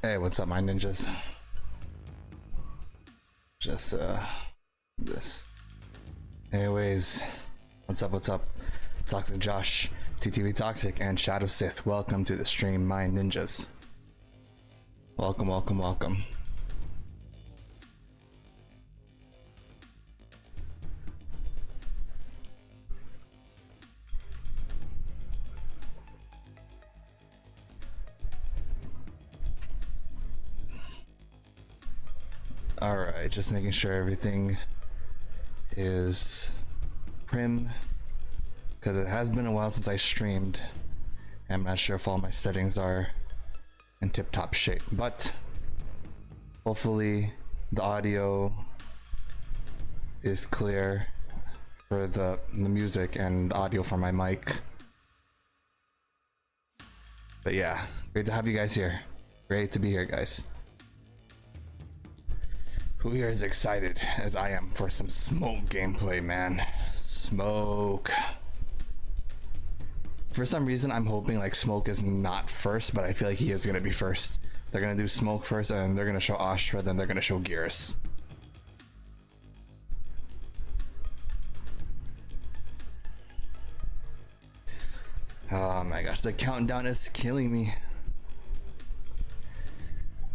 Hey, what's up, my ninjas? Just this. Anyways, what's up? What's up? Toxic Josh, TTV Toxic, and Shadow Sith. Welcome to the stream, my ninjas. Welcome, welcome, welcome. Alright, just making sure everything is prim, because it has been a while since I streamed. I'm not sure if all my settings are in tip-top shape, but hopefully the audio is clear for the music and the audio for my mic. But yeah, great to have you guys here. Great to be here, guys. Who here is excited as I am for some smoke gameplay, man? Smoke. For some reason, I'm hoping like Smoke is not first, but I feel like he is gonna be first. They're gonna do Smoke first, and then they're gonna show Ashrah, then they're gonna show Geras. Oh my gosh, the countdown is killing me.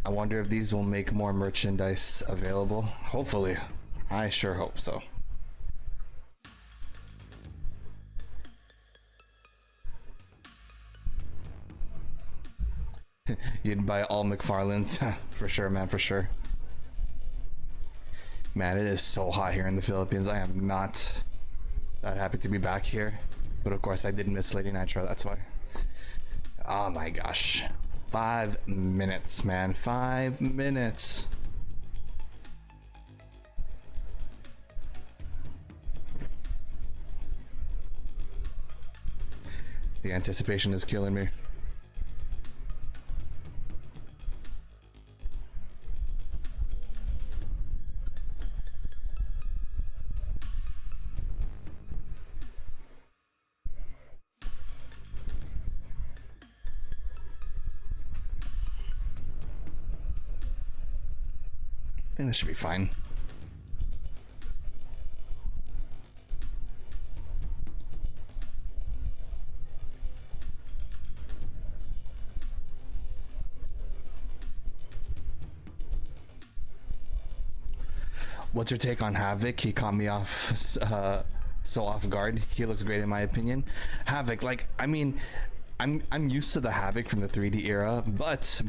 I wonder if these will make more merchandise available. Hopefully. I sure hope so. You'd buy all McFarlane's. For sure, man, for sure. Man, it is so hot here in the Philippines. I am not that happy to be back here. But of course, I did miss Lady Nitro, that's why. Oh my gosh. 5 minutes, man. 5 minutes. The anticipation is killing me. I think this should be fine. What's your take on Havoc? He caught me off so off guard. He looks great in my opinion. Havoc, like, I mean, I'm used to the Havoc from the 3D era, but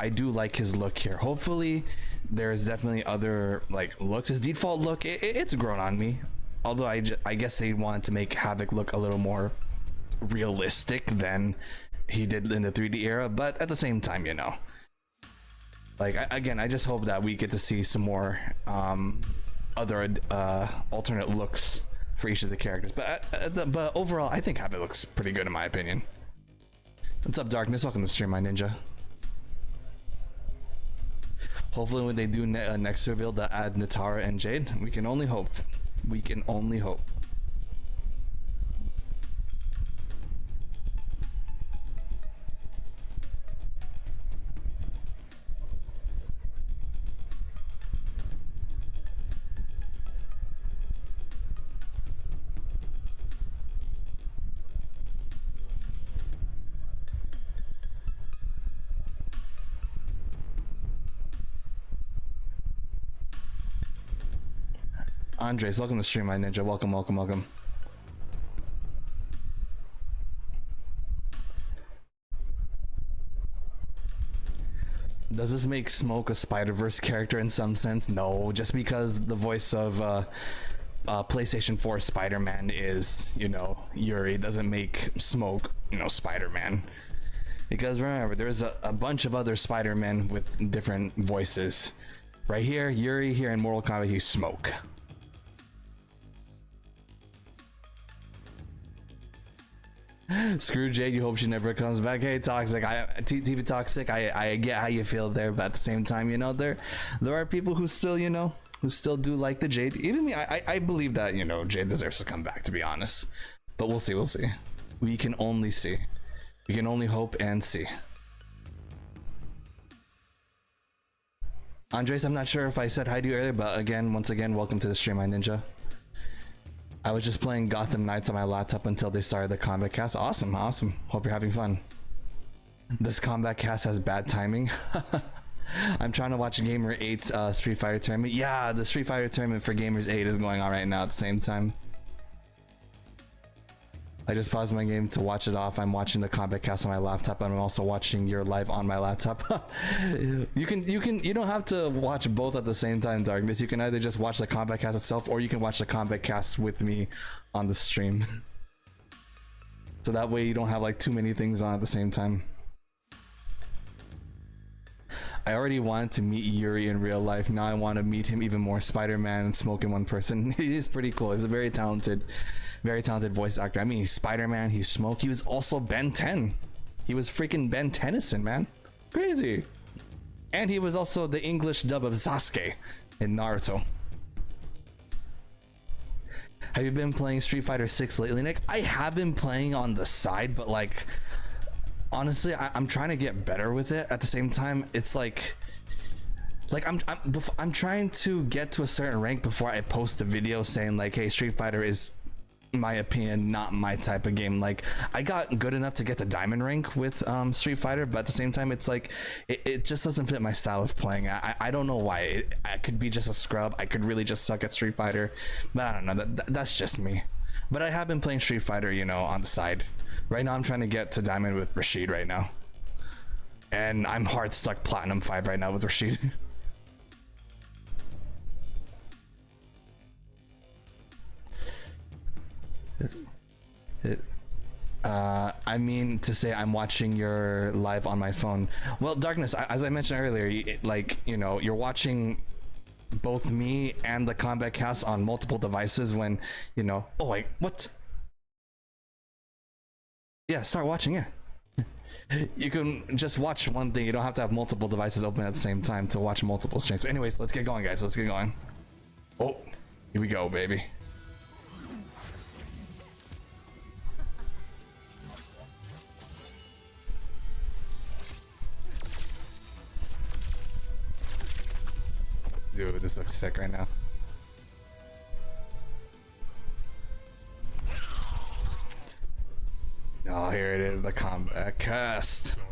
I do like his look here. Hopefully there's definitely other like looks. His default look, it's grown on me. Although I guess they wanted to make Havoc look a little more realistic than he did in the 3D era, but at the same time, you know, like again, I just hope that we get to see some more other alternate looks for each of the characters. But overall, I think Havoc looks pretty good in my opinion. What's up, Darkness? Welcome to the stream, my ninja. Hopefully when they do next reveal to add Natara and Jade, we can only hope. We can only hope. Andres, welcome to the stream, my ninja. Welcome, welcome, welcome. Does this make Smoke a Spider-Verse character in some sense? No, just because the voice of PlayStation 4 Spider-Man is, you know, Yuri, doesn't make Smoke, you know, Spider-Man. Because remember, there's a bunch of other Spider-Men with different voices. Right here, Yuri. Here in Mortal Kombat, he's Smoke. Screw Jade, you hope she never comes back. Hey, Toxic, TV Toxic, I get how you feel there, but at the same time, you know, there are people who still, you know, who still do like the Jade. Even me, I believe that, you know, Jade deserves to come back, to be honest. But we'll see, we'll see. We can only see. We can only hope and see. Andres, I'm not sure if I said hi to you earlier, but again, once again, welcome to the stream, my ninja. I was just playing Gotham Knights on my laptop until they started the Kombat Cast. Awesome, awesome. Hope you're having fun. This Kombat Cast has bad timing. I'm trying to watch Gamer 8's Street Fighter tournament. Yeah, the Street Fighter tournament for Gamers 8 is going on right now at the same time. I just paused my game to watch it off. I'm watching the Kombat Cast on my laptop, and I'm also watching your live on my laptop. You don't have to watch both at the same time, Darkness. You can either just watch the Kombat Cast itself, or you can watch the Kombat Cast with me on the stream. So that way you don't have like too many things on at the same time. I already wanted to meet Yuri in real life. Now I want to meet him even more. Spider-Man and Smoke in one person. He is pretty cool. He's a very talented voice actor. I mean, he's Spider-Man, he's Smoke. He was also Ben 10. He was freaking Ben Tennyson, man. Crazy. And he was also the English dub of Sasuke in Naruto. Have you been playing Street Fighter 6 lately, Nick? I have been playing on the side, but like, honestly, I'm trying to get better with it. At the same time, it's like I'm trying to get to a certain rank before I post a video saying like, hey, Street Fighter is, in my opinion, not my type of game. Like, I got good enough to get to diamond rank with Street Fighter, but at the same time, it's like it just doesn't fit my style of playing. I don't know why. I could be just a scrub. I could really just suck at Street Fighter, but I don't know. That's just me. But I have been playing Street Fighter, you know, on the side. Right now I'm trying to get to diamond with Rashid right now, and I'm hard stuck platinum 5 right now with Rashid. I mean to say I'm watching your live on my phone. Well, Darkness, as I mentioned earlier, you're watching both me and the Kombat Cast on multiple devices when, you know, oh wait, what? Yeah, start watching, yeah. You can just watch one thing. You don't have to have multiple devices open at the same time to watch multiple streams. But anyways, let's get going, guys. Let's get going. Oh, here we go, baby. Dude, this looks sick right now. Oh, here it is, the Kombat Cast. All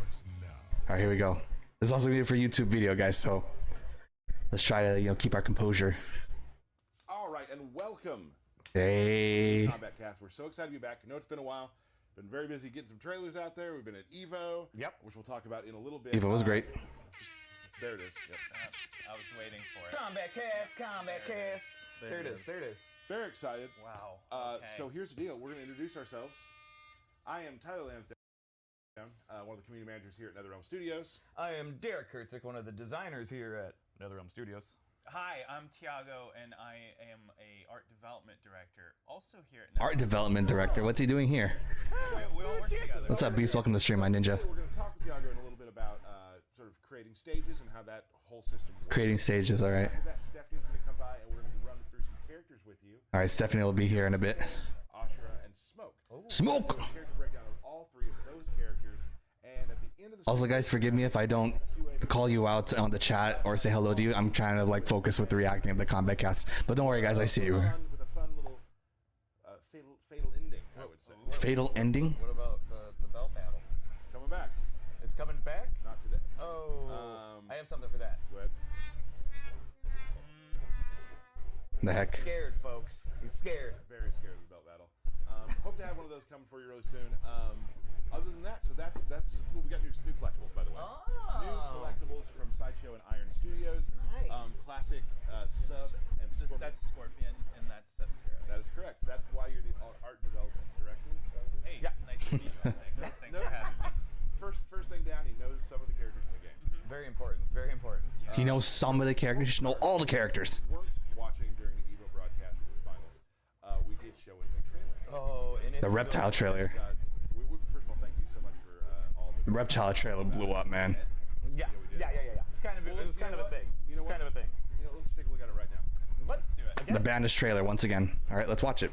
right, here we go. This is also gonna be for YouTube video, guys. So let's try to, you know, keep our composure. All right, and welcome. Hey. Kombat Cast. We're so excited to be back. I know it's been a while. Been very busy getting some trailers out there. We've been at Evo. Yep. Which we'll talk about in a little bit. Evo was great. There it is. Yep. I was waiting for it. Kombat Cast. There it is. Very excited. Wow. Okay. So here's the deal. We're going to introduce ourselves. I am Tyler Lansdowne, one of the community managers here at NetherRealm Studios. I am Derek Kurtzik, one of the designers here at NetherRealm Studios. Hi, I'm Tiago, and I am a art development director, also here at NetherRealm. Art development director. What's he doing here? We all work together. What's up, Beast? Welcome to the stream, my ninja. We're going to talk with Tiago in a little bit about sort of creating stages and how that whole system works. Creating stages, all right. After that, Stephanie's going to come by, and we're going to run through some characters with you. All right, Stephanie will be here in a bit. Ashrah and Smoke. Smoke! Character breakdown of all three of those characters, and at the end of the Also, guys, forgive me if I don't call you out on the chat or say hello to you. I'm trying to like focus with the reacting of the Kombat Cast. But don't worry, guys, I see you. With a fun little fatal ending, I would say. Fatal ending? What about the belt battle? It's coming back. It's coming back? Not today. Oh. I have something for that. Go ahead. The heck? He's scared, folks. He's scared. Very scared of the belt battle. Hope to have one of those coming for you really soon. Other than that, so that's well, we got new collectibles, by the way. Oh. New collectibles from Sideshow and Iron Studios. Nice. Classic Sub and Scorpion. That's Scorpion, and that's Sub-Zero. That is correct. That's why you're the art development director. Hey, Yeah. nice to meet you. Thanks No. for having me. First thing down, he knows some of the characters in the game. Very important. Very important. He knows some of the characters. He should know all the characters. Weren't watching during the Evo broadcast for the finals. We did show a new trailer. Oh, and it's The reptile trailer. First of all, thank you so much for all the The reptile trailer blew up, man. Yeah. It's kind of Well, it was you kind know of a what? thing. You know It's kind what? of a thing. You know, let's take a look at it right now. Let's do it. The Banished trailer once again. All right, let's watch it.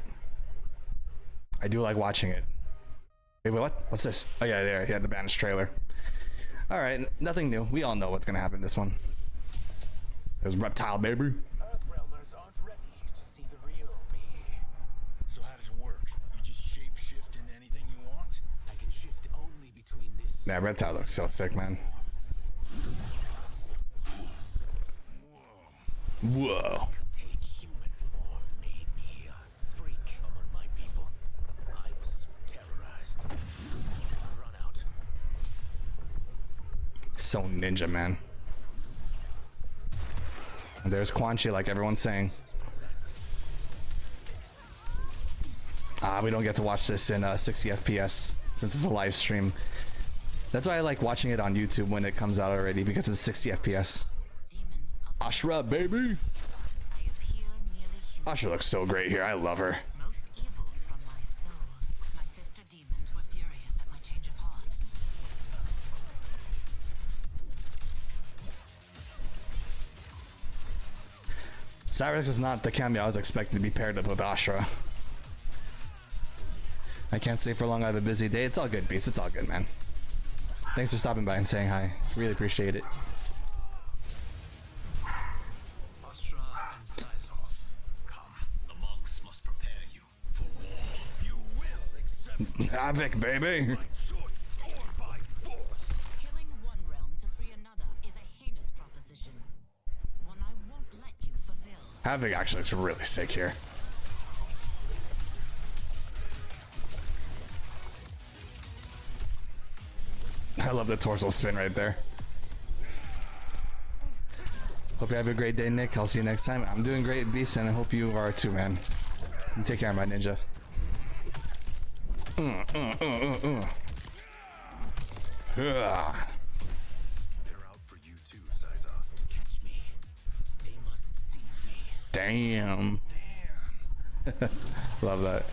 I do like watching it. Wait, what? What's this? Oh yeah, there. Yeah, the Banished trailer. All right, nothing new. We all know what's gonna happen in this one. There's Reptile, baby. Earthrealmers aren't ready to see the real me. So how does it work? You just shape shift into anything you want? I can shift only between this. That Reptile looks so sick, man. Whoa. Take human form made me a freak among my people. I was terrorized. Run out. So ninja, man. And there's Quan Chi, like everyone's saying. We don't get to watch this in 60 FPS since it's a live stream. That's why I like watching it on YouTube when it comes out already, because it's 60 FPS. Ashrah, baby. Ashrah looks so great here. I love her. Most evil from my soul. My sister demons were furious at my change of heart. Cyrus is not the cameo I was expecting to be paired up with Ashrah. I can't stay for long. I have a busy day. It's all good, Beast. It's all good, man. Thanks for stopping by and saying hi. Really appreciate it. Ashrah and Syzoth, come. The monks must prepare you for war. You will accept Havoc, baby. my choice or by force. Killing one realm to free another is a heinous proposition. One I won't let you fulfill. Havoc actually looks really sick here. I love the torso spin right there. Hope you have a great day, Nick. I'll see you next time. I'm doing great, Beast, and I hope you are too, man. You take care, my ninja. They're out for you too, Syzoth. To catch me, they must see me. Damn. Damn. Love that.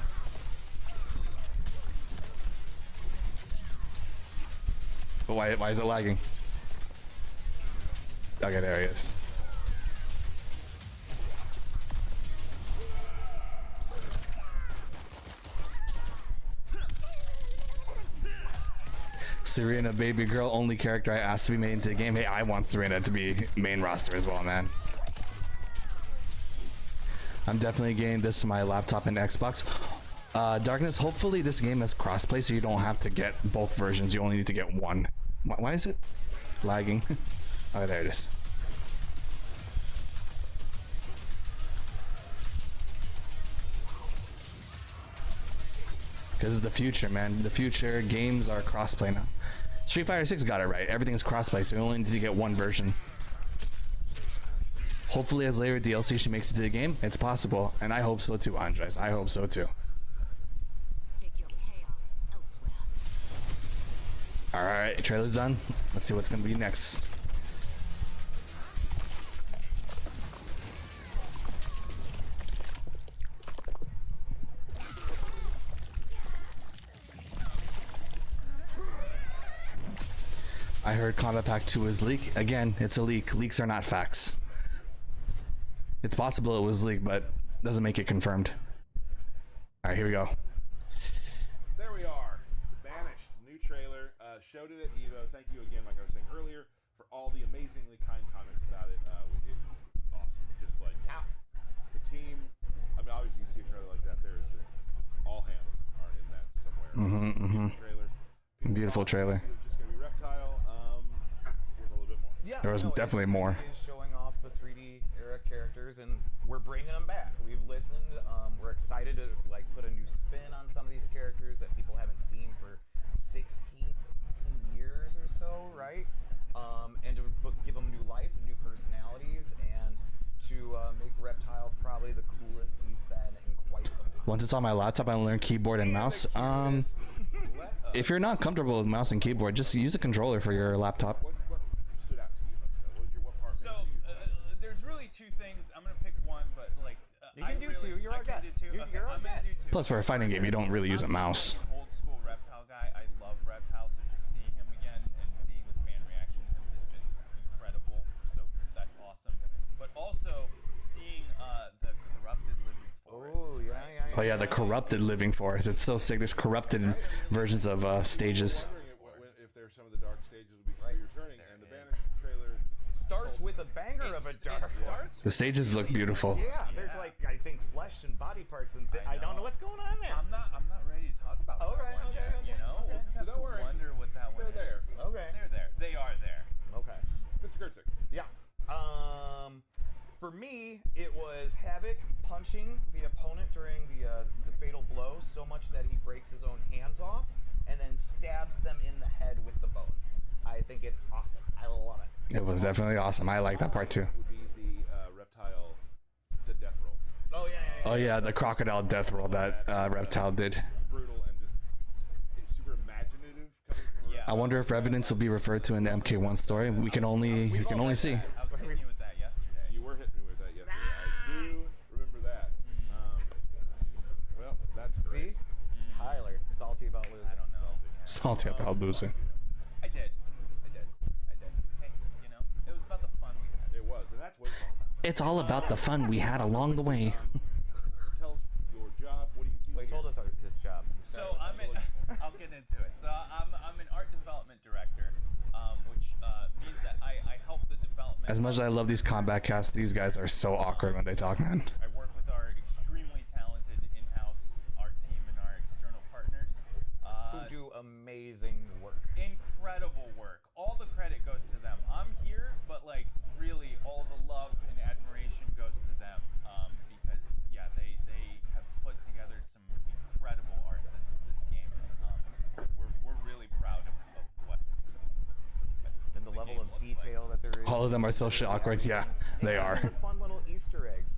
But why is it lagging? Okay, there he is. Serena, baby girl, only character I asked to be made into the game. Hey, I want Serena to be main roster as well, man. I'm definitely getting this to my laptop and Xbox. Darkness, hopefully this game has crossplay so you don't have to get both versions. You only need to get one. Why is it lagging? Oh, there it is. Because it's the future, man. The future games are crossplay now. Street Fighter 6 got it right. Everything's crossplay, so you only need to get one version. Hopefully as later DLC she makes it to the game. It's possible, and I hope so too, Andres. I hope so too. Take your chaos elsewhere. Alright, trailer's done. Let's see what's gonna be next. I heard Kombat Pack 2 is leak. Again, it's a leak. Leaks are not facts. It's possible it was leaked, but doesn't make it confirmed. Alright, here we go. There we are. Banished. New trailer. Showed it at Evo. Thank you again, like I was saying earlier, for all the amazingly kind comments about it. Awesome. Just like the team. I mean, obviously you see a trailer like that, there's just all hands are in that somewhere. Trailer. Beautiful trailer. It was just going to be Reptile with a little bit more. Yeah, There was definitely more. Is showing off the 3D era characters, and we're bringing them back. We've listened. We're excited to like put a new spin on some of these characters that people haven't seen for 16 years or so, right? And to give them new life, new personalities, and to make Reptile probably the coolest he's been in quite some time. Once it's on my laptop, I learn keyboard and mouse. If you're not comfortable with mouse and keyboard, just use a controller for your laptop. What stood out to you? What part? So there's really two things. I'm gonna pick one, but like You can do two. You're our guest. You're our I'm gonna guest. do two. Plus, for a fighting game, you don't really use a mouse. I'm an old school Reptile guy. I love Reptile, so just seeing him again and seeing the fan reaction to him has been incredible. So that's awesome. But also seeing the corrupted living forest. Oh yeah, right? yeah, yeah. Oh yeah, the corrupted living forest. It's so sick. There's corrupted versions of stages. Wondering if there's some of the dark stages will be returning, and the Banished trailer Starts with with a banger of a dark one. The stages look beautiful. Yeah, there's like I think flesh and body parts and I don't know what's going on there. I'm not ready to talk about that one yet, you know? We'll just have don't to worry. wonder what that one They're is. there. Okay. They're there. They are there. Okay. Mr. Kurtzik. Yeah. For me, it was Havoc punching the opponent during the fatal blow so much that he breaks his own hands off and then stabs them in the head with the bones. I think it's awesome. I love it. It was definitely awesome. I like that part too. Would be the reptile, the death roll. Oh yeah. Oh yeah, the crocodile death roll that Reptile did. Brutal and just super imaginative coming from Yeah. I wonder if Revenants will be referred to in the MK1 story. We can only see. I was hitting you with that yesterday. You were hitting me with that yesterday. I do remember that. Well, that's great. See? Tyler, salty about losing. I don't know. Salty about losing. I did. Hey, you know, it was about the fun we had. It was, and that's what it's all about. It's all about the fun we had along the way. Tell us your job. What do you do? Well, he told us his job. So I'll get into it. So I'm an art development director, which means that I help the development. As much as I love these combat casts, these guys are so awkward when they talk, man. I work with our extremely talented in-house art team and our external partners. Who do amazing work. Incredible work. All the credit goes to them. I'm here, but like really all the love and admiration goes to them because yeah, they have put together some incredible art this game. We're really proud of what And the level of detail that there is. All of them are socially awkward. Yeah, they are. The fun little Easter eggs.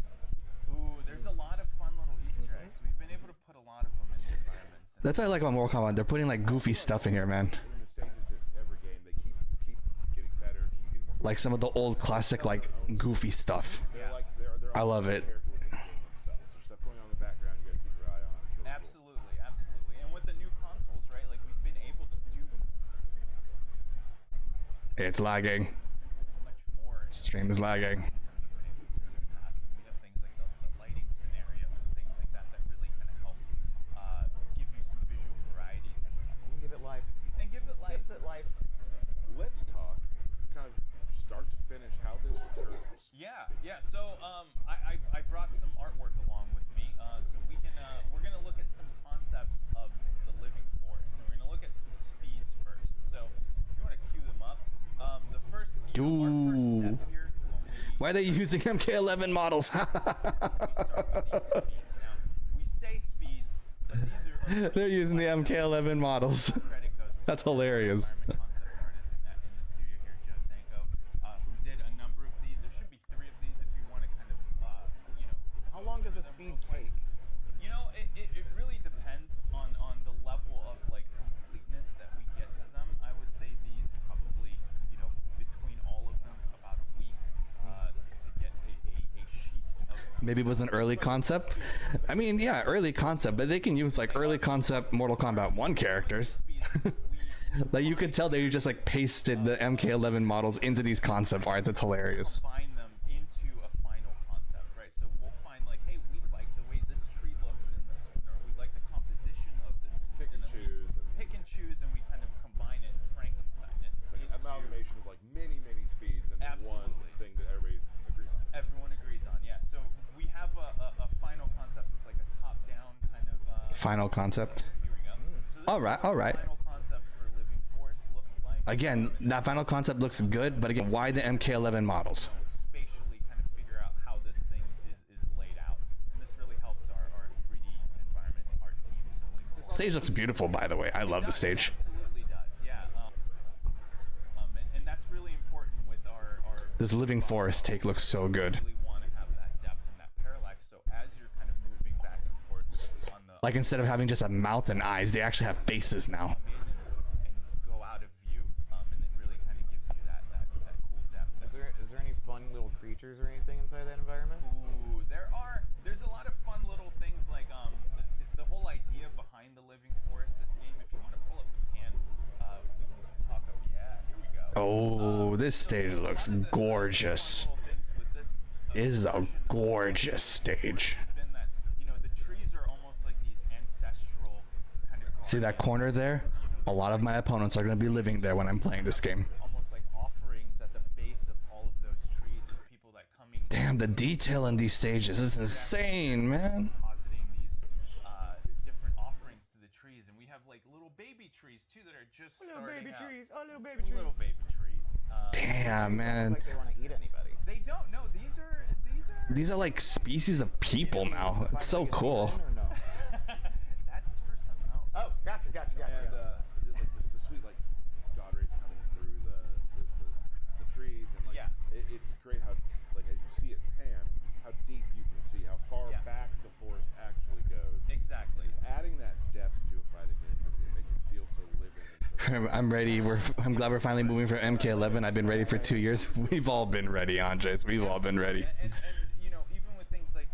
Ooh, there's a lot of fun little Easter eggs. We've been able to put a lot of them in the environments. That's what I like about Mortal Kombat. They're putting like goofy stuff in here, man. In the stages, just every game, they keep getting better, keep getting more. Like some of the old classic like goofy stuff. They're like they're I love it. character within the game themselves. There's stuff going on in the background. You got to keep your eye on. It's really cool. Absolutely. And with the new consoles, right? Like we've been able to do It's lagging. much more. Stream is lagging. Than we've been able to in the past. And we have things like the lighting scenarios and things like that that really kind of help give you some visual variety to the levels. Give it life. And give it life. Gives it life. Let's talk, kind of start to finish, how this occurs. Yeah. So I brought some artwork along with me, so we're gonna look at some concepts of the living forest, and we're gonna look at some speeds first. So if you want to cue them up, the first our first step here when Why are they using MK11 models? we start with these speeds. Now we say speeds, but these are They're using the MK11 models. credit goes to That's hilarious. environment concept artist in the studio here, Joe Sanko, who did a number of these. There should be 3 of these if you want to kind of, How long does a speed take? You know, it really depends on the level of like completeness that we get to them. I would say these probably, between all of them, about a week to get a sheet of them. Maybe it was an early concept. I mean, yeah, early concept, but they can use like early concept Mortal Kombat 1 characters. Like you can tell they just like pasted the MK11 models into these concept arts. It's hilarious. Combine them into a final concept, right? So we'll find like, hey, we like the way this tree looks in this one, or we like the composition of this one. Pick and then we choose. pick and choose, and we kind of combine it and Frankenstein it. Like an into- amalgamation of like many speeds into one Absolutely. thing that everybody agrees on. Everyone agrees on, yeah. So we have a final concept with like a top-down kind of. Final concept. Here we go. So this All right, is what all right. the final concept for Living Forest looks like. Again, that final concept looks good, but again, why the MK11 models? Spatially kind of figure out how this thing is laid out, and this really helps our 3D environment art team. So like, Stage looks beautiful, by the way. I love the stage. Absolutely does, yeah. And that's really important with our. This living forest take looks so good. Really want to have that depth and that parallax. So as you're kind of moving back and forth on the Like instead of having just a mouth and eyes, they actually have faces now. in and go out of view, and it really kind of gives you that cool depth. Is there any fun little creatures or anything inside that environment? Ooh, there's a lot of fun little things like the whole idea behind the Living Forest. This game, if you want to pull up the pan, we can talk up. Yeah, here we go. Oh, this stage looks gorgeous. Little things with this, This is a version of the gorgeous stage. has been that the trees are almost like these ancestral kind of. See that corner there? A lot of my opponents are going to be living there when I'm playing this game. Almost like offerings at the base of all of those trees. the detail in these stages is insane, man. Positing these different offerings to the trees, and we have like little baby trees too that are just starting out. little baby trees. Little baby trees. Damn, man. Like they want to eat anybody. They don't know. These are like species of people now. It's so cool. Or no? That's for someone else. Oh, gotcha. And like the sweet like God rays coming through the trees, and like it's great how like as you see it pan, how deep you can see, how far back the forest actually goes. Exactly. Adding that depth to a fighting game, it makes it feel so living. And so I'm ready. I'm glad we're finally moving for MK11. I've been ready for 2 years. We've all been ready, Andres. We've all been ready. And you know, even with things like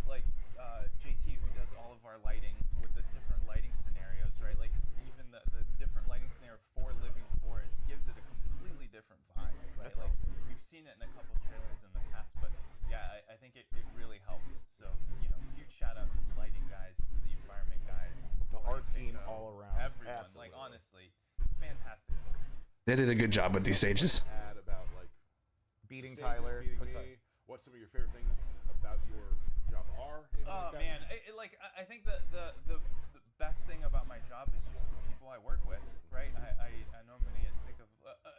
JT, who does all of our lighting with the different lighting scenarios, right? Like even the different lighting scenario for Living Forest gives it a completely different vibe, right? Like we've seen it in a couple trailers in the past, but yeah, I think it really helps. So you know, huge shout out to the lighting guys, to the environment guys, The art team all around. everyone. Absolutely. Like honestly, fantastic. They did a good job with these stages. add about like Beating stages, Tyler. beating Oh, me, sorry. what some of your favorite things about your job are. Anything Oh like that? man, I think the best thing about my job is just the people I work with, right? I know I'm gonna get sick of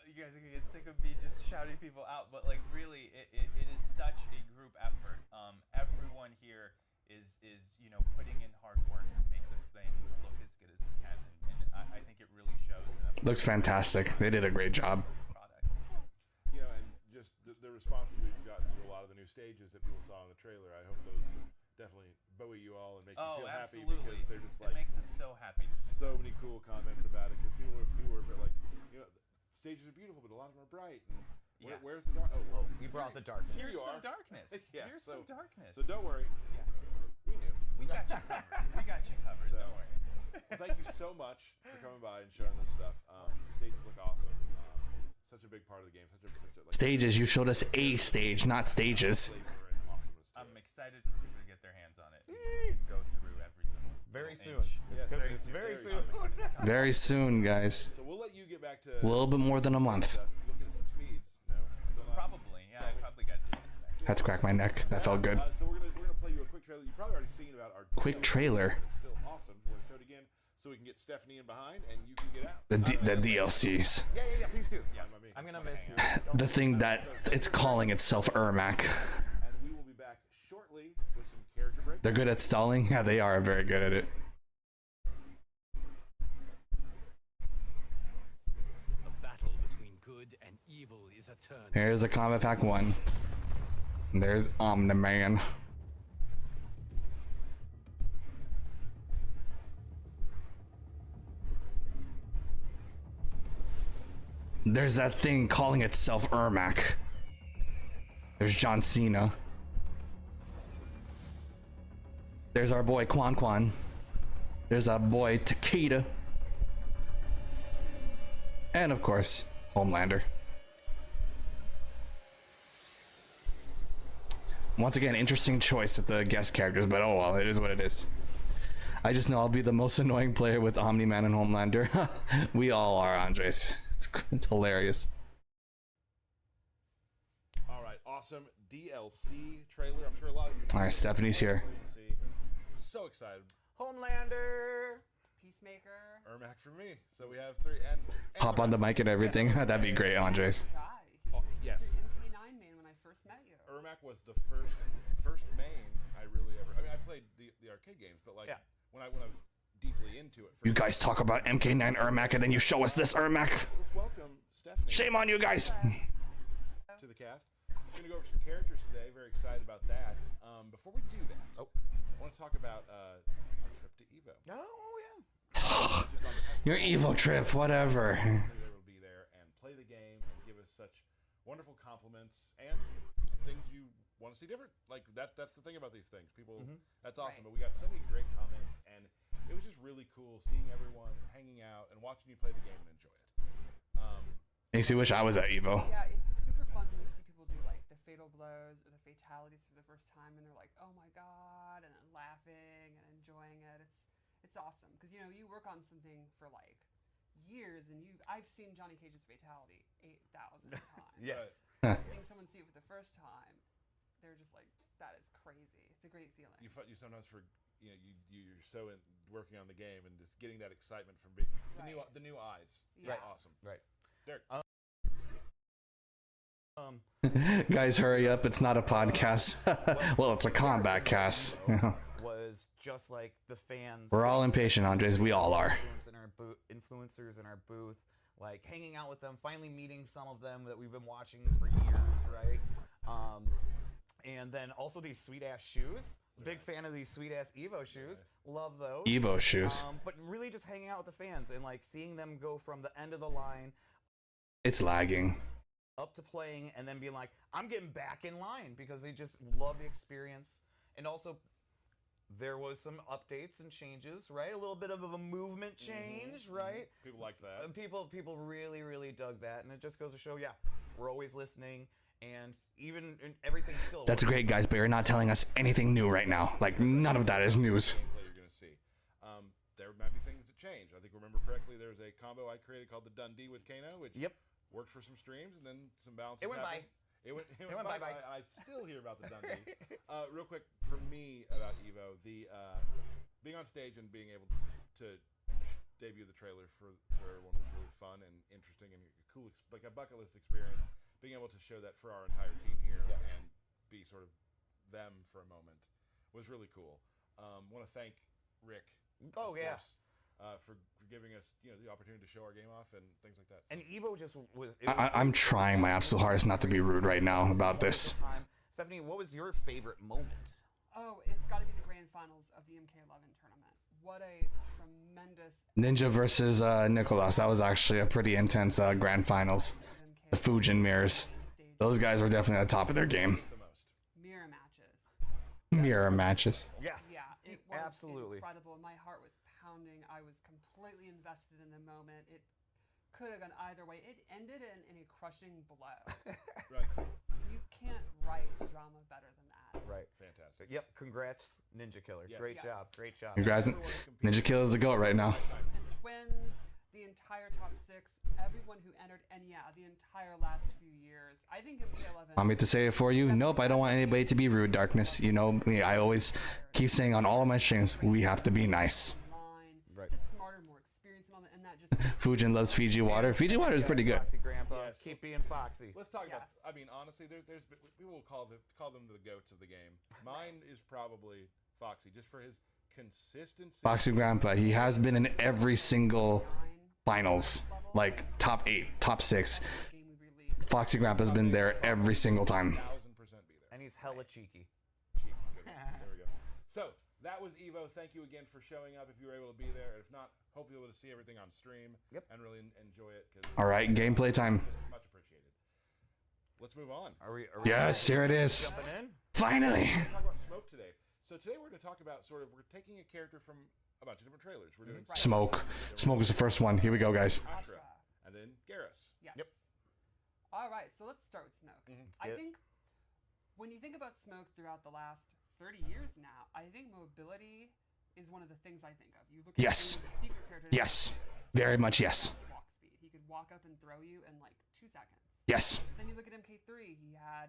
you guys are gonna get sick of me just shouting people out, but like really, it is such a group effort. Everyone here is you know putting in hard work to make this thing look as good as it can, and I think it really shows. And I'm Looks fantastic. They did a great job. product. You know, and just the responses we've gotten to a lot of the new stages that people saw in the trailer. I hope those definitely buoy you all and make you Oh, feel happy absolutely. because they're just It like makes us so happy. so many cool comments about it because people were like, you know, the stages are beautiful, but a lot of them are bright. And Yeah. where's the dark? Oh, well, We brought the darkness. Here Here's you some are. darkness. Yeah, Here's so- some darkness. So don't worry, Yeah. we knew. We got you covered. We got you covered. So- Don't worry. Well, thank you so much for coming by and showing this stuff. The stages look awesome. Such a big part of the game. Such a like, Stages. You showed us a stage, not stages. flavor and awesomeness to I'm it. excited for people to get their hands on it and go through everything. Very Little soon. inch. It's Yeah, very, it's very very soon. Very soon, guys. So we'll let you get back to A little bit more than a month. stuff. Looking at some speeds. No, still not? Probably, yeah. I probably got to do it today. Had to crack my neck. That felt good. So we're gonna play you a quick trailer. You've probably already seen about our Quick DLC, trailer. but it's still awesome. We're gonna show it again so we can get Stephanie in behind and you can get out. The DLCs. Yeah, please do. Fine by me. I'm gonna miss you. The thing that it's calling itself Ermac. And we will be back shortly with some character breaks. They're good at stalling. Yeah, they are very good at it. The battle between good and evil is eternal. Here's a Combat Pack 1. There's Omni-Man. There's that thing calling itself Ermac. There's John Cena. There's our boy Quan Quan. There's our boy Takeda. And of course, Homelander. Once again, interesting choice with the guest characters, but oh well, it is what it is. I just know I'll be the most annoying player with Omni-Man and Homelander. We all are, Andres. It's hilarious. All right, awesome DLC trailer. I'm sure a lot of you. All right, Stephanie's here. See. So excited. Homelander. Peacemaker. Ermac for me. So we have three and Hop on the mic and everything. That'd be great, Andres. Guy. Oh, He yes. was an MK9 main when I first met you. Ermac was the first main I really ever. I mean, I played the arcade games, but like Yeah. when I was deeply into it. You guys talk about MK9 Ermac and then you show us this Ermac. Let's welcome Stephanie Shame on you guys. to the cast. We're gonna go over some characters today. Very excited about that. Before we do that, I want to talk about our trip to Evo. Oh yeah. Just on the Your Evo trip, whatever. we were able to be there and play the game and give us such wonderful compliments and things you want to see different. Like that's the thing about these things. People, that's awesome. Right. But we got so many great comments, and it was just really cool seeing everyone hanging out and watching you play the game and enjoy it. Makes me wish I was at Evo. Yeah, it's super fun when you see people do like the fatal blows or the fatalities for the first time, and they're like, "Oh my god," and then laughing and enjoying it. It's awesome because you know you work on something for like years, and I've seen Johnny Cage's fatality 8,000 times. Yes. Seeing someone see it for the first time, they're just like, that is crazy. It's a great feeling. You sometimes you're so working on the game and just getting that excitement from being the new eyes. Yeah. That's awesome. Right. Derek. Guys, hurry up! It's not a podcast. Well, it's a combat cast. Was just like the fans. We're all impatient, Andres. We all are. Influencers in our booth, like hanging out with them, finally meeting some of them that we've been watching for years, right? And then also these sweet ass shoes. Big fan of these sweet ass Evo shoes. Love those. Evo shoes. But really just hanging out with the fans and like seeing them go from the end of the line. It's lagging. Up to playing and then being like, I'm getting back in line because they just love the experience. And also, there was some updates and changes, right? A little bit of a movement change, right? People liked that. And people really dug that, and it just goes to show, yeah, we're always listening, and even everything's still. That's great, guys, but you're not telling us anything new right now. Like, none of that is news. You're gonna see. There might be things that change. I think remember correctly. There's a combo I created called the Dundee with Kano, which worked for some streams, and then some balances. It went happened. by. It went bye. I still hear about the Dundee. Real quick, for me about Evo, the being on stage and being able to debut the trailer for everyone was really fun and interesting and cool, like a bucket list experience. Being able to show that for our entire team here and be sort of them for a moment was really cool. Want to thank Rick. Oh yeah. For giving us the opportunity to show our game off and things like that. And Evo just was. I'm trying my absolute hardest not to be rude right now about this. Stephanie, what was your favorite moment? Oh, it's got to be the grand finals of the MK11 tournament. What a tremendous Ninja versus Nicholas. That was actually a pretty intense grand finals. The Fujin mirrors. Those guys were definitely at the top of their game. mirror matches. Mirror matches. Yes. Yeah, it was absolutely incredible. My heart was pounding. I was completely invested in the moment. It could have gone either way. It ended in a crushing blow. Right. You can't write drama better than that. Right. Fantastic. Yep. Congrats, Ninja Killer. Yes. Great Yes. job. Great job. Congrats. Ninja Kill is the GOAT right now. The twins, the entire top six, everyone who entered, and yeah, the entire last few years. I think MK11. Want me to say it for you? Nope, I don't want anybody to be rude, Darkness. You know me, I always keep saying on all of my streams, we have to be nice. Right. Just smarter, more experienced, and that just. Fujin loves Fiji water. Fiji water is pretty good. Foxy Grandpa. Yes. Keep being foxy. Let's talk about. Yes. I mean, honestly, there's people will call them the goats of the game. Mine is probably Foxy, just for his consistency. Foxy Grandpa, he has been in every single finals, like top 8, top 6. Game we released. Foxy Grandpa's been there every single time. 1000% be there. And he's hella cheeky. Cheap. Good. There we go. So that was Evo. Thank you again for showing up. If you were able to be there, if not, hope you'll be able to see everything on stream. Yep. And really enjoy it. All right, gameplay time. Much appreciated. Let's move on. Are we Yes, here it is. jumping in? Finally. We're going to talk about Smoke today. So today we're going to talk about we're taking a character from a bunch of different trailers. We're doing Smoke. Smoke is the first one. Here we go, guys. Ashrah, and then Geras. Yes. Yep. All right, so let's start with Smoke. I Yeah. think when you think about Smoke throughout the last 30 years now, I think mobility is one of the things I think of. You look at Yes. him as a secret character. Yes. Very much yes. Walk speed. He could walk up and throw you in like 2 seconds. Yes. Then you look at MK3. He had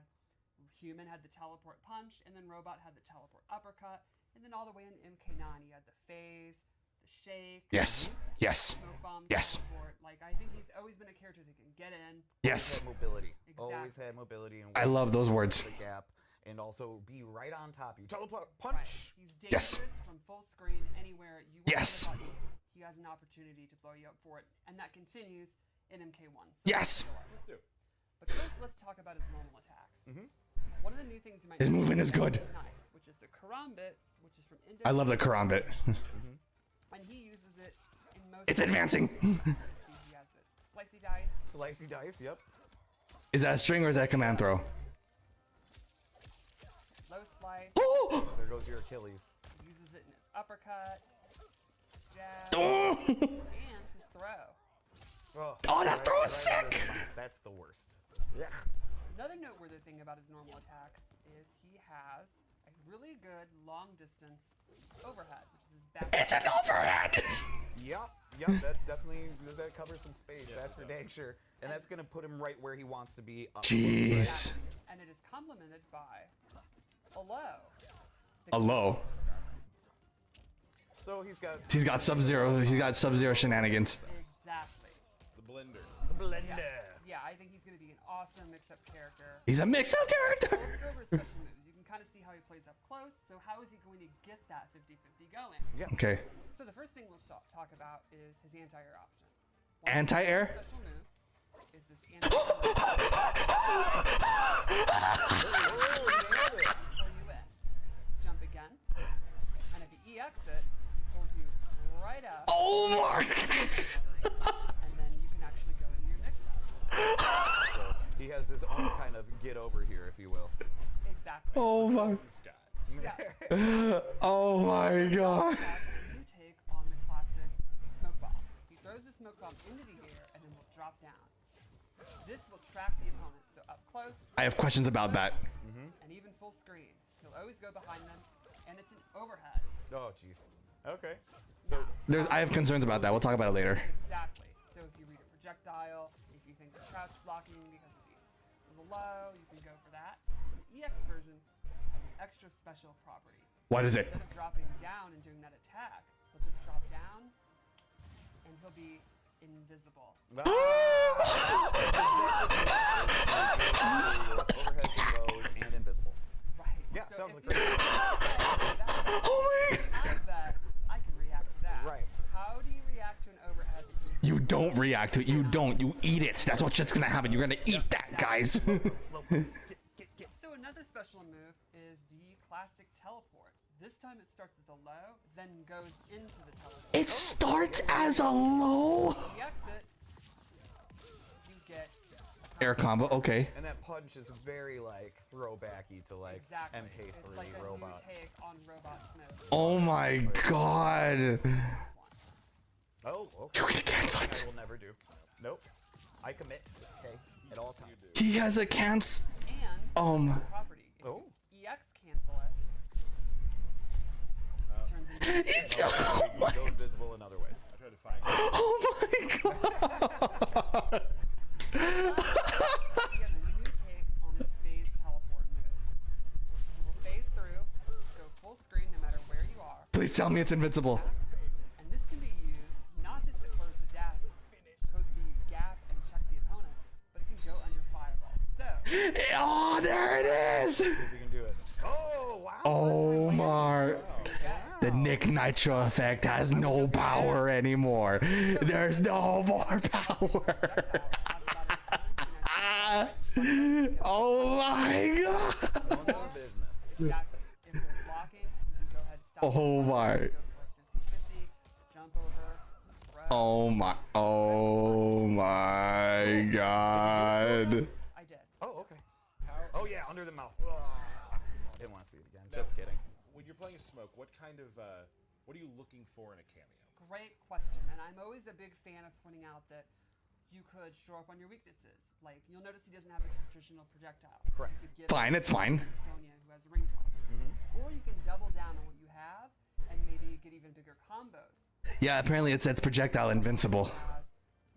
Human had the teleport punch, and then Robot had the teleport uppercut, and then all the way in MK9 he had the phase, the shake. Yes. Yes. Smoke bomb. Yes. Teleport. Like I think he's always been a character that can get in. Yes. Had mobility. Exactly. Always had mobility. And I love those words. The gap. And also be right on top of you. Teleport Right. punch. He's dangerous Yes. from full screen anywhere you want Yes. the button. He has an opportunity to blow you up for it, and that continues in MK1. So Yes. Let's do. But first, let's talk about his normal attacks. One of the new things you might His notice movement is good. the knife, which is the karambit, which is from India. I love the karambit. And he uses it in most. It's advancing. See, he has this slicey dice. Slicey dice. Yep. Is that a string or is that a command throw? Low slice. Oh! There goes your Achilles. He uses it in his uppercut, jab, Oh! and his throw. Oh, that throw is sick! That's the worst. Yeah. Another noteworthy thing about his normal attacks is he has a really good long distance overhead, which is his back. It's an overhead! Yep. Yep. That definitely covers some space. That's for dang sure. And that's gonna put him right where he wants to be. Up close, right? Jeez. And it is complemented by a low. A low. So he's got Sub-Zero. He's got Sub-Zero shenanigans. Exactly. The blender. the blender. Yes. Yeah, I think he's going to be an awesome mix-up character. He's a mix-up character. Let's go over his special moves. You can kind of see how he plays up close. So how is he going to get that 50-50 going? Yeah. Okay. So the first thing we'll talk about is his anti-air options. Anti-air? Special moves is this anti-air. Pull you in. Jump again. And if he EX it, he pulls you right up. Oh my. And then you can actually go into your mix-up. So he has his own kind of get over here, if you will. Exactly. Oh my. Yeah. Oh my god. You take on the classic smoke bomb. He throws the smoke bomb into the air and then will drop down. This will track the opponent, so up close. I have questions about that. And even full screen. He'll always go behind them, and it's an overhead. Oh, jeez. Okay. So I have concerns about that. We'll talk about it later. Exactly. So if you read a projectile, if you think it's crouch blocking because of the low, you can go for that. The EX version has an extra special property. What is it? Instead of dropping down and doing that attack, he'll just drop down, and he'll be invisible. overheads and lows and invisible. Right. Yeah, So sounds if like you I bet I can react to that. Right. How do you react to an overhead? that You don't react to it. You don't. You eat it. That's what's just gonna happen. You're gonna eat that, guys. Slow pokes. Get. So another special move is the classic teleport. This time it starts as a low, then goes into the teleport. It starts as a low. The exit, you get Air combo. Okay. And that punch is very like throwbacky to like exactly. MK3 It's like a robot. new take on robot smoke. Oh my god. This one. Oh, okay. You can cancel I it. will never do. Nope. I commit. Okay. At all times. He has a can't. And property. If Oh. you EX cancel it, it turns into Oh You my. can go invisible in other ways. I tried to find Oh my god. he has a new take on his phase teleport move. He will phase through, go full screen no matter where you are. Please tell me it's invincible. And this can be used not just to close the gap and check the opponent, but it can go under fireball. So, Oh, there it is. See if we can do it. Oh, wow. Oh my. The Nick Nitro effect has no power anymore. There's no more power. Oh my god. Going for business. exactly. If they're blocking, you can go ahead and stop. Oh the my. Go for a 50-50, jump over, throw. Oh my. Oh my god. I did. Oh, okay. Oh, yeah, under the mouth. Didn't want to see it again. Just kidding. when you're playing Smoke, what kind of what are you looking for in a cameo? Great question, and I'm always a big fan of pointing out that you could shore up on your weaknesses. Like, you'll notice he doesn't have a traditional projectile. Correct. You could give Fine, it's fine. Sonya, who has ring toss. Or you can double down on what you have and maybe get even bigger combos. Yeah, apparently it says projectile invincible. Has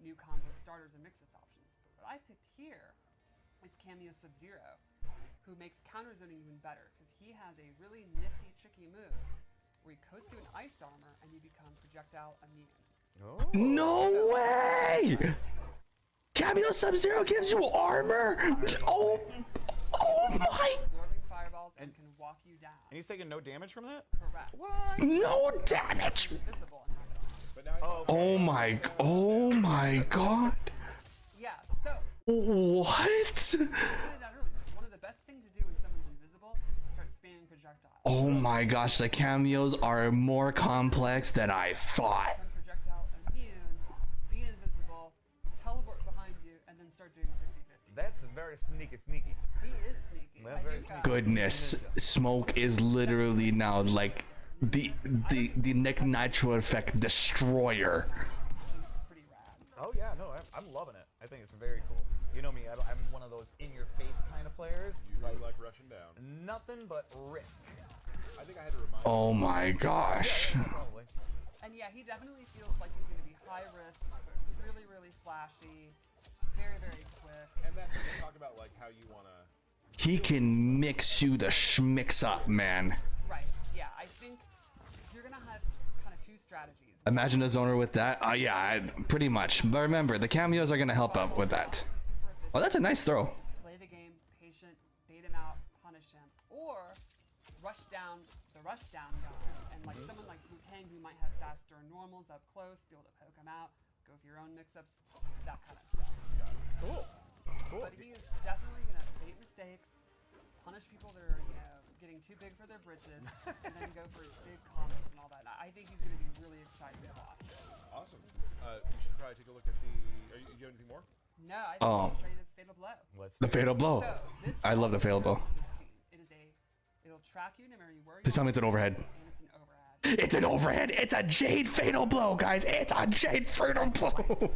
new combo starters and mix-its options. But what I picked here is Cameo Sub-Zero, who makes counter zoning even better because he has a really nifty, tricky move where he coats you in ice armor and you become projectile immune. Oh. No way! Cameo Sub-Zero gives you armor? Oh, oh my! Absorbing fireballs and can walk you down. And he's taking no damage from that? Correct. What? No damage! Invisible and have it on. But now I Oh my god. Yeah, so, What? I pointed out earlier, one of the best things to do when someone's invisible is to start spamming projectiles. Oh my gosh, the cameos are more complex than I thought. Become projectile immune, be invisible, teleport behind you, and then start doing 50-50. That's very sneaky. He is sneaky. That's I very think, sneaky. Goodness, Smoke is literally now like the Nick Nitro effect destroyer. He's pretty rad. Oh yeah, no, I'm loving it. I think it's very cool. You know me, I'm one of those in-your-face kind of players. you like rushing down. Nothing but risk. I think I had to remind Oh my gosh. Probably. And yeah, he definitely feels like he's going to be high risk, but really, really flashy, very, very quick. and that we talk about like how you want to He can mix you the schmix up, man. Right. Yeah. I think you're gonna have kind of two strategies. Imagine a zoner with that. Yeah, pretty much. But remember, the cameos are gonna help out with that. Oh, that's a nice throw. Play the game, patient, bait him out, punish him, or rush down the rush down guy, and like someone like Liu Kang who might have faster normals up close, be able to poke him out, go for your own mix-ups, that kind of stuff. Cool. Cool. But he is definitely gonna bait mistakes, punish people that are getting too big for their britches, and then go for his big combos and all that. I think he's gonna be really exciting to watch. Awesome. We should probably take a look at the. Are you have anything more? No, I think I'll show you the fatal blow. The fatal blow. So, this I love the fatal blow. It'll track you no matter where you Please tell me it's an overhead. and it's an overhead. It's an overhead. It's a Jade fatal blow, guys. It's a Jade fatal blow.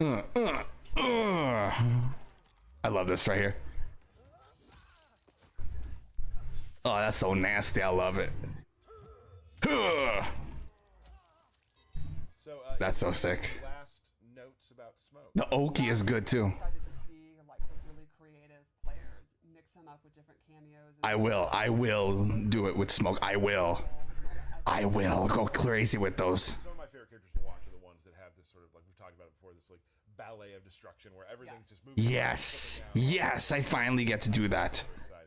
I love this right here. Oh, that's so nasty. I love it. So That's so sick. last notes about Smoke. The Oki is good too. Excited to see like the really creative players mix him up with different cameos. And I will do it with Smoke. I will go crazy with those. Some of my favorite characters to watch are the ones that have this sort of like we've talked about it before, this like ballet of destruction where everything's just moving. Yes, yes, I finally get to do that. Exciting.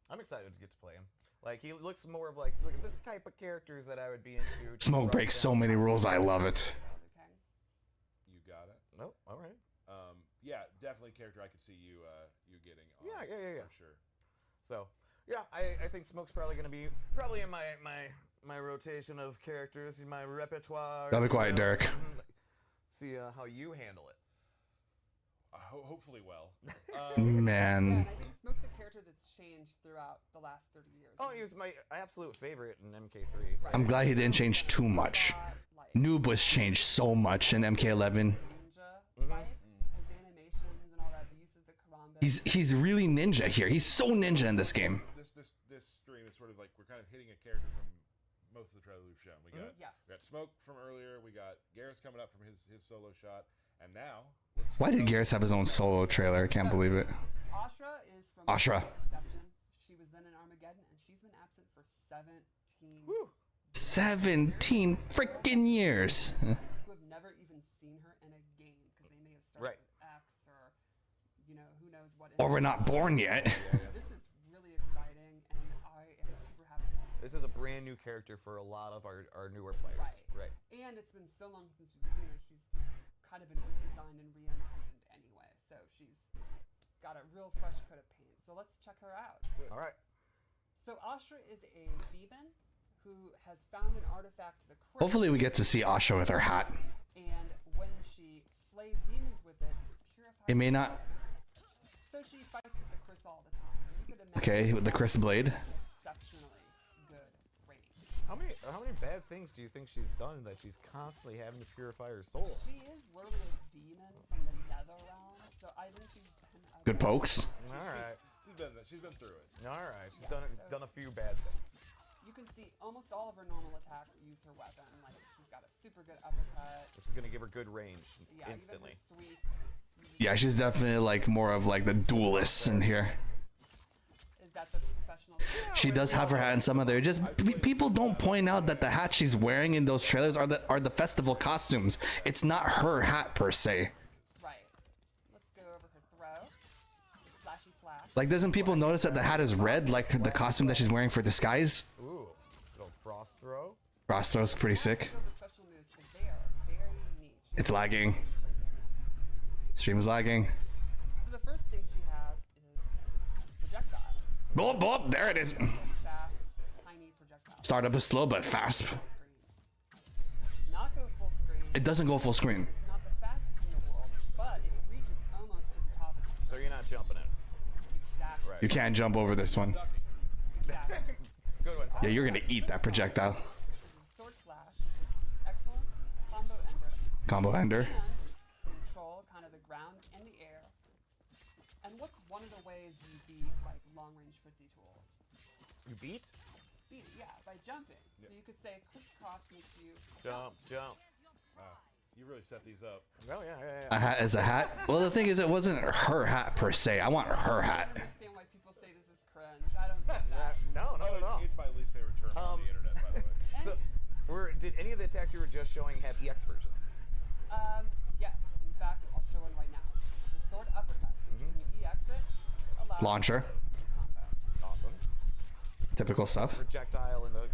I'm excited to get to play him. Like he looks more of like look at this type of characters that I would be into. Smoke breaks so many rules. I love it. You got it. Oh, all right. Yeah, definitely a character I could see you you getting. On, Yeah. For sure. So yeah, I think Smoke's probably gonna be in my rotation of characters, my repertoire. Gotta be quiet, Derek. See how you handle it. Hopefully well. Man. and I think Smoke's a character that's changed throughout the last 30 years. Oh, he was my absolute favorite in MK3. I'm glad he didn't change too much. Noob was changed so much in MK11. Ninja, right? His animations and all that, the use of the karambit. He's really ninja here. He's so ninja in this game. This stream is sort of like we're kind of hitting a character from most of the trailer we've shown. We got we got Smoke from earlier. We got Geras coming up from his solo shot, and now. Why did Geras have his own solo trailer? I can't believe it. Ashrah is from Ashrah. Deception. She was then in Armageddon, and she's been absent for 17 freaking years. who have never even seen her in a game because they may have started with X or who knows what. Or we're not born yet. This is really exciting, and I am super happy to see This is a brand new character for a lot of our newer players. Right. And it's been so long since we've seen her. She's kind of been redesigned and reimagined anyway, so she's got a real fresh coat of paint. So let's check her out. All right. So Ashrah is a demon who has found an artifact, the Crypt, Hopefully we get to see Asha with her hat. and when she slays demons with it, purifies. It may not. So she fights with the Chris all the time. You could imagine Okay, with the Chris blade. exceptionally good range. How many bad things do you think she's done that she's constantly having to purify her soul? She is literally a demon from the nether realm, so I think she's been a Good pokes. All right. She's been through it. All right. She's Yeah, done a few bad things. You can see almost all of her normal attacks use her weapon. Like she's got a super good uppercut. Which is gonna give her good range Yeah, instantly. Even her sweep. Yeah, she's definitely like more of like the duelist in here. Is that the professional? She does have her hat in some of there. Just people don't point out that the hat she's wearing in those trailers are the festival costumes. It's not her hat per se. Right. Let's go over her throw. Slashy slash. Like, doesn't people notice that the hat is red, like the costume that she's wearing for Disguise? Ooh, little frost throw. Frost throw's pretty sick. Let's go over special moves because they are very niche. It's lagging. Stream is lagging. So the first thing she has is projectile. Boop, boop, there it is. Fast, tiny projectile. Startup is slow but fast. Screen. Not go full screen. It doesn't go full screen. It's not the fastest in the world, but it reaches almost to the top of the So screen. you're not jumping it. Exactly. Right. You can't jump over this one. Exactly. Good one. Yeah, you're gonna eat that projectile. This is sword slash, which is excellent combo ender. Combo ender. And control kind of the ground and the air. And what's one of the ways you beat like long range footsie tools? You beat? Beat, yeah, by jumping. So you could say crisscross makes you Jump, jump. You really set these up. Oh yeah. A hat is a hat. Well, the thing is, it wasn't her hat per se. I want her I hat. don't understand why people say this is cringe. I don't get that. No, not at all. It's my least favorite term on the internet, by the way. So, did any of the attacks you were just showing have EX versions? Yes. In fact, I'll show one right now. The sword uppercut. When you EX it, allows Launcher. combo. Awesome. Typical stuff. Projectile and the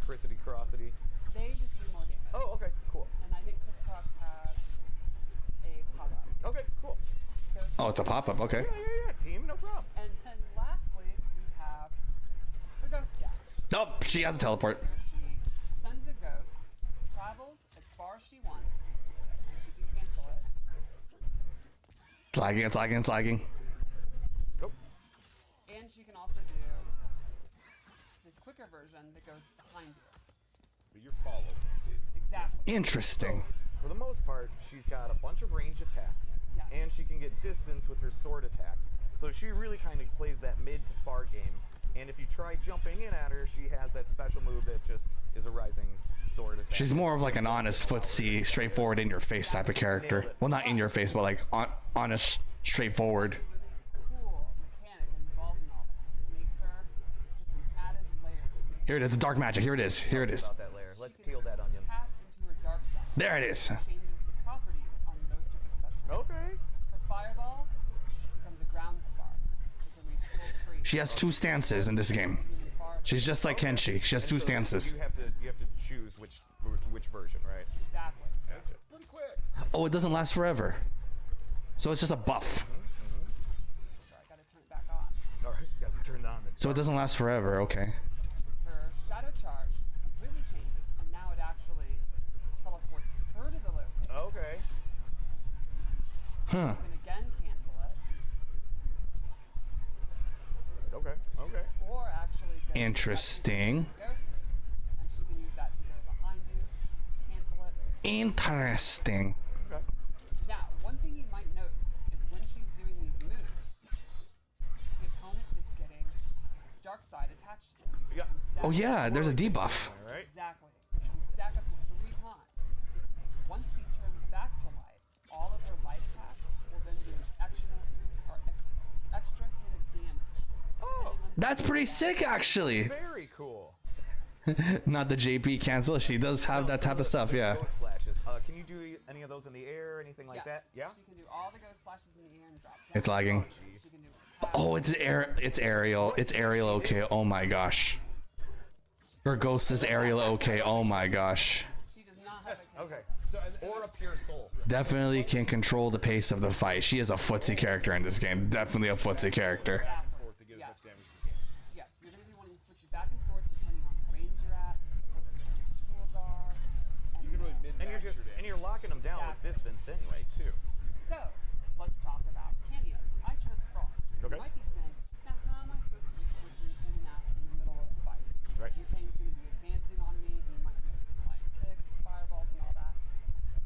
crocity. They just do more damage. Oh, okay, cool. And I think Crisscross has a pop-up. Okay, cool. So it's Oh, it's a pop-up. Okay. Yeah, team, no problem. And then lastly, we have her ghost dash. Oh, she has a teleport. Where she sends a ghost, travels as far as she wants, and she can cancel it. It's lagging. It's lagging. It's lagging. Nope. And she can also do this quicker version that goes behind you. But you're followed. Exactly. Interesting. For the most part, she's got a bunch of range attacks, Yes. and she can get distance with her sword attacks. So she really kind of plays that mid to far game. And if you try jumping in at her, she has that special move that just is a rising sword attack. She's more of like an honest, footsie, straightforward, in your face type of character. Well, not in your face, but like honest, straightforward. Really cool mechanic involved in all this that makes her just an added layer. to make Here it is. The dark magic. Here it is. Here it is. About that layer. Let's peel that onion. tap into her dark side. There it is. Changes the properties on most of her special. Okay. Her fireball becomes a ground spark. It can reach full screen. She has two stances in this game. Even far She's just like Kenshi. She has two So stances. You have to choose which version, right? exactly. Gotcha. Pretty quick. Oh, it doesn't last forever. So it's just a buff. Sorry, I gotta turn it back on. All right, got to turn on the. So it doesn't last forever. Okay. Her shadow charge completely changes, and now it actually teleports her to the location. Okay. Huh. You can again cancel it, Okay. or actually go Interesting. ghost face, and she can use that to go behind you, cancel it. Interesting. Okay. Now, one thing you might notice is when she's doing these moves, the opponent is getting dark side attached to them. Yeah. Oh yeah, there's a debuff. All right. Exactly. She can stack up to 3 times. Once she turns back to light, all of her light attacks will then do extra hit of damage. Oh, That's pretty sick, actually. very cool. Not the JP cancel. She does have that type of stuff. Yeah. Ghost slashes. Can you do any of those in the air, anything like Yes. that? Yeah. She can do all the ghost slashes in the air and drop down. It's lagging. She can do attack. Oh, it's aerial. It's aerial. Okay. Oh my gosh. Her ghost is aerial. Okay. Oh my gosh. She does not have a Okay. So, and Or a pure soul. Definitely can control the pace of the fight. She is a footsie character in this game. Definitely a footsie character. Exactly. forth to get Yes. as much damage as you can. Yes, you're going to be wanting to switch it back and forth depending on the range you're at, what the opponent's tools are. You can really And min-max you're your damage. and you're locking them down with Exactly. distance anyway, too. So, let's talk about cameos. I chose Frost. Okay. You might be saying, now how am I supposed to be switching in and out in the middle of a fight? Right. You think he's going to be advancing on me, he might do his flying kick, his fireballs and all that.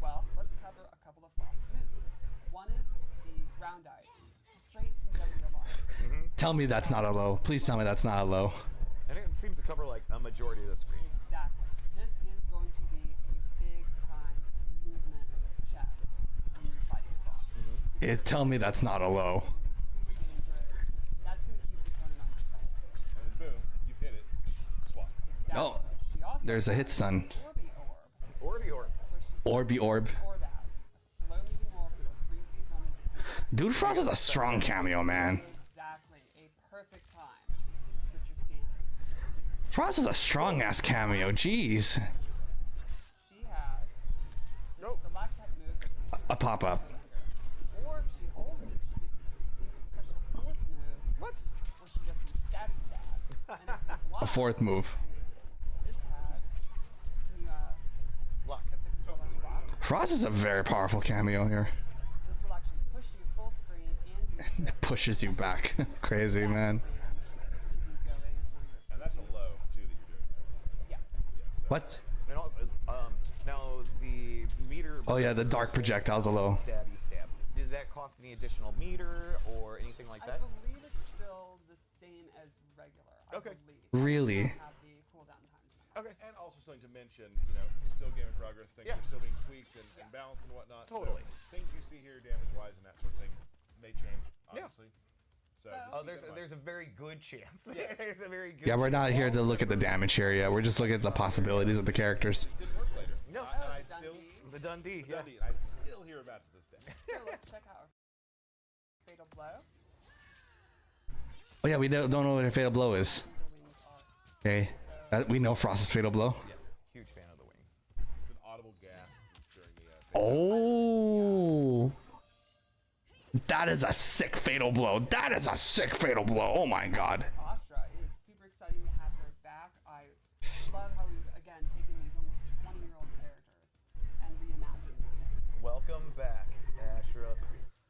Well, let's cover a couple of Frost moves. One is the ground ice, straight from WMR. Tell me that's not a low. Please tell me that's not a low. And it seems to cover like a majority of the screen. Exactly. This is going to be a big time movement check when you're fighting Frost. Tell me that's not a low. Super dangerous. That's going to keep the opponent on your toes. And then boom, you've hit it. Swap. Exactly. Oh, She also there's a hit has stun. Orby Orb, Orby orb. where she's Orby orb. orb out. A slow moving orb that'll freeze the opponent. Dude, Frost is a strong cameo, man. Exactly. A perfect time to switch your stance. Frost is a strong ass cameo. Jeez. She has this stalactite move that's a A pop up. or if she holds it, she gets a secret special fourth move. What? Where she does these stabby stabs. And it's gonna block. A fourth move. This has. Can you Block. get the controller and block? Frost is a very powerful cameo here. This will actually push you full screen and use Pushes you back. Crazy, man. range to be going for your And that's a low, too, that you're doing. Yes. What? And now the meter. Oh yeah, the dark projectile's a low. Stabby stab. Did that cost any additional meter or anything like I that? believe it's still the same as regular. I Okay. believe. Really? I don't have the cooldown times Okay. And also something to mention, still game in progress. Things Yeah. are still being tweaked and balanced and whatnot. Totally. So things you see here, damage-wise and that sort of thing, may change, obviously. So just Oh, keep that in mind. there's a very good chance. Yes. There's a very good. Yeah, we're not chance. here to look at the damage here yet. We're just looking at the possibilities of the characters. Didn't work later. No. And I Dundee. still, The Dundee. Yeah. Dundee, I still hear about it to this day. So let's check out our fatal blow. Oh yeah, we don't know what a fatal blow is. The wings are. Okay, we know Frost's fatal blow. Huge fan of the wings. It's an audible gasp during the. Oh, that is a sick fatal blow. That is a sick fatal blow. Oh my god. Ashrah, it is super exciting to have her back. I love how we've again taken these almost 20-year-old characters and reimagined them. Welcome back, Ashrah.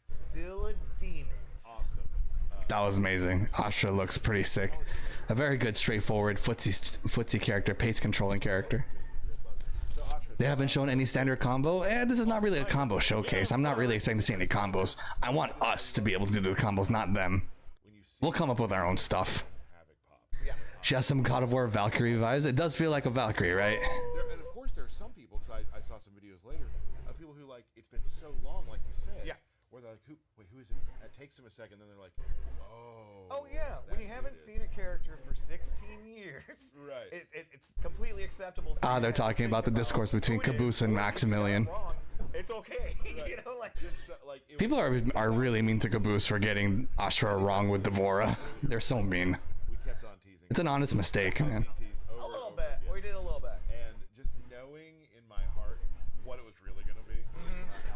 Still a demon. Awesome. That was amazing. Ashrah looks pretty sick. A very good, straightforward footsie character, pace controlling character. So Ashrah, They haven't shown any standard combo. This is not really a combo showcase. I'm not really expecting to see any combos. I want us to be able to do the combos, not them. when you see We'll come up with our own stuff. Havoc pop, Yeah. She has some God of War Valkyrie vibes. It does feel like a Valkyrie, right? and of course there are some people, because I saw some videos later of people who it's been so long, like you said. Yeah. Where they're like, who is it? And it takes them a second, then they're like, oh. Oh yeah, when you that's haven't who it seen a character for 16 years, Right. It's completely acceptable. For you They're to talking think about the discourse between who it is, Caboose and or if you got it Maximilian. wrong, It's okay. Right. Just, it People was- are really mean to Caboose for getting Ashrah wrong with Devora. They're so mean. We kept on teasing. It's an honest mistake, man. Teased over A and little over bit. again. We did a little bit. And just knowing in my heart what it was really gonna be.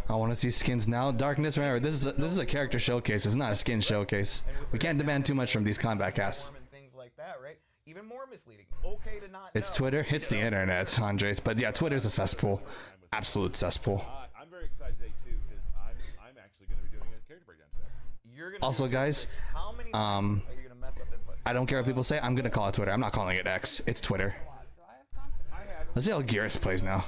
I want to see skins now. Darkness, remember, this is a character showcase. It's not a skin showcase. We can't demand too much from these combat casts. And things like that, right? Even more misleading. Okay to not It's know. Twitter. It's the internet, Andres. But yeah, Twitter's a cesspool. Absolute cesspool. I'm very excited today too, because I'm actually gonna be doing a character breakdown today. You're gonna Also, do guys, how many times are you gonna mess up inputs? I don't care what people say. I'm gonna call it Twitter. I'm not calling it X. It's Twitter. A lot, so I have confidence. Let's see how Geras plays now.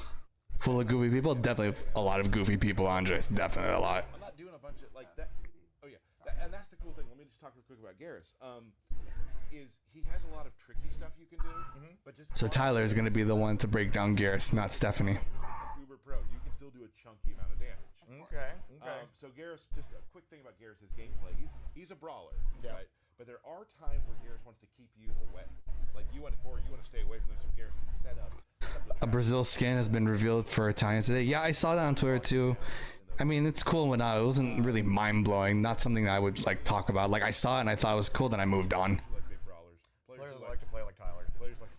Full of goofy people. Definitely a lot of goofy people, Andres. Definitely a lot. I'm not doing a bunch of that. Oh yeah, and that's the cool thing. Let me just talk real quick about Geras. Is he has a lot of tricky stuff you can do, but just So Tyler is gonna be the one to break down Geras, not Stephanie. Uber Pro, you can still do a chunky amount of damage. Okay. Okay. So Geras, just a quick thing about Geras' gameplay. He's a brawler, right? But there are times where Geras wants to keep you away, like you want to stay away from them. So Geras can set up. some of the A Brazil skin has been revealed for Italians today. Yeah, I saw that on Twitter too. I mean, it's cool when it wasn't really mind blowing. Not something that I would talk about. I saw it and I thought it was cool. Then I moved on. like big brawlers. Players who like to play like Tyler. Players like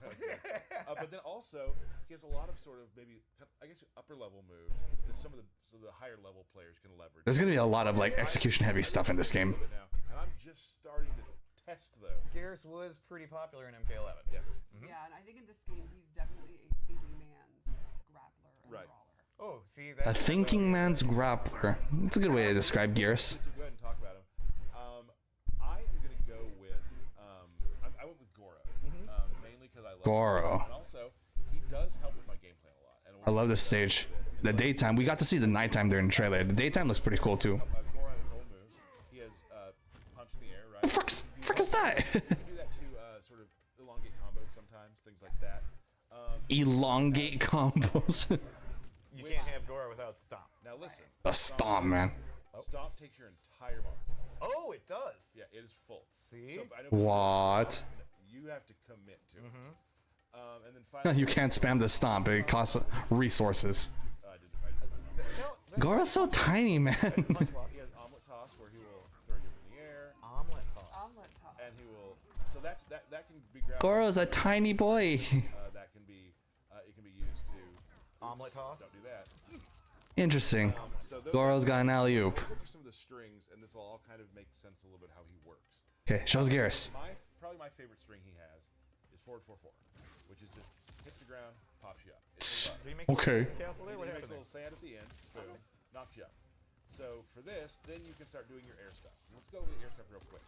but then also he has a lot of sort of maybe I guess upper level moves that some of the higher level players can leverage. There's gonna be a lot of execution heavy stuff in this game. A little bit now, and I'm just starting to test those. Geras was pretty popular in MK11. Yes. Yeah, and I think in this game he's definitely a thinking man's grappler and Right. brawler. Oh, see A that. thinking man's grappler. That's a good way to describe Geras. To go ahead and talk about him. I am going to go with. I went with Goro, mainly because I love Goro. him. And also, he does help with my gameplay a lot. And I love this stage. The daytime. We got to see the nighttime during the trailer. The daytime looks pretty cool too. Goro has cold moves. He has punch in the air, right? The frick is that? You can do that to sort of elongate combos sometimes, things like that. Elongate combos. You can't have Gora without Stomp. Now listen. The stomp, man. Stomp takes your entire bar. Oh, it does. Yeah, it is full. See? So, I know people- What? You have to commit to it. And then finally, You can't spam the stomp. It costs resources. I did No, Goro's so tiny, man. punch block. He has omelet toss where he will throw you up in the air, Omelet toss. Omelet top. and he will. So that can be grabbed. Goro's a tiny boy. That can be. It can be used to. Omelet toss. Don't do that. Interesting. So those Goro's got an alley oop. Go through some of the strings, and this will all kind of make sense a little bit how he works. Okay, shows Geras. Probably my favorite string he has is forward 4-4, which is just hits the ground, pops you up. It's really fun. Did he make Okay. a castle there? He What makes a happened little sand at the end, boom, knocks you up. So for this, then you can start doing your air stuff. Let's go over the air stuff real quick.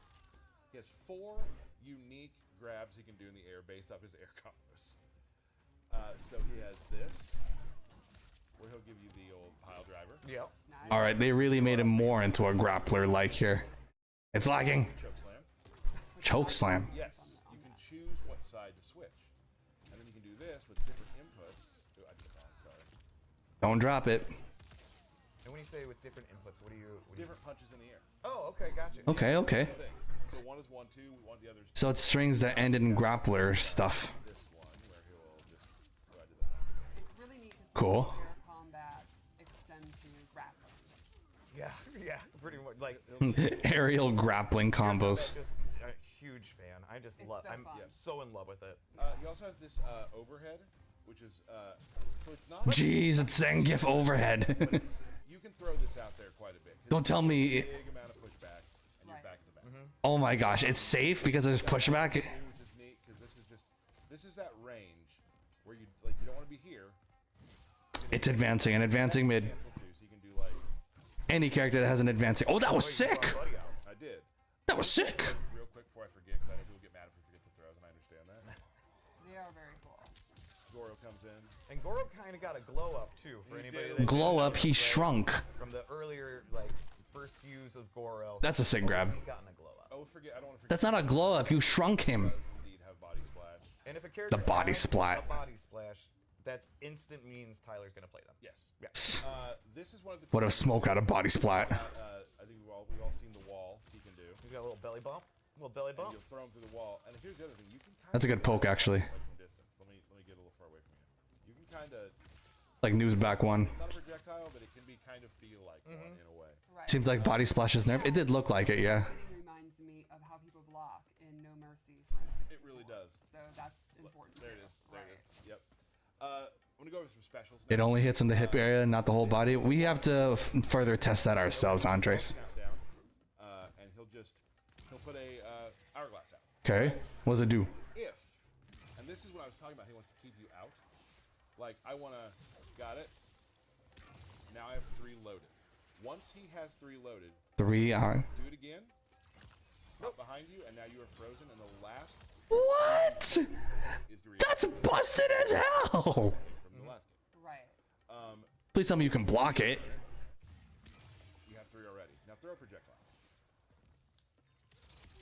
He has 4 unique grabs he can do in the air based off his air combos. So he has this, where he'll give you the old pile driver. there? Yep. Nice. All right, they really made him more into a grappler like here. It's lagging. Choke slam. Choke slam. Yes, you can choose what side to switch. And then you can do this, Don't drop it. And when you say with different inputs, what do you? Different punches in the air. Oh, okay, gotcha. Okay, okay. Things. So one is 1-2. We want the others. So it's strings that end in grappler stuff. This one where he will just go ahead and do that. It's really neat to see Cool. air combat extend to grappling. Yeah, yeah, pretty much. Like Aerial grappling combos. Just a huge fan. I just It's love. so I'm fun. so in love with it. He also has this overhead, which is so it's not. Jeez, it's Zangief overhead. But it's, you can throw this out there quite a bit. 'Cause Don't tell me. it's a big amount of pushback, and you're Right. back to back. Oh my gosh, it's safe because there's pushback. Which is neat because this is that range where you don't want to be here. It's advancing and advancing mid. Cancel too, so you can do like Any character that has an advancing. Oh, that was sick. Buddy out. I did. That was sick. Real quick before I forget, because I know people get mad if we forget the throws, and I understand that. They are very cool. Goro comes in. And Goro kind of got a glow up too for He anybody. did. That Glow didn't up, he notice, right? shrunk. From the earlier like first views of Goro. That's a sick grab. He's gotten a glow up. Oh, forget. I don't want to forget. That's not a glow up. You shrunk him. Does indeed have body splash. And if a character body has splat. a body splash, that's instant means Tyler's gonna play them. Yes. Yeah. This is one of the. What a smoke out of body splat. I think we've all seen the wall he can do. He's got a little belly bump. Little belly And bump. you'll throw him through the wall. And here's the other thing. You can kind That's a good poke, actually. Like from distance. Let me get a little far away from you. You can kind of. Like news back one. It's not a projectile, but it can be kind of feel like one in a way. Right. Seems like body splash is nerf. It did look like it, yeah. Everything reminds me of how people block in No Mercy from 64. It really does. So that's important. There it too. is. There Right. it is. Yep. I'm gonna go over some specials. It now. only hits in the hip area, not the whole body. We have to further test that ourselves, Andres. Countdown, and he'll put a hourglass out. Okay. What does it do? If, and this is what I was talking about, he wants to keep you out. Like I wanna, got it. Now I have 3 loaded. Once he has 3 loaded, 3 hour. do it again. Up behind you, and now you are frozen. And the last What? is the reaction That's busted as hell. from the last game. Right. Please tell me you can block it. You have 3 already. Now throw a projectile.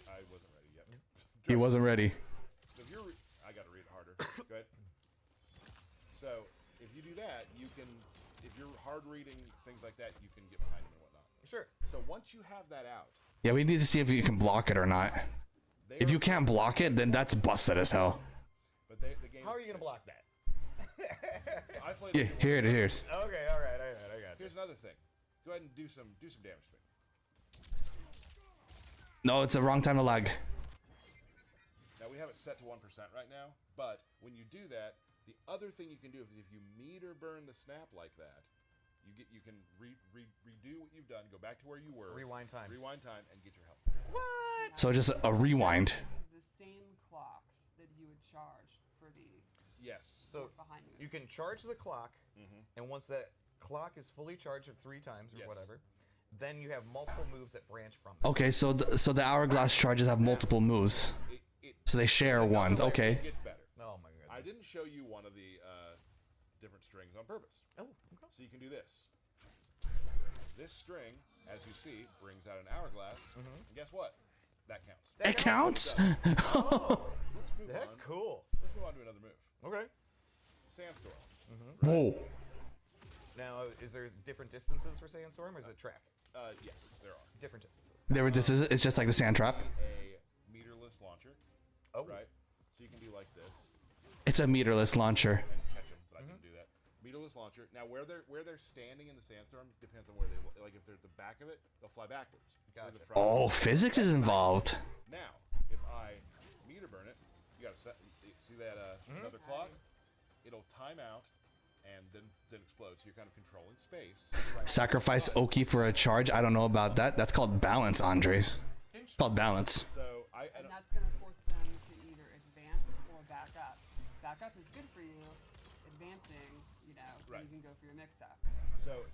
I wasn't ready yet. He wasn't ready. So if you're, I gotta read it harder. Go ahead. So if you do that, you can. If you're hard reading things like that, you can get behind him and whatnot. Sure. So once you have that out, Yeah, we need to see if you can block it or not. If you can't block it, then that's busted as hell. but the game. How are you gonna block that? I played. Yeah, here it is. Okay, all right, I got you. Here's another thing. Go ahead and do some damage to me. No, it's the wrong time to lag. Now we have it set to 1% right now, but when you do that, the other thing you can do is if you meter burn the snap like that, you can redo what you've done, go back to where you were, Rewind time. and get your health back. What? So just a rewind. This is the same clocks that you would charge for the Yes. So behind you. you can charge the clock, and once that clock is fully charged at 3 times or Yes. whatever, then you have multiple moves that branch from it. Okay, so the hourglass charges have multiple moves. So they share ones. Okay. It gets better. Oh my goodness. I didn't show you one of the different strings on purpose. Oh, okay. So you can do this. This string, as you see, brings out an hourglass. And guess what? That counts. It counts? Let's move That's on. cool. Let's move on to another move. Okay. Sandstorm. Whoa. Now, is there different distances for Sandstorm, or is it track? Yes, there are. Different distances. This is it's just like the sand trap. A meterless launcher. Oh. Right. So you can do like this It's a meterless launcher. and catch them, but I can do that. Meterless launcher. Now where they're standing in the sandstorm depends on where they like. If they're at the back of it, they'll fly backwards. If they're in the front, Oh, physics is involved. Now, if I meter burn it, you gotta set. See that another clock? It'll time out and then explode. So you're kind of controlling space. Sacrifice Oki for a charge. I don't know about that. That's called balance, Andres. It's called balance. So And that's going to force them to either advance or back up. Back up is good for you. Advancing, Right. you can go for your mix-up. So,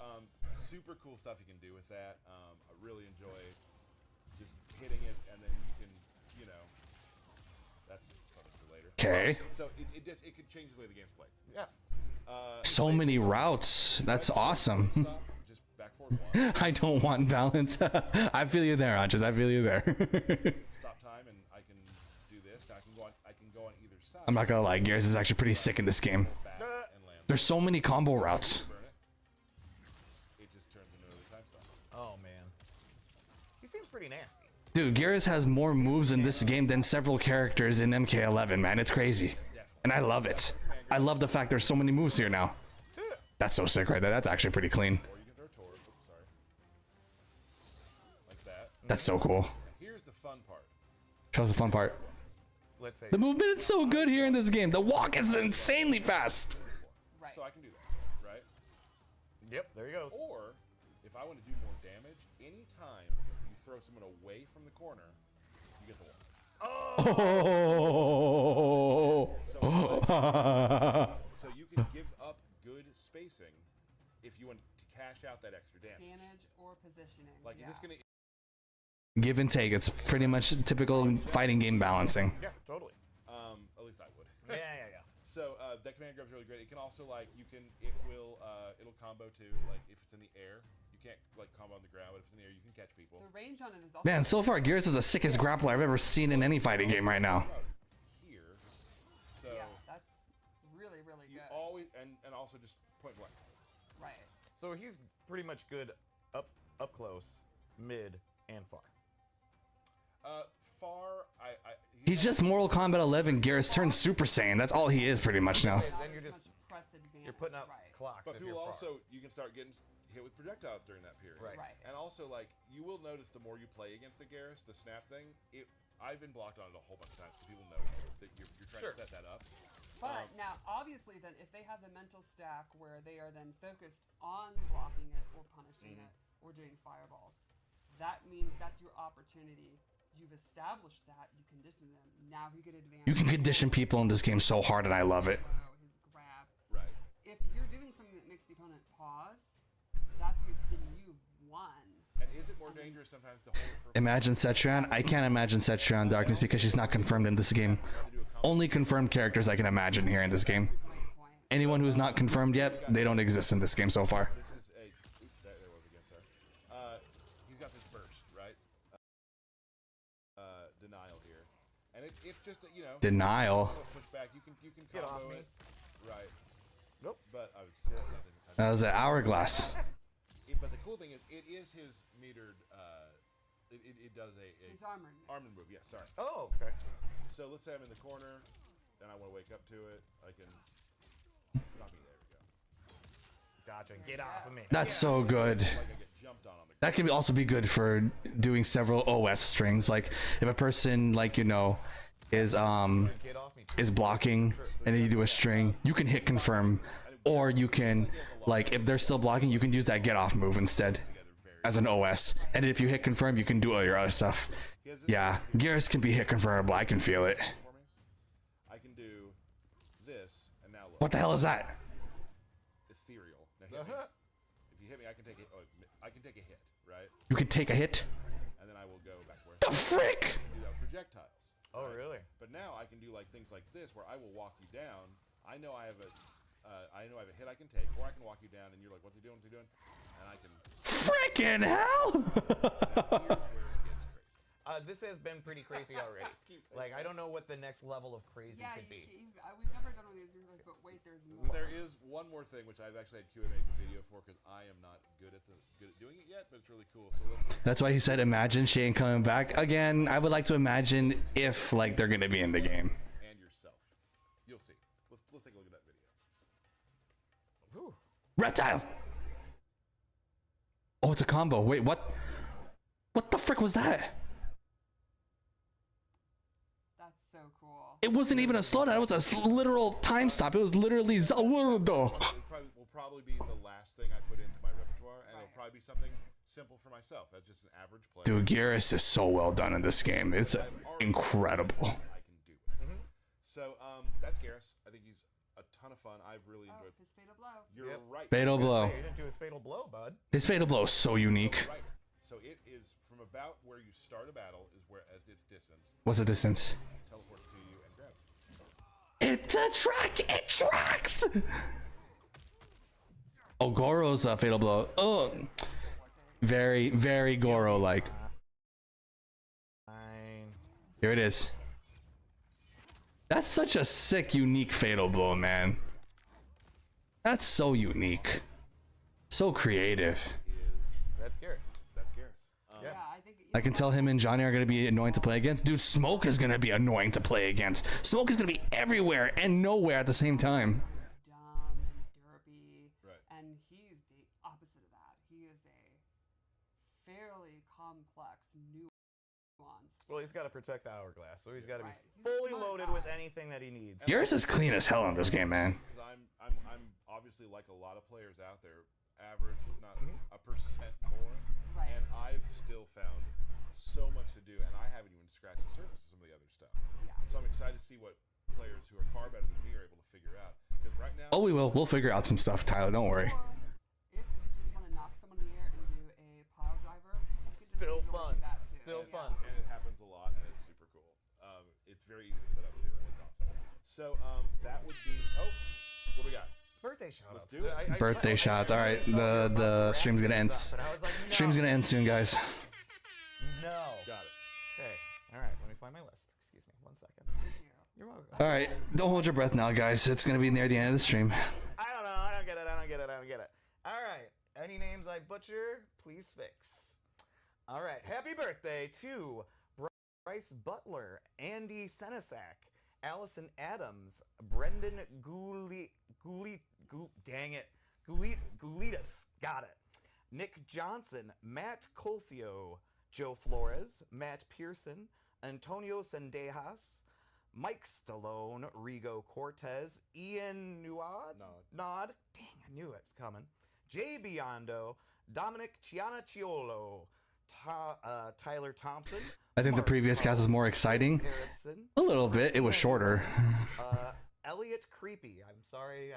super cool stuff you can do with that. I really enjoy just hitting it, and then you can, that's something for later. Okay. So it could change the way the game's played. Yeah. So many routes. That's awesome. Stop, just back forward one. I don't want balance. I feel you there, Andres. I feel you there. Stop time, and I can do this. Now I can go on either side. I'm not gonna lie, Geras is actually pretty sick in this game. Back and land. There's so many combo routes. Burn it. pretty nasty. Dude, Geras has more moves in this game than several characters in MK11, man. It's crazy. And I love it. I love the fact there's so many moves here now. That's so sick right there. That's actually pretty clean. Or you can throw Tor. Oops, sorry. Like that. That's so cool. Here's the fun part. Shows the fun part. Let's say The movement is so good here in this game. The walk is insanely fast. Right. So I can do that, right? Yep, there he goes. Or, if I want to do more damage, anytime you throw someone away from the corner, you get the walk. Oh. So you can give up good spacing if you want to cash out that extra damage. Damage or positioning. Like, yeah. is this going to... Give and take. It's pretty much typical fighting game balancing. Yeah, totally. At least I would. Yeah. So that command grab's really great. It can also it'll combo too. Like if it's in the air, you can't like combo on the ground, but if it's in the air, you can catch people. The range on it is also. Man, so far Geras is the sickest grappler I've ever seen in any fighting game right now. Here, so Yeah, that's really really you good. always and also just point blank. Right. So he's pretty much good up close, mid, and far. Far, He's just Mortal Kombat 11 Geras turned Super Saiyan. That's all he is pretty much now. Then you're As just much press advantage. you're putting up Right. clocks. But if people you're far. also you can start getting hit with projectiles during that period. Right. Right. And also like you will notice the more you play against the Geras, the snap thing. I've been blocked on it a whole bunch of times. So people know that you're trying to set that up. But now, obviously, then if they have the mental stack where they are then focused on blocking it or punishing it or doing fireballs, that means that's your opportunity. You've established that. You condition them. Now you get advantage. You can condition people in this game so hard, and I love it. His grab. Right. If you're doing something that makes the opponent pause, that's when you've won. And is it more dangerous sometimes to hold it for? Imagine Setran. I can't imagine Setran Darkness because she's not confirmed in this game. Only confirmed characters I can imagine here in this game. Great point. Anyone who's not confirmed yet, they don't exist in this game so far. This is a. Oops, there was again, sorry. He's got this burst, right? Denial here, and it's just Denial. push back. You can get off combo me. it, right? Nope. But I would say That was an hourglass. but the cool thing is, it is his metered. It does a He's armored. armor move. Yes, sorry. Oh, okay. So let's say I'm in the corner, and I want to wake up to it. I can knock me. There we go. Gotcha. Get off of me. That's so good. Like I get jumped on the. That can also be good for doing several OS strings. Like if a person is Get off me. is blocking and then you do a string, you can hit confirm, or you can like if they're still blocking, you can use that get off move instead as an OS. And if you hit confirm, you can do all your other stuff. Yeah, Geras can be hit confirmable. I can feel it. For me, I can do this, and now look. What the hell is that? Ethereal. Now hit me. If you hit me, I can take it. I can take a hit, right? You can take a hit. And then I will go back where. The frick! Do that with projectiles. Oh, really? But now I can do like things like this, where I will walk you down. I know I have a hit I can take, or I can walk you down, and you're like, "What's he doing? What's he doing?" And I can. Frickin' hell! Now, here's where it gets crazy. This has been pretty crazy already. Like, I don't know what the next level of crazy Yeah, could be. we've never done one of these. You're like, but wait, there's more. There is one more thing which I've actually had Q make a video for because I am not good at doing it yet, but it's really cool. So let's. That's why he said, "Imagine she ain't coming back." Again, I would like to imagine if like they're gonna be in the game. And yourself, you'll see. Let's take a look at that video. Whew. Reptile. Oh, it's a combo. Wait, what? What the frick was that? That's so cool. It wasn't even a slowdown. It was a literal time stop. It was literally Zawurdo. It will probably be the last thing I put into my repertoire, and it'll probably be something simple for myself as just an average player. Dude, Geras is so well done in this game. It's incredible. I can do it. So that's Geras. I think he's a ton of fun. I've really Oh, enjoyed. his fatal blow. You're right. Fatal blow. Hey, you didn't do his fatal blow, bud. His fatal blow is so unique. Right. So it is from about where you start a battle is where as its distance What's the distance? teleports to you and grabs. It's a track. It tracks. Oh, Goro's fatal blow. Oh, very, very Goro-like. Fine. Here it is. That's such a sick, unique fatal blow, man. That's so unique. So creative. That's Geras. That's Geras. yeah, I think I can tell him and Johnny are gonna be annoying to play against. Dude, Smoke is gonna be annoying to play against. Smoke is gonna be everywhere and nowhere at the same time. dumb and derpy, Right. and he's the opposite of that. He is a fairly complex, nuanced. Well, he's got to protect the hourglass, so he's got to be Right. He's a fully smart loaded guy. with anything that he needs. Yours is clean as hell in this game, man. Because I'm obviously like a lot of players out there, average, if not a percent more, Right. and I've still found so much to do, and I haven't even scratched the surface of some of the other stuff. Yeah. So I'm excited to see what players who are far better than me are able to figure out. Because right now, Oh, we will. We'll figure out some stuff, Tyler. Don't worry. Or if you just want to knock someone in the air and do a pile driver, you can just Still easily fun. do that too. Still Yeah. fun. and it happens a lot, and it's super cool. It's very easy to set up too, and it's awesome. So that would be. Oh, what do we got? Birthday shout Let's outs. do it. Birthday shots. All right, the stream's gonna end. Stream's gonna end soon, guys. No. Got it. Okay. All right. Let me find my list. Excuse me. 1 second. You're welcome. All right, don't hold your breath now, guys. It's gonna be near the end of the stream. I don't know. I don't get it. I don't get it. I don't get it. All right. Any names I butcher, please fix. All right. Happy birthday to Bryce Butler, Andy Senesac, Allison Adams, Brendan Goulitas. Got it. Nick Johnson, Matt Colsio, Joe Flores, Matt Pearson, Antonio Sendejas, Mike Stallone, Rigo Cortez, Ian Nod. Dang, I knew it was coming. Jay Biondo, Dominic Cianacciolo, Tyler Thompson. I think the Mark previous cast is more exciting. Erickson, A little bit. It was shorter. Elliot Creepy. I'm sorry,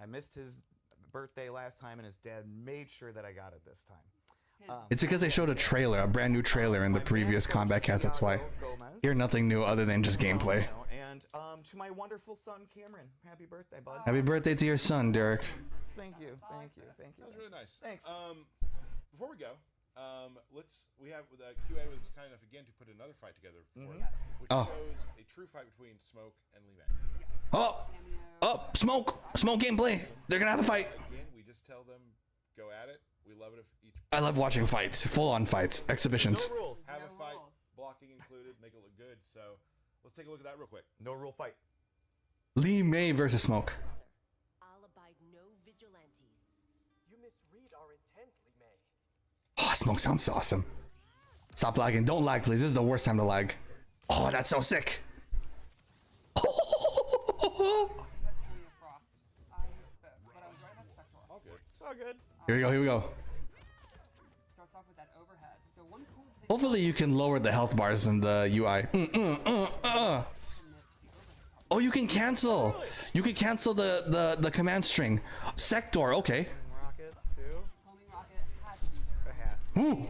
I missed his birthday last time, and his dad made sure that I got it this time. It's because they showed a trailer, a brand new trailer in the previous Kombat cast. That's why. Hear nothing new other than just gameplay. And to my wonderful son Cameron, happy birthday, bud. Happy birthday to your son, Derek. Thank you, thank you, thank you. That was really nice. Thanks. Before we go, we have the QA was kind enough again to put another fight together for us, which Oh. shows a true fight between Smoke and Lee May. Oh, smoke gameplay. They're gonna have a fight. Again, we just tell them go at it. We love it if each I love watching fights, full-on fights, exhibitions. No rules. have No a fight, rules. blocking included, make it look good. So let's take a look at that real quick. No rule fight. Lee May versus Smoke. I'll abide no vigilantes. You misread our intent, Lee May. Oh, Smoke sounds awesome. Stop lagging. Don't lag, please. This is the worst time to lag. Oh, that's so sick. She has Cameo Frost. I misspoke, but I was right about the sector. All good. It's all good. Here we go. Here we go. Starts off with that overhead. So one cool thing. Hopefully you can lower the health bars in the UI. Oh, you can cancel. You can cancel the command string. Sector. Okay. Rockets too. Homing rocket had to be there. It has.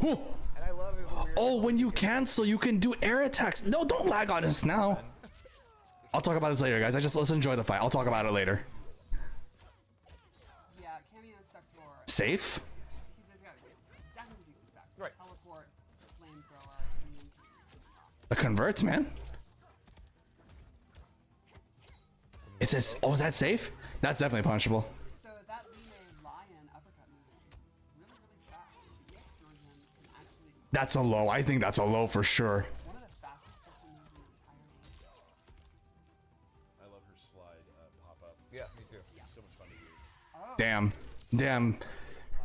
Ooh, ooh. And I love it. Weird Oh, when you cancel, you can do air attacks. No, don't lag on us now. I'll talk about this later, guys. Let's enjoy the fight. I'll talk about it later. Yeah, Cameo Sector. Safe. He's exactly what you expect. Right. Teleport, flamethrower, and then The converts, man. It says, oh, is that safe? That's definitely punishable. So that Lee May lion uppercut move is really, really fast. The EX version can actually That's a low. I think that's a low for sure. one of the fastest special moves in the entire game. I love her slide pop up. Yeah, me too. So much fun to use. Oh, Damn.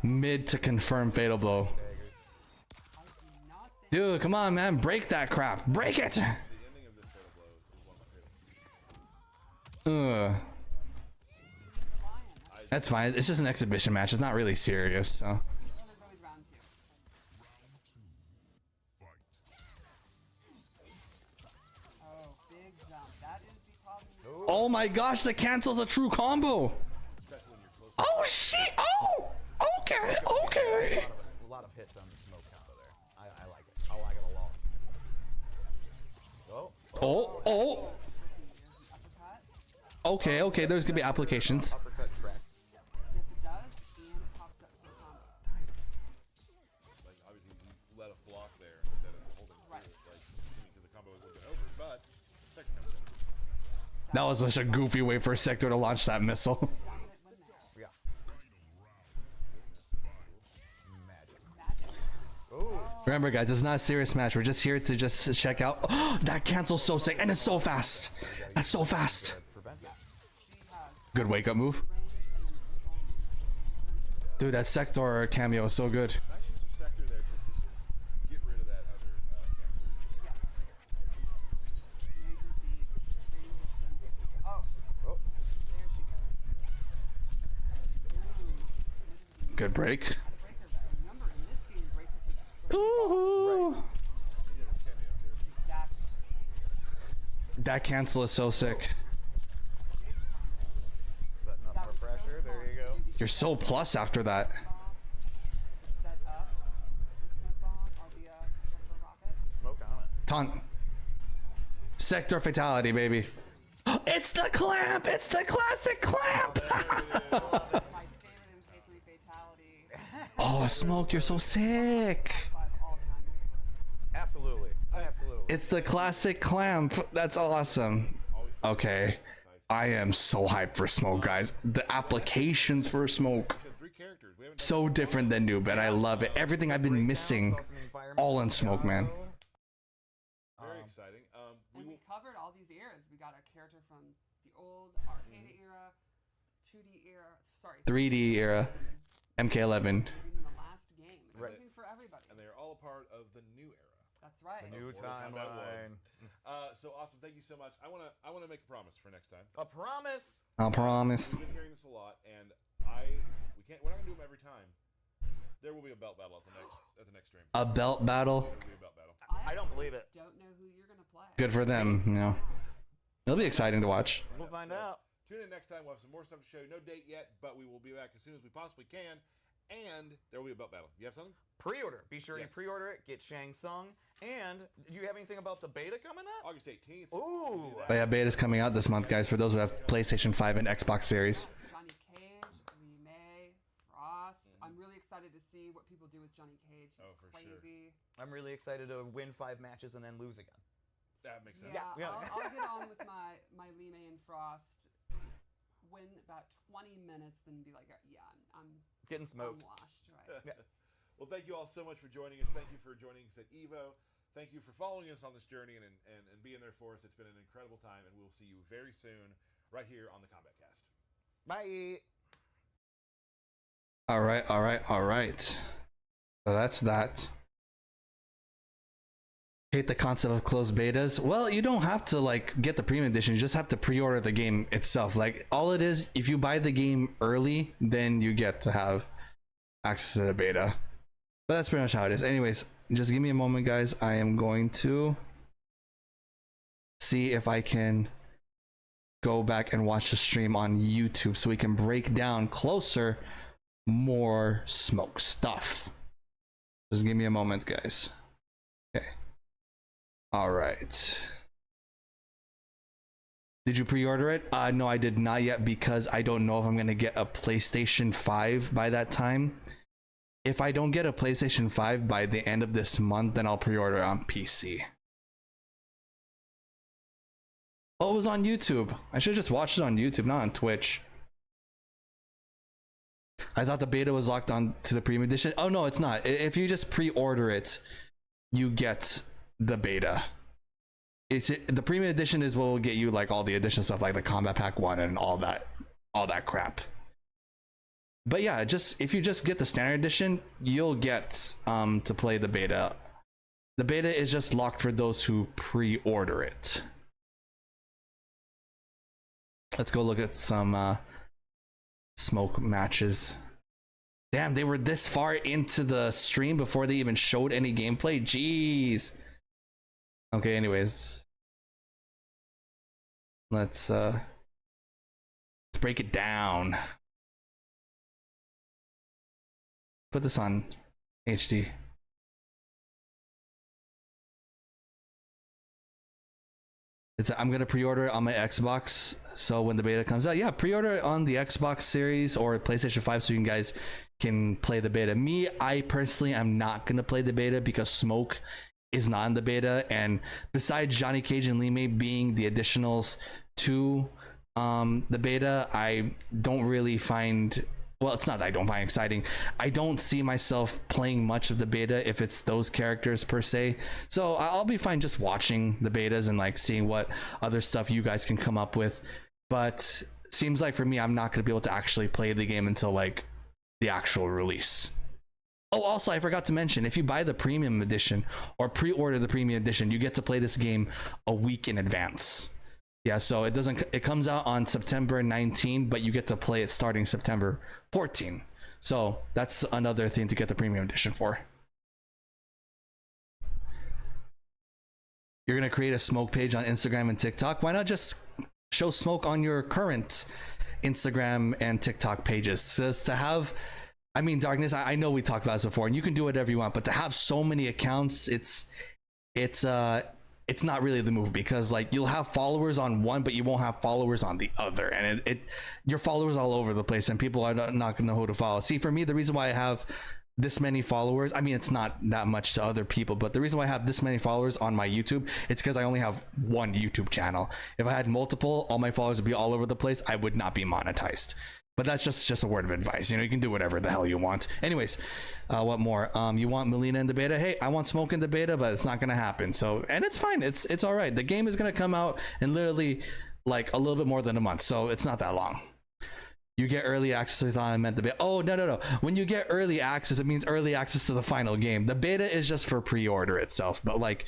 Mid to confirm fatal blow. I do not think Dude, come on, man. Break that crap. Break it. The ending of this fatal blow is one of my favorites. That's fine. It's just an exhibition match. It's not really serious. So. well, there's always round two. Oh, big jump. That is the problem. Oh my gosh, the cancel's a true combo. Oh shit. Oh. Okay. Okay. A lot of hits on the smoke combo there. I like it. I like it a lot. Oh. Oh. Uppercut. Okay. There's gonna be applications. Uppercut track. Yes, it does, and it pops up for the combo. Like obviously you let a block there instead of holding through it, like because the combo was a little bit over, but second comes in. That was such a goofy way for Sector to launch that missile. Dominant win there. Yeah. Magic. Magic. Ooh. Remember, guys, it's not a serious match. We're just here to just check out. Oh, that cancel's so sick, and it's so fast. That's so fast. Good wake up move. Dude, that Sector cameo is so good. Nice use of Sector there to just get rid of that other Good break. Ooh. That cancel is so sick. Setting up more pressure. There you go. You're so plus after that. Smoke on it. Taunt. Sector fatality, baby. It's the clamp! It's the classic clamp! Oh, Smoke, you're so sick. Absolutely. Absolutely. It's the classic clamp. That's awesome. Okay. I am so hyped for Smoke, guys. The applications for Smoke. So different than Noob, and I love it. Everything I've been missing, all in Smoke, man. Very exciting. And we covered all these eras. We got a character from the old arcade era, 2D era, sorry, 3D era, MK11. even the last game. It's something for everybody. And they're all a part of the new era. That's right. The new timeline. So awesome! Thank you so much. I wanna make a promise for next time. A promise. I'll promise. We've been hearing this a lot, and we're not gonna do them every time. There will be a belt battle at the next stream. A belt battle. There will be a belt battle. I don't believe it. Don't know who you're gonna play. Good for them, you know. It'll be exciting to watch. We'll find out. Tune in next time. We'll have some more stuff to show you. No date yet, but we will be back as soon as we possibly can. And there will be a belt battle. You have something? Pre-order. Be sure you Yes. pre-order it. Get Shang Tsung. And do you have anything about the beta coming up? August 18th. Ooh. But yeah, beta's coming out this month, guys, for those who have PlayStation 5 and Xbox Series. Johnny Cage, Lee May, Frost. I'm really excited to see what people do with Johnny Cage. He's for crazy. I'm really excited to win 5 matches and then lose again. That makes sense. Yeah, I'll get on with my Lee May and Frost. Win about 20 minutes, then be like, yeah, I'm Getting smoked. I'm washed, right? Yeah. Well, thank you all so much for joining us. Thank you for joining us at EVO. Thank you for following us on this journey and being there for us. It's been an incredible time, and we'll see you very soon right here on the Kombat Cast. Bye. All right. So that's that. Hate the concept of closed betas. Well, you don't have to like get the premium edition. You just have to pre-order the game itself. Like all it is, if you buy the game early, then you get to have access to the beta. But that's pretty much how it is. Anyways, just give me a moment, guys. I am going to see if I can go back and watch the stream on YouTube so we can break down closer more Smoke stuff. Just give me a moment, guys. Okay. All right. Did you pre-order it? No, I did not yet because I don't know if I'm gonna get a PlayStation 5 by that time. If I don't get a PlayStation 5 by the end of this month, then I'll pre-order it on PC. Oh, it was on YouTube. I should have just watched it on YouTube, not on Twitch. I thought the beta was locked on to the premium edition. Oh no, it's not. If you just pre-order it, you get the beta. The premium edition is what will get you like all the additional stuff like the Combat Pack 1 and all that crap. But yeah, if you just get the standard edition, you'll get to play the beta. The beta is just locked for those who pre-order it. Let's go look at some Smoke matches. Damn, they were this far into the stream before they even showed any gameplay. Jeez. Okay, anyways. Let's break it down. Put this on HD. I'm gonna pre-order it on my Xbox, so when the beta comes out, yeah, pre-order it on the Xbox Series or PlayStation 5 so you guys can play the beta. I personally am not gonna play the beta because Smoke is not in the beta, and besides Johnny Cage and Lee May being the additionals to the beta, I don't really find well, it's not that I don't find exciting. I don't see myself playing much of the beta if it's those characters per se. So I'll be fine just watching the betas and like seeing what other stuff you guys can come up with. But seems like for me, I'm not going to be able to actually play the game until like the actual release. Oh, also, I forgot to mention, if you buy the premium edition or pre-order the premium edition, you get to play this game a week in advance. Yeah, so it comes out on September 19, but you get to play it starting September 14. So that's another thing to get the premium edition for. You're gonna create a smoke page on Instagram and TikTok. Why not just show smoke on your current Instagram and TikTok pages? Because to have, I mean, Darkness, I know we talked about this before, and you can do whatever you want, but to have so many accounts, it's not really the move, because like you'll have followers on one but you won't have followers on the other, and your followers all over the place and people are not gonna know who to follow. See, for me, the reason why I have this many followers, I mean, it's not that much to other people, but the reason why I have this many followers on my YouTube, it's because I only have one YouTube channel. If I had multiple, all my followers would be all over the place. I would not be monetized. But that's just a word of advice. You know, you can do whatever the hell you want. Anyways, what more? You want Melina in the beta? Hey, I want Smoke in the beta, but it's not gonna happen. So, and it's fine. It's all right. The game is gonna come out in literally like a little bit more than a month, so it's not that long. You get early access. I thought I meant the beta. Oh, no. When you get early access, it means early access to the final game. The beta is just for pre-order itself, but like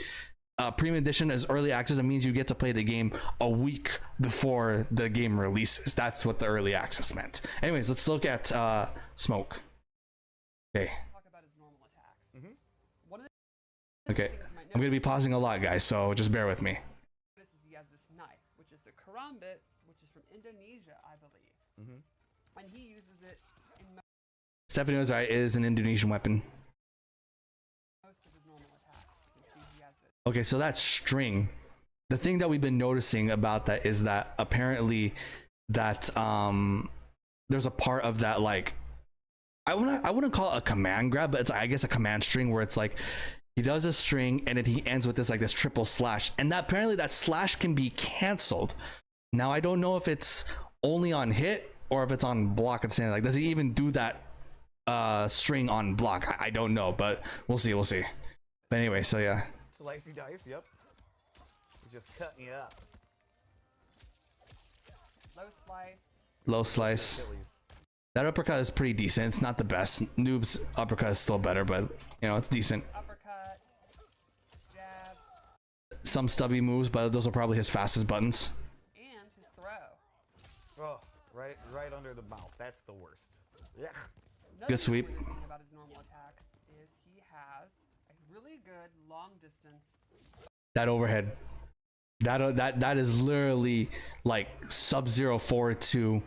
premium edition is early access. It means you get to play the game a week before the game releases. That's what the early access meant. Anyways, let's look at Smoke. Okay. Talk about his normal attacks. One of Okay. I'm gonna be pausing a lot, guys, so just bear with me. Notice is he has this knife, which is the Kombat, which is from Indonesia, I believe. And he uses it in Stephanie was right. It is an Indonesian weapon. most of his normal attacks. You can see he has this. Okay, so that string. The thing that we've been noticing about that is that apparently that there's a part of that, like, I wouldn't call it a command grab, but it's, I guess, a command string where it's like he does a string and then he ends with this like this triple slash, and that apparently that slash can be canceled. Now I don't know if it's only on hit or if it's on block at the same time. Like, does he even do that string on block? I don't know, but we'll see. But anyway, so yeah. Slicey dice, yep. He's just cutting you up. Low slice. Achilles. That uppercut is pretty decent. It's not the best. Noob's uppercut is still better, but you know, it's decent. Uppercut. Jabs. Some stubby moves, but those are probably his fastest buttons. And his throw. Oh, right under the mouth. That's the worst. Yeah. Another Good sweep. really thing about his normal attacks is he has a really good long distance. That overhead. That is literally like Sub-Zero 4-2,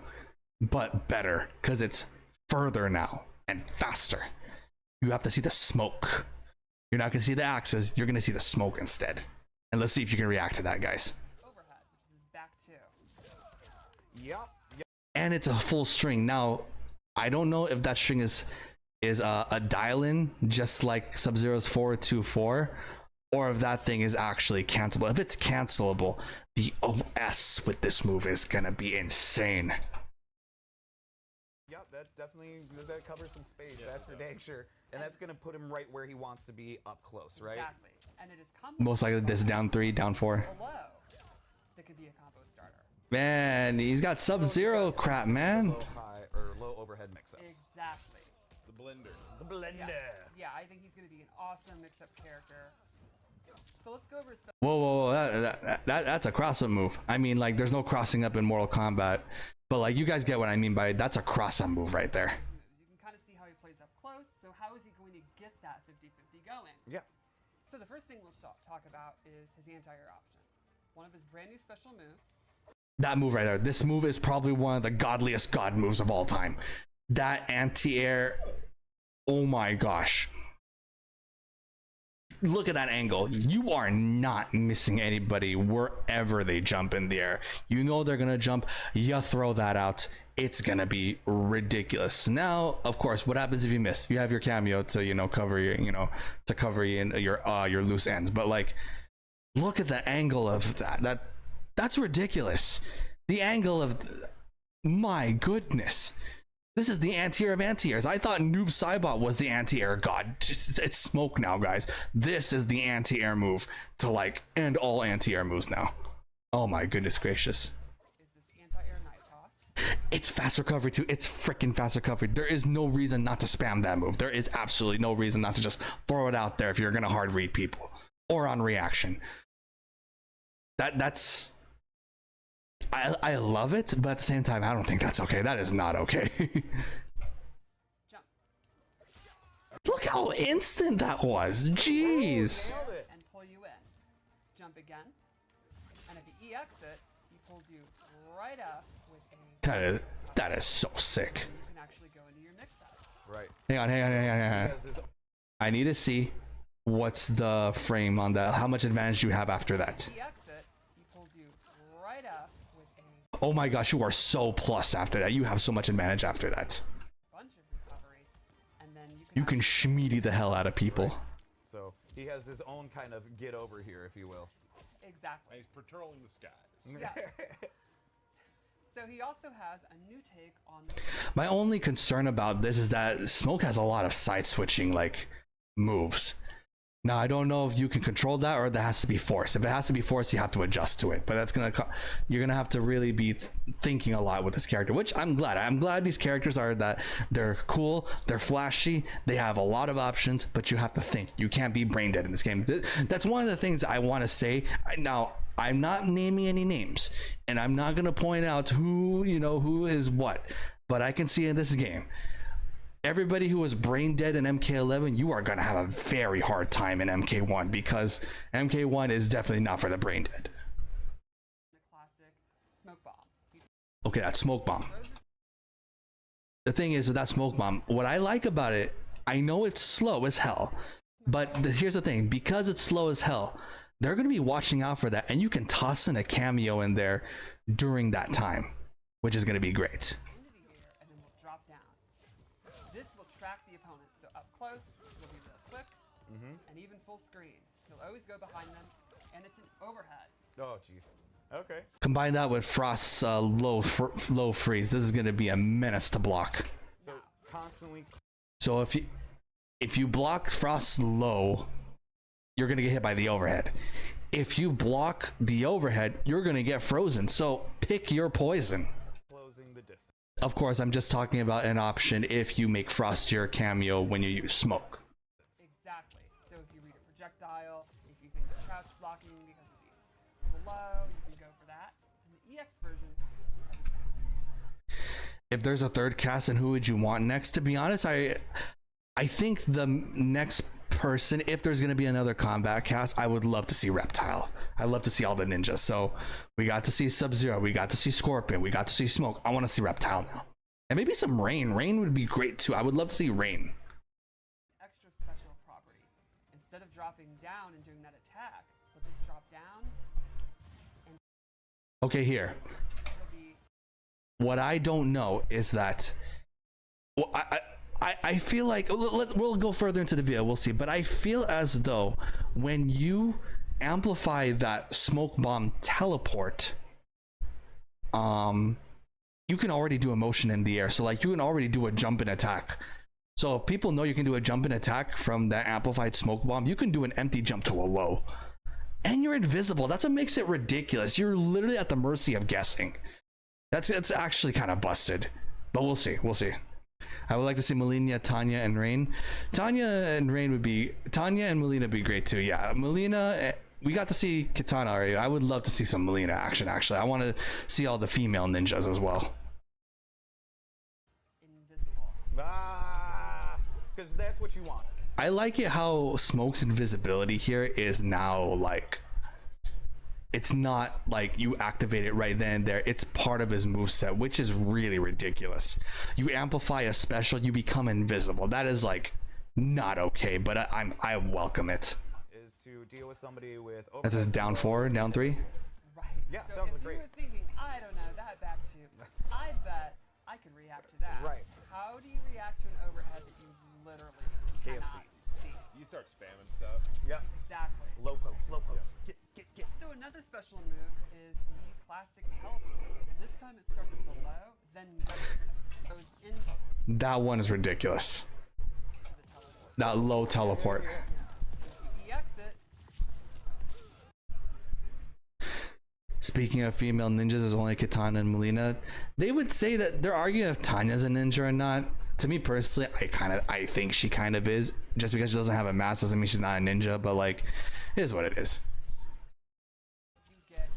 but better, because it's further now and faster. You have to see the smoke. You're not gonna see the axes, you're gonna see the smoke instead. And let's see if you can react to that, guys. Overhead, which is his back two. Yep. And it's a full string. Now, I don't know if that string is a dial-in, just like Sub-Zero's 4-2-4, or if that thing is actually cancelable. If it's cancelable, the OS with this move is gonna be insane. Yep, that covers some space. That's for dang sure. And that's gonna put him right where he wants to be, up close, right? Exactly. And it is Most likely this down 3, down 4. below. That could be a combo starter. Man, he's got Sub-Zero crap, man. Low high or low overhead mix-ups. Exactly. The blender. The blender. Yes. Yeah, I think he's going to be an awesome mix-up character. So let's go over his Whoa, that's a cross-up move. I mean, like, there's no crossing up in Mortal Kombat, but like, you guys get what I mean by that's a cross-up move right there. moves. You can kind of see how he plays up close. So how is he going to get that 50-50 going? Yeah. So the first thing we'll talk about is his anti-air options. One of his brand new special moves. That move right there. This move is probably one of the godliest god moves of all time. That anti-air, oh my gosh. Look at that angle. You are not missing anybody wherever they jump in the air. You know they're gonna jump. You throw that out. It's gonna be ridiculous. Now, of course, what happens if you miss? You have your cameo to cover your cover your loose ends. But like, look at the angle of that. That's ridiculous. The angle of, my goodness. This is the anti-air of anti-airs. I thought Noob Saibot was the anti-air god. Just, it's smoke now, guys. This is the anti-air move to like end all anti-air moves now. Oh my goodness gracious. Is this anti-air night toss? It's fast recovery too. It's freaking fast recovery. There is no reason not to spam that move. There is absolutely no reason not to just throw it out there if you're gonna hard read people or on reaction. That's I love it, but at the same time, I don't think that's okay. That is not okay. Jump. Look how instant that was. Jeez. Nailed it. And pull you in. Jump again. And if you EX it, he pulls you right up with a... That is so sick. You can actually go into your mix-up. Right. Hang on. He has his I need to see what's the frame on that. How much advantage do you have after that? EX it, he pulls you right up with a Oh my gosh, you are so plus after that. You have so much advantage after that. bunch of recovery. And then You can schmeedy the hell out of people. So he has his own kind of get over here, if you will. Exactly. He's patrolling the skies. Yeah. So he also has a new take on the... My only concern about this is that Smoke has a lot of side switching like moves. Now I don't know if you can control that or that has to be forced. If it has to be forced, you have to adjust to it. But that's you're gonna have to really be thinking a lot with this character, which I'm glad. I'm glad these characters are that they're cool, they're flashy, they have a lot of options, but you have to think. You can't be brain dead in this game. That's one of the things I want to say. Now I'm not naming any names, and I'm not gonna point out who is what, but I can see in this game. Everybody who was brain dead in MK11, you are going to have a very hard time in MK1 because MK1 is definitely not for the brain dead. The classic smoke bomb. Okay, that smoke bomb. The thing is with that smoke bomb, what I like about it, I know it's slow as hell, but here's the thing, because it's slow as hell, they're going to be watching out for that, and you can toss in a cameo in there during that time, which is going to be great. Into the air, and then we'll drop down. This will track the opponent, so up close, it'll be real quick, and even full screen. He'll always go behind them, and it's an overhead. Oh, jeez. Okay. Combine that with Frost's low freeze. This is going to be a menace to block. So constantly. So if you block Frost's low, you're going to get hit by the overhead. If you block the overhead, you're going to get frozen. So pick your poison. Closing the distance. Of course, I'm just talking about an option if you make Frost your cameo when you use smoke. Exactly. So if you read a projectile, if you think it's crouch blocking because of the low, you can go for that. And the EX version has its If there's a third cast, and who would you want next? To be honest, I think the next person, if there's going to be another combat cast, I would love to see Reptile. I'd love to see all the ninjas. So we got to see Sub-Zero, we got to see Scorpion, we got to see Smoke. I want to see Reptile now, and maybe some Rain. Rain would be great too. I would love to see Rain. extra special property. Instead of dropping down and doing that attack, we'll just drop down and Okay, here. it'll be What I don't know is that, well, I feel like we'll go further into the video, we'll see, but I feel as though when you amplify that smoke bomb teleport, you can already do a motion in the air. So like you can already do a jump and attack. So if people know you can do a jump and attack from that amplified smoke bomb, you can do an empty jump to a low, and you're invisible. That's what makes it ridiculous. You're literally at the mercy of guessing. It's actually kind of busted, but we'll see. I would like to see Melina, Tanya, and Rain. Tanya and Melina would be great too. Yeah, Melina, we got to see Kitana already. I would love to see some Melina action, actually. I want to see all the female ninjas as well. invisible. Because that's what you want. I like it how Smoke's invisibility here is now like, it's not like you activate it right then and there. It's part of his moveset, which is really ridiculous. You amplify a special, you become invisible. That is like not okay, but I welcome it. Is to deal with somebody with. That's his down 4, down 3. Right. Yeah, so sounds if great. you were thinking, I don't know, that back to, I bet I can react to that. Right. How do you react to an overhead that you literally Can't cannot see? You start spamming stuff. Yep. Exactly. Low pokes. Get. So So another special move is the classic teleport. This time it starts with a low, then goes into That one is ridiculous. the teleport. That low teleport. So if you EX it, Speaking of female ninjas, there's only Katana and Melina. They would say that they're arguing if Tanya's a ninja or not. To me personally, I think she kind of is. Just because she doesn't have a mask doesn't mean she's not a ninja, but like, it is what it is. you get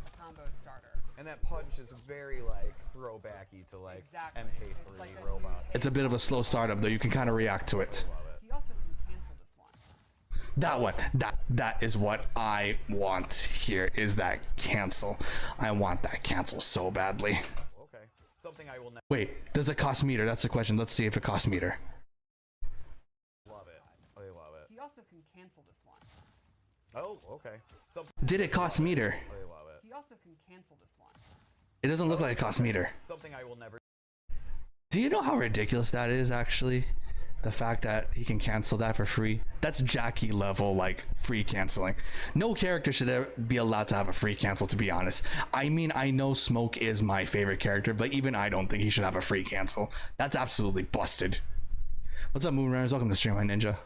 a combo starter. And that punch is very like throwbacky to like Exactly. MK3 It's like a robot. new It's a bit of a slow startup though. You can kind of react to it. He also can cancel this one. That one, that is what I want here, is that cancel. I want that cancel so badly. Okay, something I will never Wait, does it cost meter? That's the question. Let's see if it costs meter. love it. I love it. He also can cancel this one. Oh, okay. Something Did it cost meter? I love it. He also can cancel this one. It doesn't look like it costs meter. Something I will never. Do you know how ridiculous that is, actually? The fact that he can cancel that for free. That's Jackie level, like, free canceling. No character should ever be allowed to have a free cancel, to be honest. I mean, I know Smoke is my favorite character, but even I don't think he should have a free cancel. That's absolutely busted. What's up, Moonrunners? Welcome to Stream My Ninja.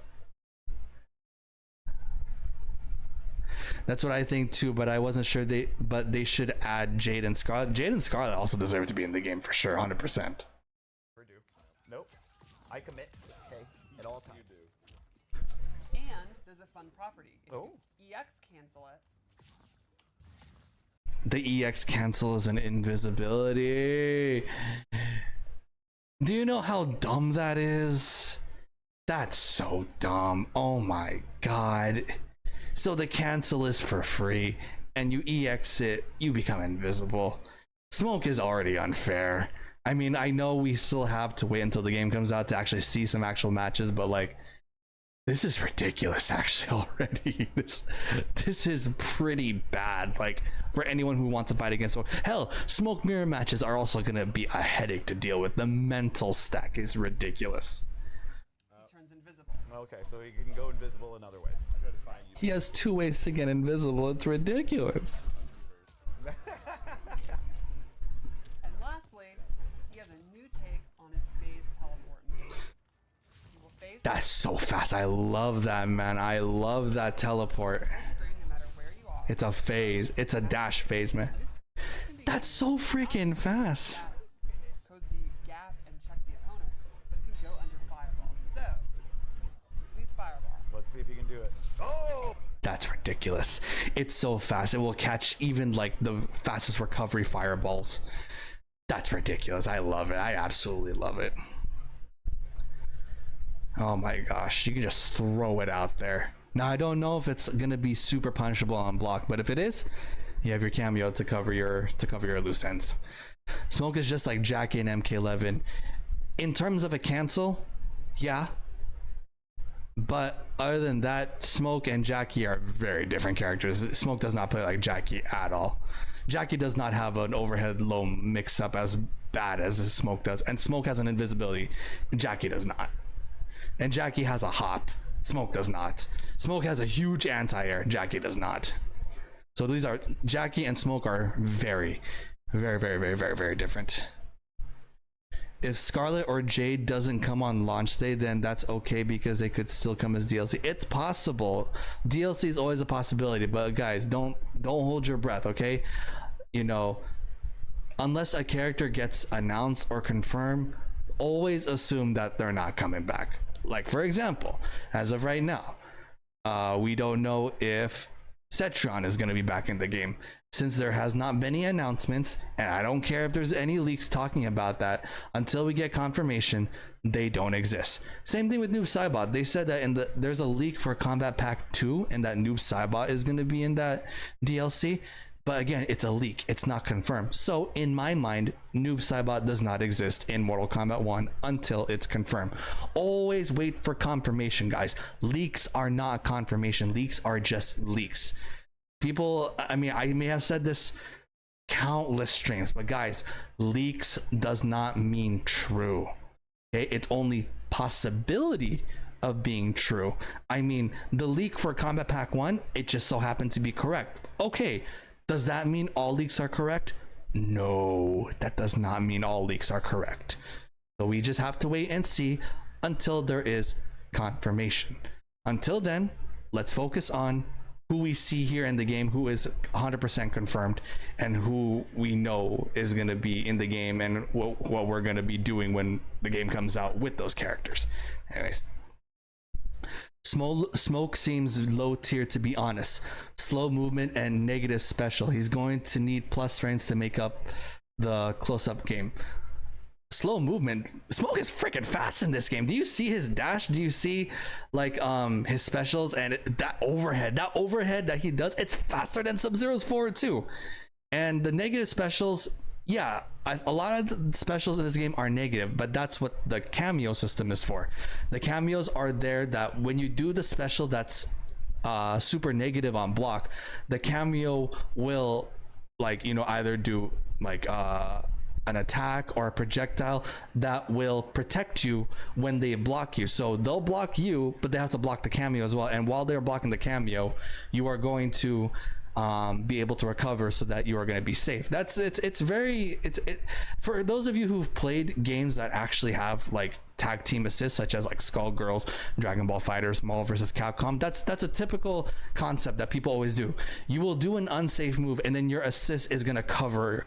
That's what I think too, but I wasn't sure they should add Jade and Scarlet. Jade and Scarlet also deserve to be in the game for sure, 100%. Never do. Nope. I commit. Okay, at all times. And there's a fun property. If Oh. you EX cancel it, The EX cancel is an invisibility. Do you know how dumb that is? That's so dumb. Oh my god. So the cancel is for free, and you EX it, you become invisible. Smoke is already unfair. I mean, I know we still have to wait until the game comes out to actually see some actual matches, but like, this is ridiculous actually already. This is pretty bad, like, for anyone who wants to fight against Smoke. Hell, Smoke mirror matches are also gonna be a headache to deal with. The mental stack is ridiculous. he turns invisible. Okay, so you can go invisible in other ways. He has 2 ways to get invisible. It's ridiculous. And lastly, he has a new take on his phase teleport move. He will phase That's so fast. I love that, man. I love that teleport. the screen no matter where you are. It's a phase. It's a dash phase, man. That's so freaking fast. Close the gap and check the opponent, but it can go under fireball. So, please fireball. Let's see if you can do it. Oh! That's ridiculous. It's so fast. It will catch even like the fastest recovery fireballs. That's ridiculous. I love it. I absolutely love it. Oh my gosh. You can just throw it out there. Now, I don't know if it's going to be super punishable on block, but if it is, you have your cameo to cover your loose ends. Smoke is just like Jackie and MK11. In terms of a cancel, yeah. But other than that, Smoke and Jackie are very different characters. Smoke does not play like Jackie at all. Jackie does not have an overhead low mix up as bad as Smoke does. And Smoke has an invisibility. Jackie does not. And Jackie has a hop. Smoke does not. Smoke has a huge anti-air. Jackie does not. So these are, Jackie and Smoke are very, very, very, very, very, very different. If Scarlet or Jade doesn't come on launch day, then that's okay because they could still come as DLC. It's possible. DLC is always a possibility, but guys, don't hold your breath, okay? You know, unless a character gets announced or confirmed, always assume that they're not coming back. Like, for example, as of right now, we don't know if Cetron is going to be back in the game. Since there has not been any announcements, and I don't care if there's any leaks talking about that, until we get confirmation, they don't exist. Same thing with Noob Saibot. They said that there's a leak for Combat Pack 2 and that Noob Saibot is going to be in that DLC. But again, it's a leak. It's not confirmed. So in my mind, Noob Saibot does not exist in Mortal Kombat 1 until it's confirmed. Always wait for confirmation, guys. Leaks are not confirmation. Leaks are just leaks. People, I mean, I may have said this countless streams, but guys, leaks does not mean true. Okay, it's only possibility of being true. I mean, the leak for Combat Pack 1, it just so happened to be correct. Okay, does that mean all leaks are correct? No, that does not mean all leaks are correct. So we just have to wait and see until there is confirmation. Until then, let's focus on who we see here in the game, who is 100% confirmed, and who we know is going to be in the game, and what we're going to be doing when the game comes out with those characters. Anyways, Smoke seems low tier, to be honest. Slow movement and negative special. He's going to need plus frames to make up the close-up game. Slow movement. Smoke is freaking fast in this game. Do you see his dash? Do you see like his specials and that overhead that he does? It's faster than Sub-Zero's forward too. And the negative specials, yeah, a lot of the specials in this game are negative, but that's what the cameo system is for. The cameos are there that when you do the special that's super negative on block, the cameo will, like, you know, either do like an attack or a projectile that will protect you when they block you. So they'll block you, but they have to block the cameo as well. And while they're blocking the cameo, you are going to be able to recover so that you are going to be safe. It's for those of you who've played games that actually have like tag team assists, such as like Skullgirls, Dragon Ball Fighters, Marvel vs. Capcom, that's a typical concept that people always do. You will do an unsafe move and then your assist is going to cover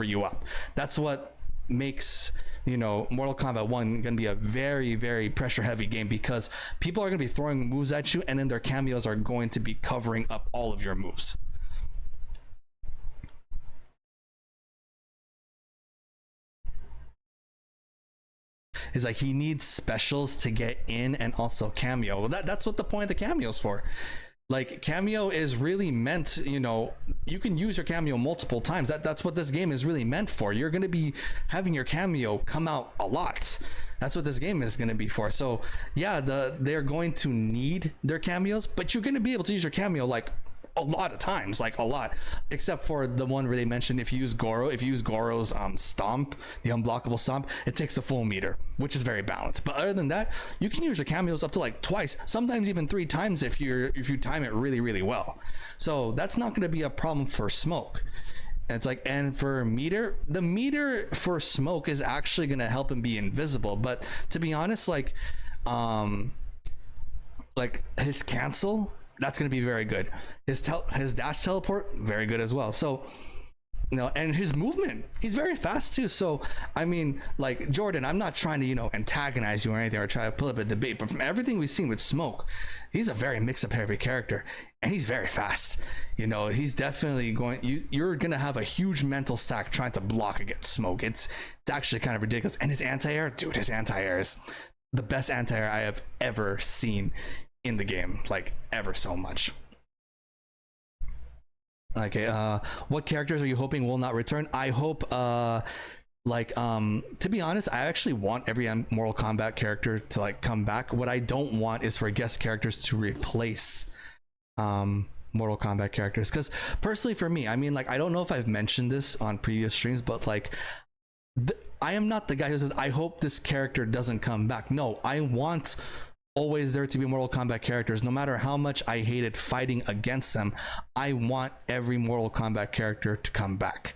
you up. That's what makes, you know, Mortal Kombat 1 gonna be a very, very pressure heavy game, because people are gonna be throwing moves at you and then their cameos are going to be covering up all of your moves. It's like he needs specials to get in and also cameo. Well, that's what the point of the cameo's for. Like, cameo is really meant, you know, you can use your cameo multiple times. That's what this game is really meant for. You're going to be having your cameo come out a lot. That's what this game is going to be for. So yeah, they're going to need their cameos, but you're going to be able to use your cameo like a lot of times, like a lot, except for the one where they mentioned if you use Goro's stomp, the unblockable stomp, it takes the full meter, which is very balanced. But other than that, you can use your cameos up to like twice, sometimes even 3 times if you time it really, really well. So that's not going to be a problem for Smoke. And it's like, and for meter, the meter for Smoke is actually going to help him be invisible. But to be honest, like his cancel, that's going to be very good. His dash teleport, very good as well. So, you know, and his movement, he's very fast too. So, I mean, like, Jordan, I'm not trying to, you know, antagonize you or anything or try to pull up a debate, but from everything we've seen with Smoke, he's a very mix-up heavy character and he's very fast. You know, he's definitely you're going to have a huge mental sack trying to block against Smoke. It's actually kind of ridiculous. And his anti-air, dude, his anti-air is the best anti-air I have ever seen in the game, like ever so much. Okay, what characters are you hoping will not return? I hope to be honest, I actually want every Mortal Kombat character to like come back. What I don't want is for guest characters to replace Mortal Kombat characters, because personally for me, I mean, like, I don't know if I've mentioned this on previous streams, but like I am not the guy who says I hope this character doesn't come back. No, I want always there to be Mortal Kombat characters. No matter how much I hated fighting against them, I want every Mortal Kombat character to come back.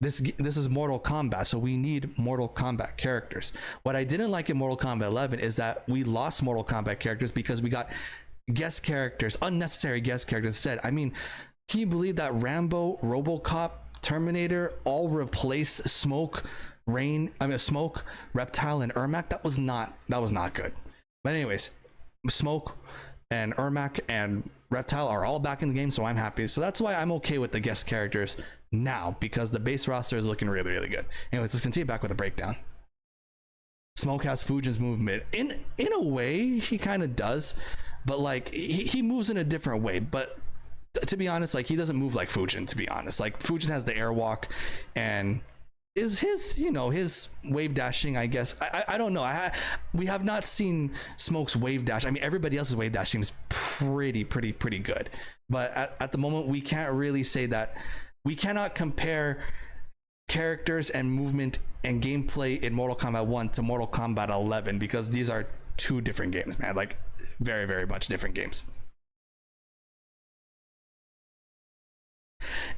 This is Mortal Kombat, so we need Mortal Kombat characters. What I didn't like in Mortal Kombat 11 is that we lost Mortal Kombat characters because we got guest characters, unnecessary guest characters instead. I mean, can you believe that Rambo, RoboCop, Terminator all replace Smoke, Smoke, Reptile, and Ermac? That was not good. But anyways, Smoke and Ermac and Reptile are all back in the game, so I'm happy. So that's why I'm okay with the guest characters now, because the base roster is looking really, really good. Anyways, let's continue back with the breakdown. Smoke has Fujin's movement. In a way, he kind of does, but like he moves in a different way. But to be honest, like, he doesn't move like Fujin, to be honest. Like, Fujin has the airwalk and is his, you know, his wave dashing, I guess. I don't know. We have not seen Smoke's wave dash. I mean, everybody else's wave dash seems pretty good. But at the moment, we can't really say that. We cannot compare characters and movement and gameplay in Mortal Kombat 1 to Mortal Kombat 11, because these are two different games, man. Like very, very much different games.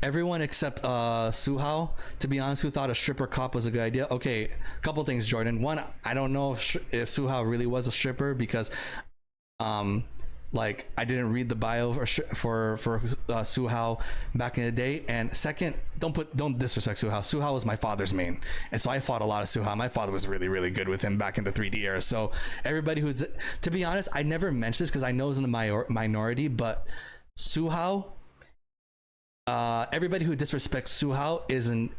Everyone except Suhao, to be honest, who thought a stripper cop was a good idea. Okay, a couple things, Jordan. One, I don't know if Suhao really was a stripper, because like I didn't read the bio for Suhao back in the day. And second, don't disrespect Suhao. Suhao was my father's main, and so I fought a lot of Suhao. My father was really, really good with him back in the 3D era. So everybody who's, to be honest, I never mentioned this because I know it's in the minority, but Suhao, everybody who disrespects Suhao isn't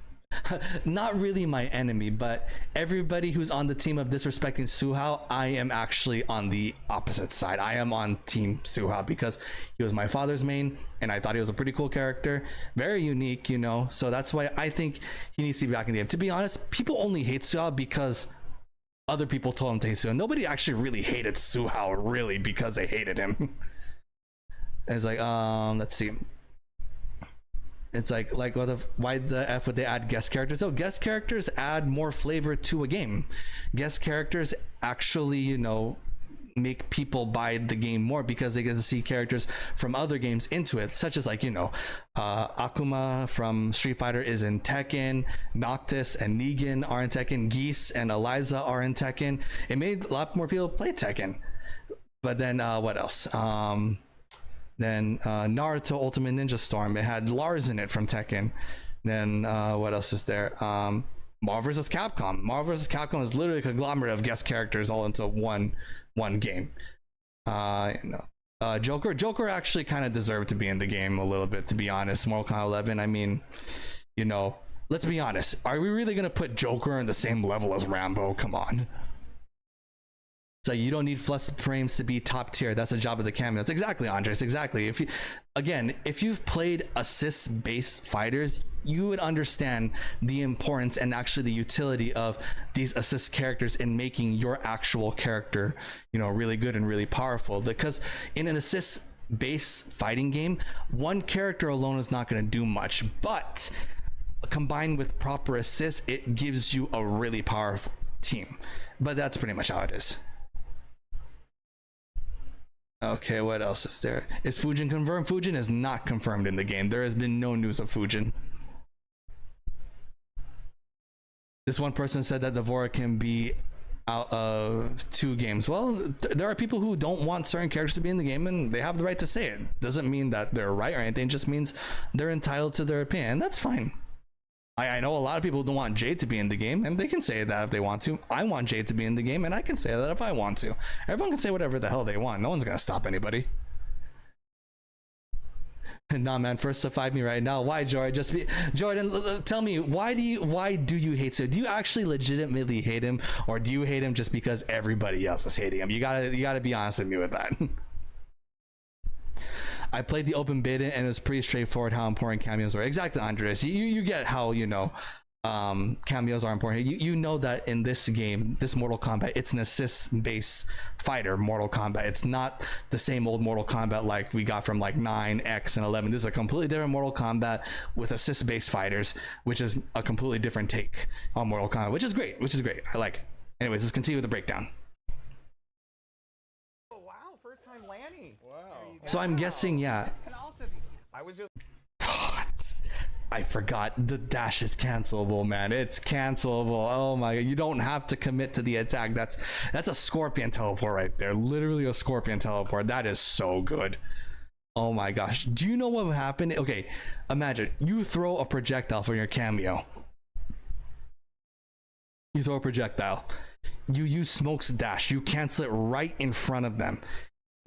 not really my enemy, but everybody who's on the team of disrespecting Suhao, I am actually on the opposite side. I am on team Suhao because he was my father's main, and I thought he was a pretty cool character, very unique, you know. So that's why I think he needs to be back in the game. To be honest, people only hate Suhao because other people told him to hate Suhao. Nobody actually really hated Suhao really because they hated him. And it's like, let's see. It's like why the F would they add guest characters? So guest characters add more flavor to a game. Guest characters actually, you know, make people buy the game more because they get to see characters from other games into it, such as, like, you know, Akuma from Street Fighter is in Tekken, Noctis and Negan are in Tekken, Geese and Eliza are in Tekken. It made a lot more people play Tekken. But then what else? Then Naruto Ultimate Ninja Storm, it had Lars in it from Tekken. Then what else is there? Marvel vs. Capcom. Marvel vs. Capcom is literally a conglomerate of guest characters all into one game. Joker actually kind of deserved to be in the game a little bit, to be honest. Mortal Kombat 11, I mean, you know, let's be honest, are we really gonna put Joker on the same level as Rambo? Come on. So you don't need flex frames to be top tier. That's the job of the cameos. Exactly, Andres. Exactly. If you've played assist-based fighters, you would understand the importance and actually the utility of these assist characters in making your actual character, you know, really good and really powerful. Because in an assist-based fighting game, one character alone is not going to do much, but combined with proper assists, it gives you a really powerful team. But that's pretty much how it is. Okay, what else is there? Is Fujin confirmed? Fujin is not confirmed in the game. There has been no news of Fujin. This one person said that Devora can be out of 2 games. Well, there are people who don't want certain characters to be in the game, and they have the right to say it. Doesn't mean that they're right or anything. It just means they're entitled to their opinion, and that's fine. I know a lot of people don't want Jade to be in the game, and they can say that if they want to. I want Jade to be in the game, and I can say that if I want to. Everyone can say whatever the hell they want. No one's gonna stop anybody. Nah, man, first to fight me right now. Why, Jordan? Jordan, tell me, why do you hate Sid? Do you actually legitimately hate him, or do you hate him just because everybody else is hating him? You gotta be honest with me with that. I played the open beta and it was pretty straightforward how important cameos were. Exactly, Andres. You get how, you know, cameos are important. You know that in this game, this Mortal Kombat, it's an assist-based fighter, Mortal Kombat. It's not the same old Mortal Kombat like we got from like 9, X, and 11. This is a completely different Mortal Kombat with assist-based fighters, which is a completely different take on Mortal Kombat, which is great. I like it. Anyways, let's continue with the breakdown. Oh, wow, first time Lanny. Wow. So I'm guessing, yeah. This can also be canceled. I was just... I forgot the dash is cancelable, man. It's cancelable. Oh my god, you don't have to commit to the attack. That's a scorpion teleport right there. Literally a scorpion teleport. That is so good. Oh my gosh. Do you know what would happen? Okay, imagine you throw a projectile for your cameo. You throw a projectile. You use Smoke's dash. You cancel it right in front of them.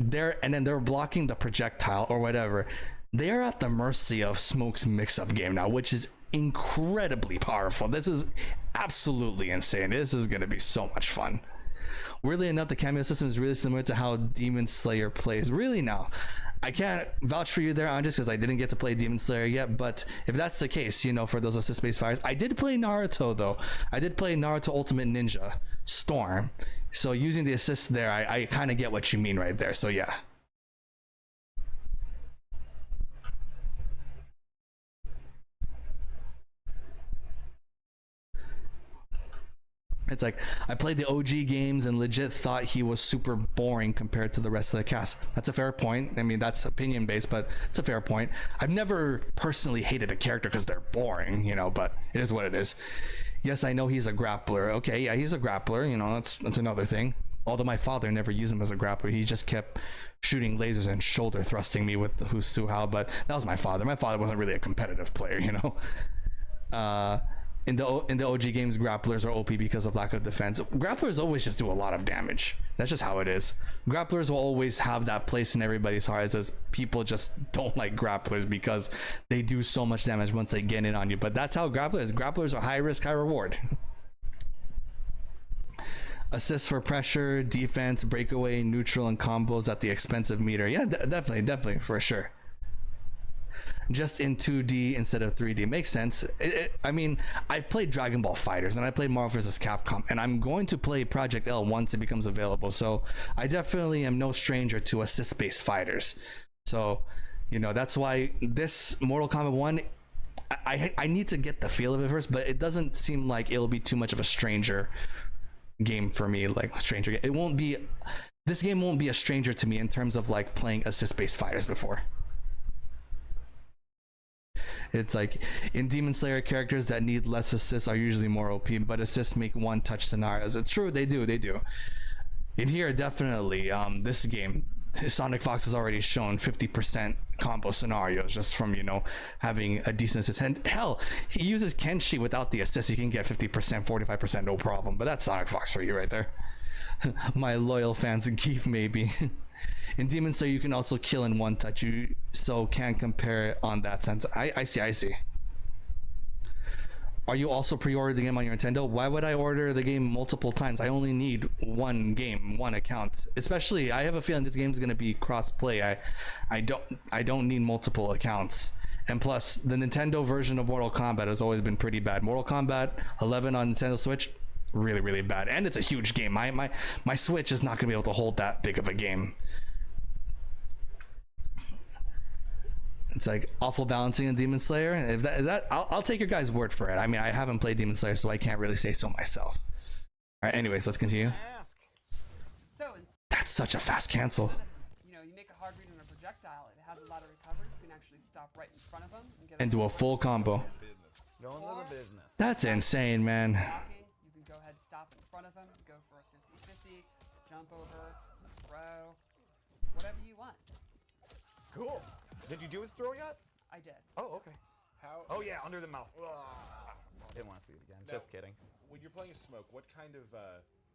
And then they're blocking the projectile or whatever. They are at the mercy of Smoke's mix-up game now, which is incredibly powerful. This is absolutely insane. This is going to be so much fun. Weirdly enough, the cameo system is really similar to how Demon Slayer plays. Really now, I can't vouch for you there, Andres, because I didn't get to play Demon Slayer yet. But if that's the case, you know, for those assist-based fighters, I did play Naruto though. I did play Naruto Ultimate Ninja Storm. So using the assist there, I kind of get what you mean right there. So yeah. It's like I played the OG games and legit thought he was super boring compared to the rest of the cast. That's a fair point. I mean, that's opinion based, but it's a fair point. I've never personally hated a character because they're boring, you know, but it is what it is. Yes, I know he's a grappler. Okay, yeah, he's a grappler, you know, that's another thing. Although my father never used him as a grappler. He just kept shooting lasers and shoulder thrusting me with the Hu Su Hao, but that was my father. My father wasn't really a competitive player, you know. In the OG games, grapplers are OP because of lack of defense. Grapplers always just do a lot of damage. That's just how it is. Grapplers will always have that place in everybody's hearts, as people just don't like grapplers because they do so much damage once they get in on you. But that's how grapplers. Grapplers are high risk, high reward. Assists for pressure, defense, breakaway, neutral, and combos at the expense of meter. Yeah, definitely, for sure. Just in 2D instead of 3D makes sense. I mean, I've played Dragon Ball Fighters and I played Marvel vs. Capcom, and I'm going to play Project L once it becomes available. So I definitely am no stranger to assist-based fighters. So, you know, that's why this Mortal Kombat 1, I need to get the feel of it first, but it doesn't seem like it'll be too much of a stranger game for me. Like stranger, it won't be. This game won't be a stranger to me in terms of like playing assist-based fighters before. It's like in Demon Slayer, characters that need less assists are usually more OP, but assists make one touch scenarios. It's true, they do. In here, definitely, this game, Sonic Fox has already shown 50% combo scenarios just from, you know, having a decent assist. And hell, he uses Kenshi without the assist. He can get 50%, 45%, no problem. But that's Sonic Fox for you right there. My loyal fans and Keith, maybe. In Demon Slayer, you can also kill in one touch, so can't compare it on that sense. I see. Are you also pre-ordered the game on your Nintendo? Why would I order the game multiple times? I only need one game, one account. Especially, I have a feeling this game is going to be cross-play. I don't need multiple accounts. And plus, the Nintendo version of Mortal Kombat has always been pretty bad. Mortal Kombat 11 on Nintendo Switch, really bad. And it's a huge game. My Switch is not going to be able to hold that big of a game. It's like awful balancing in Demon Slayer. If that I'll take your guys' word for it. I mean, I haven't played Demon Slayer, so I can't really say so myself. All right, anyways, let's continue. That's such a fast cancel. You know, you make a hard read on a projectile, it has a lot of recovery. You can actually stop right in front of them and do a full combo. Going to the business. That's insane, man. You can go ahead, stop in front of them, go for a 50-50, jump over, a throw, whatever you want. Cool. Did you do his throw yet? I did. Oh, okay. How? Oh yeah, under the mouth. Didn't want to see it again. Now, just kidding. When you're playing Smoke, what kind of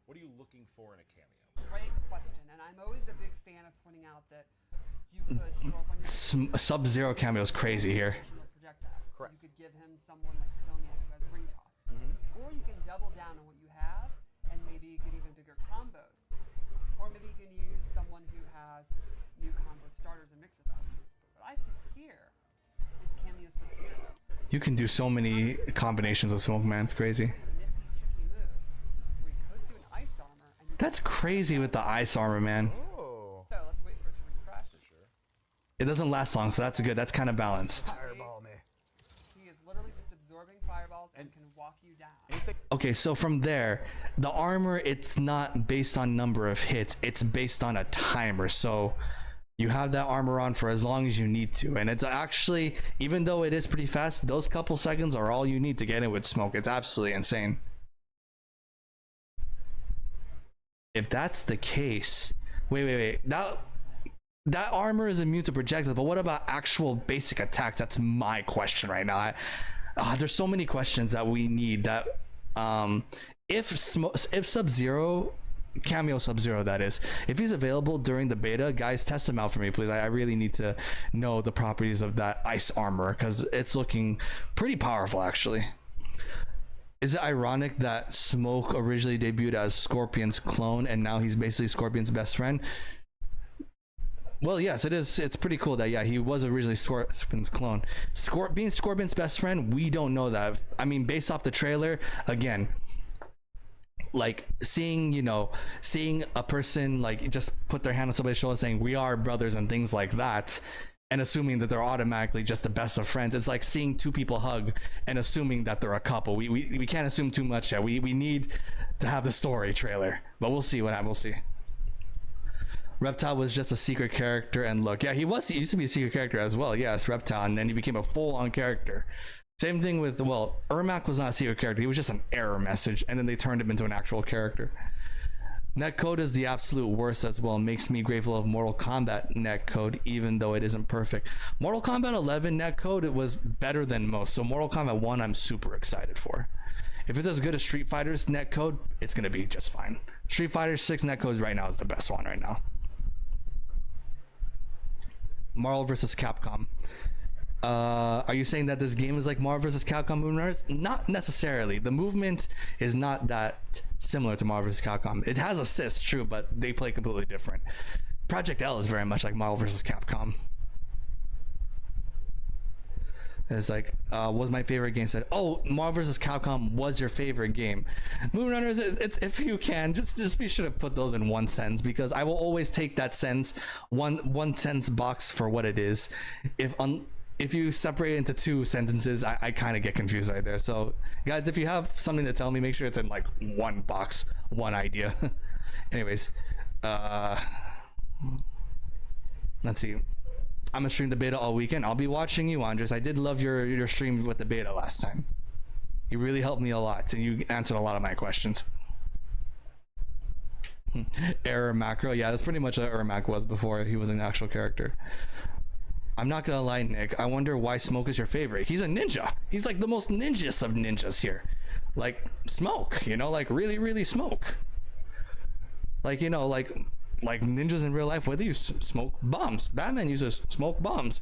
what are you looking for in a cameo? Great question, and I'm always a big fan of pointing out that you could show up on your Sub-Zero cameo is crazy here. projectile. Correct. So you could give him someone like Sonya who has ring toss, or you can double down on what you have and maybe get even bigger combos, or maybe you can use someone who has new combo starters and mix attachments. I think here is cameo Sub-Zero. You can do so many combinations with Smoke, man. It's crazy. Nifty, tricky move where he puts you in ice armor. And you That's crazy with the ice armor, man. Oh. So let's wait for it to refresh. Sure. It doesn't last long, so that's good. That's kind of balanced. Fireball me. He is literally just absorbing fireballs and can walk you down. Okay, so from there, the armor, it's not based on number of hits. It's based on a timer. So you have that armor on for as long as you need to, and it's actually, even though it is pretty fast, those couple seconds are all you need to get in with Smoke. It's absolutely insane. If that's the case, wait, that armor is immune to projectiles, but what about actual basic attacks? That's my question right now. There's so many questions that we need. That if Sub-Zero, cameo Sub-Zero, that is, if he's available during the beta, guys, test him out for me, please. I really need to know the properties of that ice armor because it's looking pretty powerful, actually. Is it ironic that Smoke originally debuted as Scorpion's clone and now he's basically Scorpion's best friend? Well, yes, it is. It's pretty cool that, yeah, he was originally Scorpion's clone. Being Scorpion's best friend, we don't know that. I mean, based off the trailer, again, like seeing a person like just put their hand on somebody's shoulder saying we are brothers and things like that, and assuming that they're automatically just the best of friends. It's like seeing two people hug and assuming that they're a couple. We can't assume too much yet. We need to have the story trailer, but we'll see what happens. We'll see. Reptile was just a secret character, and look, yeah, he used to be a secret character as well. Yes, Reptile, and then he became a full-on character. Same thing with, well, Ermac was not a secret character. He was just an error message, and then they turned him into an actual character. Netcode is the absolute worst as well. Makes me grateful of Mortal Kombat netcode, even though it isn't perfect. Mortal Kombat 11 netcode, it was better than most. So Mortal Kombat 1, I'm super excited for. If it's as good as Street Fighter's netcode, it's gonna be just fine. Street Fighter 6 netcode right now is the best one right now. Marvel vs. Capcom. Are you saying that this game is like Marvel vs. Capcom Moonrunners? Not necessarily. The movement is not that similar to Marvel vs. Capcom. It has assists, true, but they play completely different. Project L is very much like Marvel vs. Capcom. It's like, was my favorite game said, oh, Marvel vs. Capcom was your favorite game. Moonrunners, it's if you can, just be sure to put those in one sentence, because I will always take that sentence, one sentence box for what it is. If you separate it into two sentences, I kind of get confused right there. So guys, if you have something to tell me, make sure it's in like one box, one idea. Anyways, let's see. I'm gonna stream the beta all weekend. I'll be watching you, Andres. I did love your stream with the beta last time. You really helped me a lot, and you answered a lot of my questions. Error macro, yeah, that's pretty much what Ermac was before he was an actual character. I'm not gonna lie, Nick, I wonder why Smoke is your favorite. He's a ninja. He's like the most ninjast of ninjas here. Like Smoke, you know, like really Smoke. Like, you know, like ninjas in real life, where they use smoke bombs. Batman uses smoke bombs.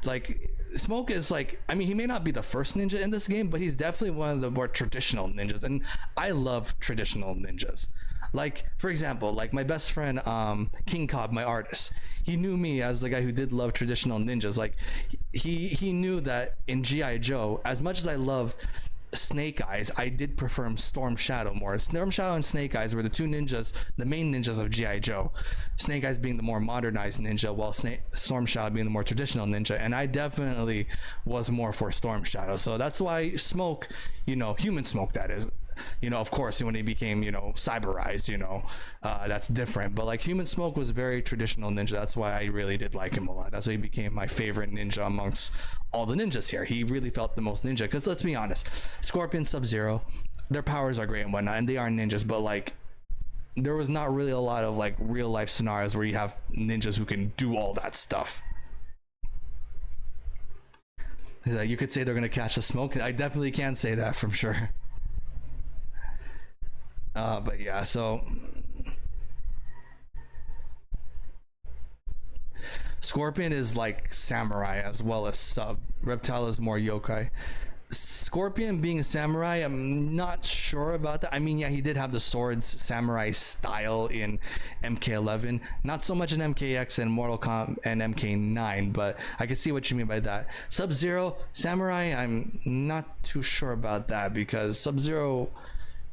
Like, Smoke is like, I mean, he may not be the first ninja in this game, but he's definitely one of the more traditional ninjas, and I love traditional ninjas. Like, for example, like my best friend King Cobb, my artist, he knew me as the guy who did love traditional ninjas. Like, he knew that in G.I. Joe, as much as I loved Snake Eyes, I did prefer Storm Shadow more. Storm Shadow and Snake Eyes were the two ninjas, the main ninjas of G.I. Joe. Snake Eyes being the more modernized ninja, while Storm Shadow being the more traditional ninja. And I definitely was more for Storm Shadow. So that's why Smoke, you know, Human Smoke, that is, you know, of course, when he became, you know, cyberized, you know, that's different. But like Human Smoke was very traditional ninja. That's why I really did like him a lot. That's why he became my favorite ninja amongst all the ninjas here. He really felt the most ninja, because let's be honest, Scorpion, Sub-Zero, their powers are great and whatnot, and they are ninjas, but like there was not really a lot of like real life scenarios where you have ninjas who can do all that stuff. You could say they're gonna catch the smoke. I definitely can say that from sure. But yeah, so Scorpion is like samurai as well as Sub. Reptile is more yokai. Scorpion being a samurai, I'm not sure about that. I mean, yeah, he did have the swords samurai style in MK11, not so much in MKX and Mortal Kombat and MK9, but I can see what you mean by that. Sub-Zero samurai, I'm not too sure about that, because Sub-Zero,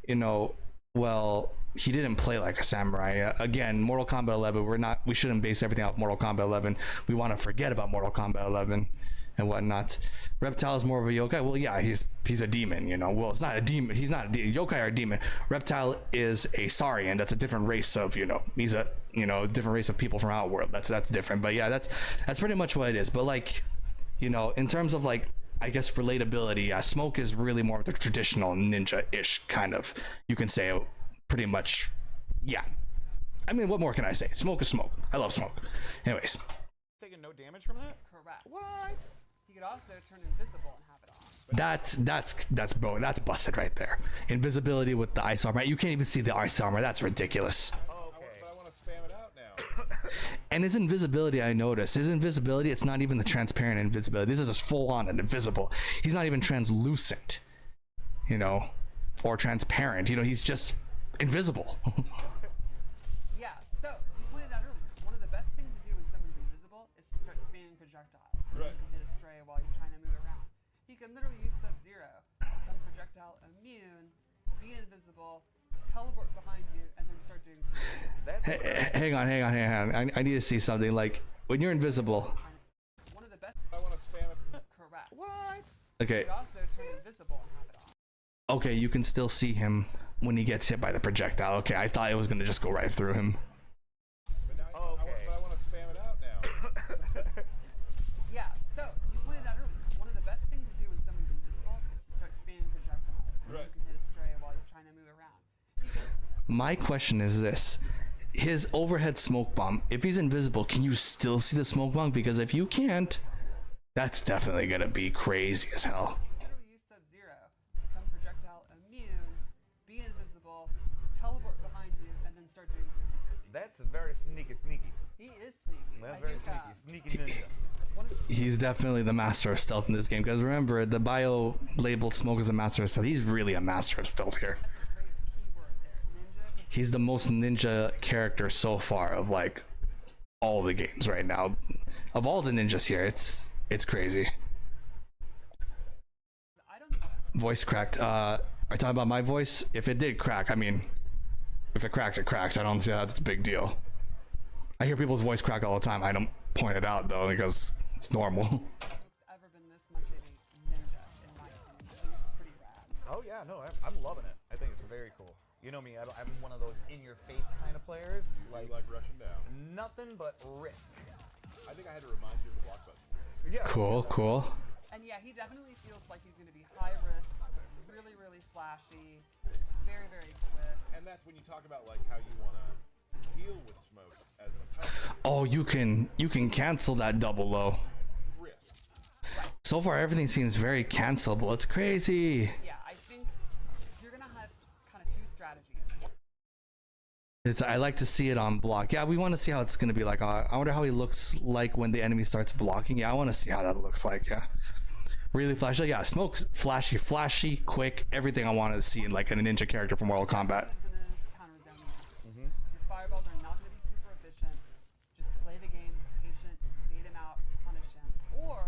you know, well, he didn't play like a samurai. Again, Mortal Kombat 11, we shouldn't base everything off Mortal Kombat 11. We want to forget about Mortal Kombat 11 and whatnot. Reptile is more of a yokai. Well, yeah, he's a demon, you know. Well, it's not a demon. He's not a demon. Yokai are a demon. Reptile is a Saurian. That's a different race of, you know, he's a, you know, different race of people from Outworld. That's different. But yeah, that's pretty much what it is. But like, you know, in terms of like, I guess relatability, yeah, Smoke is really more of the traditional ninja-ish kind of, you can say, pretty much. Yeah, I mean, what more can I say? Smoke is Smoke. I love Smoke. Anyways, Taking no damage from that? Correct. What? He could also turn invisible and have it on. that's busted right there. Invisibility with the ice armor. You can't even see the ice armor. That's ridiculous. But I want to spam it out now. And his invisibility, I noticed. His invisibility, it's not even the transparent invisibility. This is just full on and invisible. He's not even translucent, you know, or transparent. You know, he's just invisible. Yeah, so you pointed out earlier, one of the best things to do when someone's invisible is to start spamming projectiles. Right. You can hit a stray while you're trying to move around. He can literally use Sub-Zero, become projectile immune, be invisible, teleport behind you, and then start doing. Hang on. I need to see something. Like when you're invisible. One of Okay. You could also turn invisible and have it on. Okay, you can still see him when he gets hit by the projectile. Okay, I thought it was gonna just go right through him. But now I want to spam it out now. Yeah, so you pointed out earlier, one of the best things to do when someone's invisible is to start spamming projectiles. And Right. You can hit a stray while you're trying to move around. My question is this. His overhead smoke bomb, if he's invisible, can you still see the smoke bomb? Because if you can't, that's definitely gonna be crazy as hell. Literally use Sub-Zero, become projectile immune, be invisible, teleport behind you, and then start doing 50-50. That's very sneaky. He is sneaky. That's I very think, sneaky. Sneaky ninja. one of the He's definitely the master of stealth in this game. Because remember, the bio labeled Smoke is a master of stealth. He's really a master of stealth here. great keyword there, ninja. He's the most ninja character so far of like all the games right now. Of all the ninjas here, it's crazy. I don't think Voice cracked. Are you talking about my voice? If it did crack, I mean, if it cracks, it cracks. I don't see how that's a big deal. I hear people's voice crack all the time. I don't point it out though because it's normal. Smoke's ever been this much of a ninja, in my opinion. It's pretty rad. Oh yeah, no, I'm loving it. I think it's very cool. You know me, I'm one of those in-your-face kind of players. You like rushing down. Nothing but risk. I think I had to remind you of the block button. Yeah. Cool. And yeah, he definitely feels like he's going to be high risk, but really, really flashy, very, very quick. And that's when you talk about like how you want to deal with smoke as an opponent. Oh, you can cancel that double low. Risk. So far, everything seems very cancelable. It's crazy. Yeah, I think you're going to have kind of two strategies. I like to see it on block. Yeah, we want to see how it's going to be like. I wonder how he looks like when the enemy starts blocking. Yeah, I want to see how that looks like. Yeah, really flashy. Yeah, Smoke's flashy, quick. Everything I want to see in like a ninja character from Mortal Kombat. Is going to counter zone you. Your fireballs are not going to be super efficient. Just play the game, patient, bait him out, punish him, or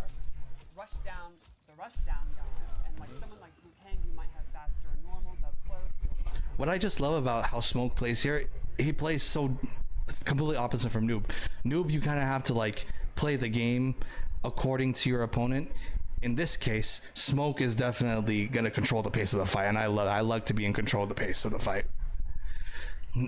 rush down the rush down guy. And like someone like Liu Kang who might have faster normals up close. What I just love about how Smoke plays here, he plays so completely opposite from Noob. Noob, you kind of have to like play the game according to your opponent. In this case, Smoke is definitely gonna control the pace of the fight, and I like to be in control of the pace of the fight.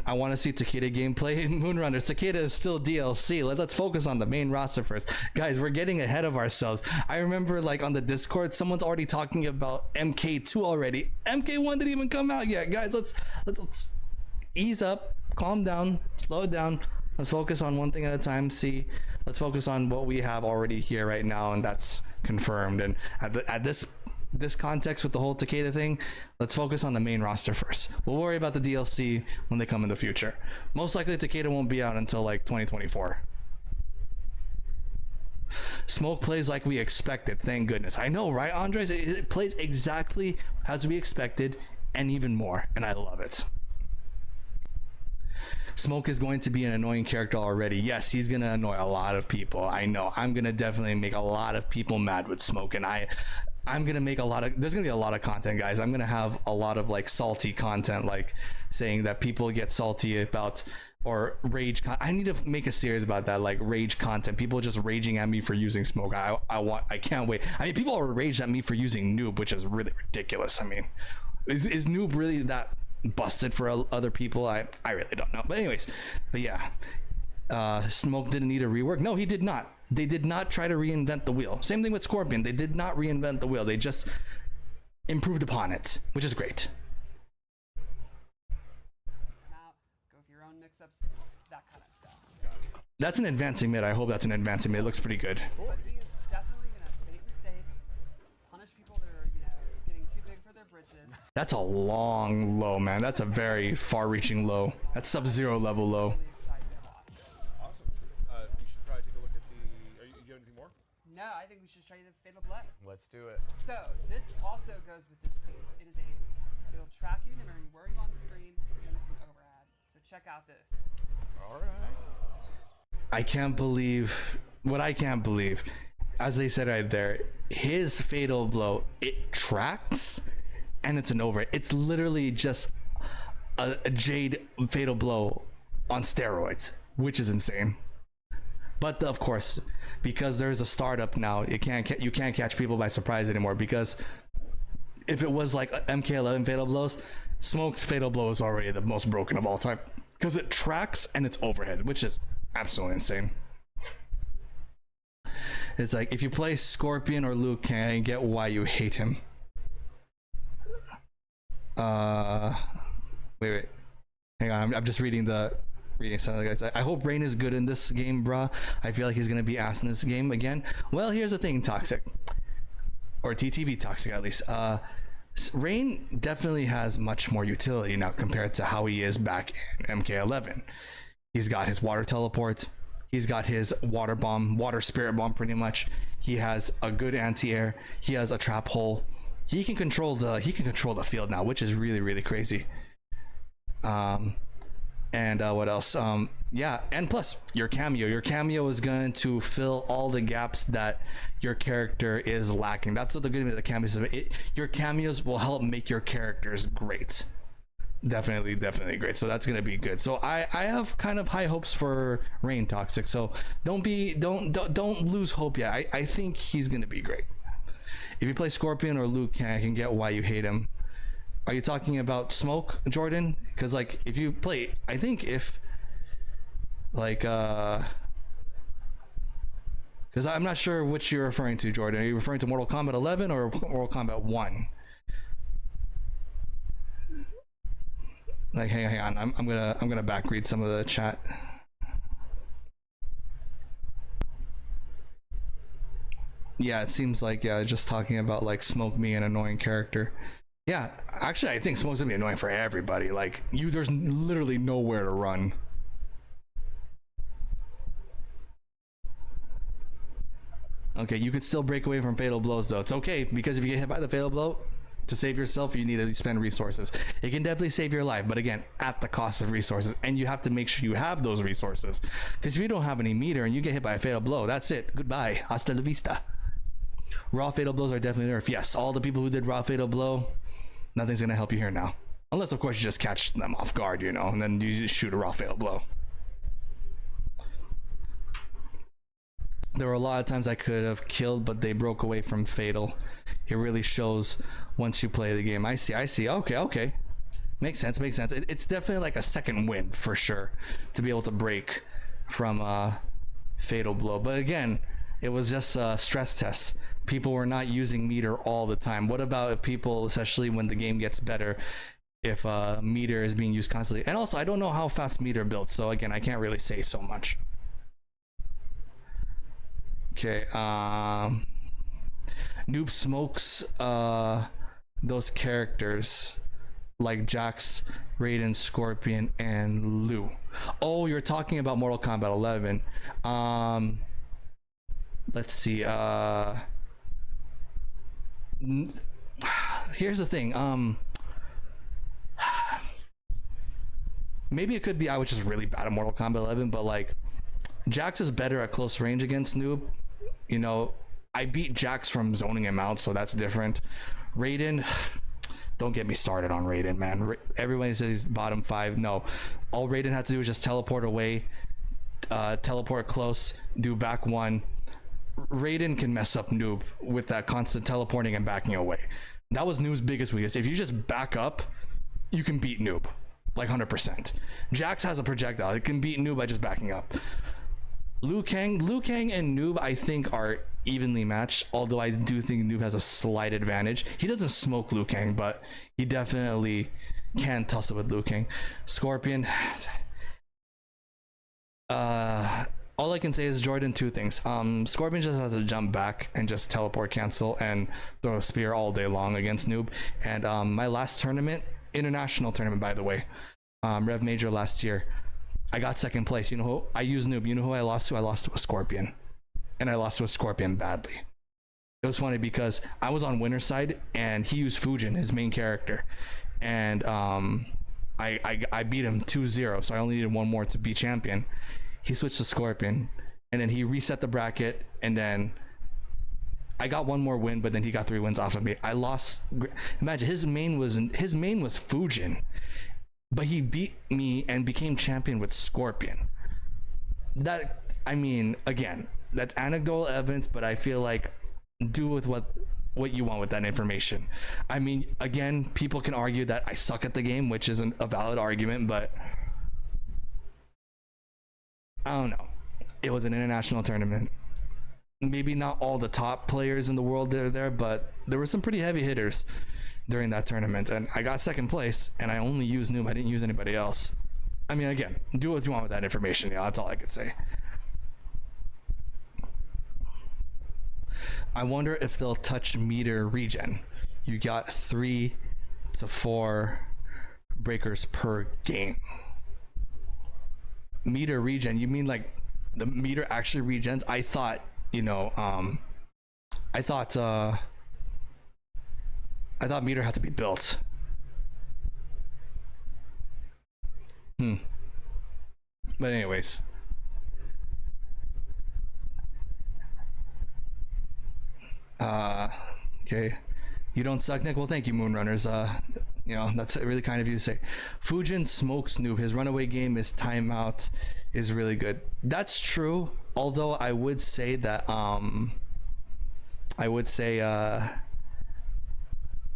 I want to see Takeda gameplay. Moonrunner, Takeda is still DLC. Let's focus on the main roster first. Guys, we're getting ahead of ourselves. I remember like on the Discord, someone's already talking about MK2 already. MK1 didn't even come out yet. Guys, let's ease up, calm down, slow down. Let's focus on one thing at a time. Let's focus on what we have already here right now, and that's confirmed. And at this context with the whole Takeda thing, let's focus on the main roster first. We'll worry about the DLC when they come in the future. Most likely Takeda won't be out until like 2024. Smoke plays like we expected, thank goodness. I know, right, Andres? It plays exactly as we expected and even more, and I love it. Smoke is going to be an annoying character already. Yes, he's gonna annoy a lot of people. I know. I'm gonna definitely make a lot of people mad with Smoke, and I'm gonna make there's gonna be a lot of content, guys. I'm gonna have a lot of like salty content, like saying that people get salty about or rage. I need to make a series about that, like rage content. People just raging at me for using Smoke. I can't wait. I mean, people are raged at me for using Noob, which is really ridiculous. I mean, is Noob really that busted for other people? I really don't know. But anyways, yeah, Smoke didn't need a rework. No, he did not. They did not try to reinvent the wheel. Same thing with Scorpion. They did not reinvent the wheel. They just improved upon it, which is great. Out, go for your own mix-ups, that kind of stuff. That's an advancing mid. I hope that's an advancing mid. It looks pretty good. But he is definitely going to bait mistakes, punish people that are, getting too big for their britches. That's a long low, man. That's a very far-reaching low. That's Sub-Zero level low. Really excited to watch. Awesome. We should probably take a look at the. You have anything more? No, I think we should show you the Fatal Blow. Let's do it. So this also goes with this theme. It'll track you no matter where you on screen, and it's an overhead. So check out this. All right. I can't believe what I can't believe. As they said right there, his fatal blow, it tracks and it's an over. It's literally just a Jade fatal blow on steroids, which is insane. But of course, because there's a startup now. You can't catch people by surprise anymore, because if it was like MK11 Fatal Blows, Smoke's Fatal Blow is already the most broken of all time because it tracks and it's overhead, which is absolutely insane. It's like if you play Scorpion or Liu Kang, I get why you hate him. Wait, hang on. I'm just reading some of the guys. I hope Rain is good in this game, bruh. I feel like he's gonna be ass in this game again. Well, here's the thing, Toxic, or TTV Toxic at least. Rain definitely has much more utility now compared to how he is back in MK11. He's got his water teleport. He's got his water bomb, water spirit bomb, pretty much. He has a good anti-air. He has a trap hole. He can control the field now, which is really, really crazy. And what else? Yeah, and plus your cameo is going to fill all the gaps that your character is lacking. That's what the good thing about the cameos is. Your cameos will help make your characters great. Definitely great. So that's gonna be good. So I have kind of high hopes for Rain, Toxic. So don't lose hope yet. I think he's gonna be great. If you play Scorpion or Liu Kang, I can get why you hate him. Are you talking about Smoke, Jordan? Because like if you play, I think if like because I'm not sure which you're referring to, Jordan. Are you referring to Mortal Kombat 11 or Mortal Kombat 1? Like hang on, I'm gonna back read some of the chat. Yeah, it seems like just talking about like Smoke being an annoying character. Yeah, actually I think Smoke's gonna be annoying for everybody. Like there's literally nowhere to run. Okay, you could still break away from fatal blows though. It's okay, because if you get hit by the fatal blow, to save yourself you need to spend resources. It can definitely save your life, but again, at the cost of resources, and you have to make sure you have those resources, because if you don't have any meter and you get hit by a fatal blow, that's it. Goodbye, hasta la vista. Raw fatal blows are definitely nerfed. Yes, all the people who did raw fatal blow, nothing's gonna help you here now, unless of course you just catch them off guard, you know, and then you just shoot a raw fatal blow. There were a lot of times I could have killed, but they broke away from fatal. It really shows once you play the game. I see. Okay. Makes sense. It's definitely like a second win for sure to be able to break from fatal blow. But again, it was just a stress test. People were not using meter all the time. What about if people, especially when the game gets better, if meter is being used constantly? And also, I don't know how fast meter builds, so again, I can't really say so much. Okay, Noob smokes those characters like Jax, Raiden, Scorpion, and Liu. Oh, you're talking about Mortal Kombat 11. Let's see. Here's the thing. Maybe it could be I was just really bad at Mortal Kombat 11, but like Jax is better at close range against Noob. You know, I beat Jax from zoning him out, so that's different. Raiden, don't get me started on Raiden, man. Everyone says he's bottom 5. No, all Raiden had to do was just teleport away, teleport close, do back 1. Raiden can mess up Noob with that constant teleporting and backing away. That was Noob's biggest weakness. If you just back up, you can beat Noob, like 100%. Jax has a projectile. It can beat Noob by just backing up. Liu Kang and Noob I think are evenly matched, although I do think Noob has a slight advantage. He doesn't smoke Liu Kang, but he definitely can tussle with Liu Kang. Scorpion, all I can say is, Jordan, 2 things. Scorpion just has to jump back and just teleport cancel and throw a spear all day long against Noob. And my last tournament, international tournament by the way, Rev Major last year, I got 2nd place. You know who I used Noob? You know who I lost to? I lost to a Scorpion, and I lost to a Scorpion badly. It was funny because I was on winner's side and he used Fujin, his main character, and I beat him 2-0, so I only needed 1 more to be champion. He switched to Scorpion, and then he reset the bracket, and then I got 1 more win, but then he got 3 wins off of me. I lost. Imagine his main was Fujin, but he beat me and became champion with Scorpion. That, I mean, again, that's anecdotal evidence, but I feel like do with what you want with that information. I mean, again, people can argue that I suck at the game, which isn't a valid argument, but I don't know. It was an international tournament. Maybe not all the top players in the world are there, but there were some pretty heavy hitters during that tournament, and I got second place, and I only used Noom. I didn't use anybody else. I mean, again, do what you want with that information. Yeah, that's all I could say. I wonder if they'll touch meter regen. You got 3 to 4 breakers per game. Meter regen, you mean like the meter actually regens? I thought, I thought meter had to be built. But anyways. Okay. You don't suck, Nick? Well, thank you, Moonrunners. That's really kind of you to say. Fujin smokes Noob. His runaway game, his timeout is really good. That's true. Although I would say that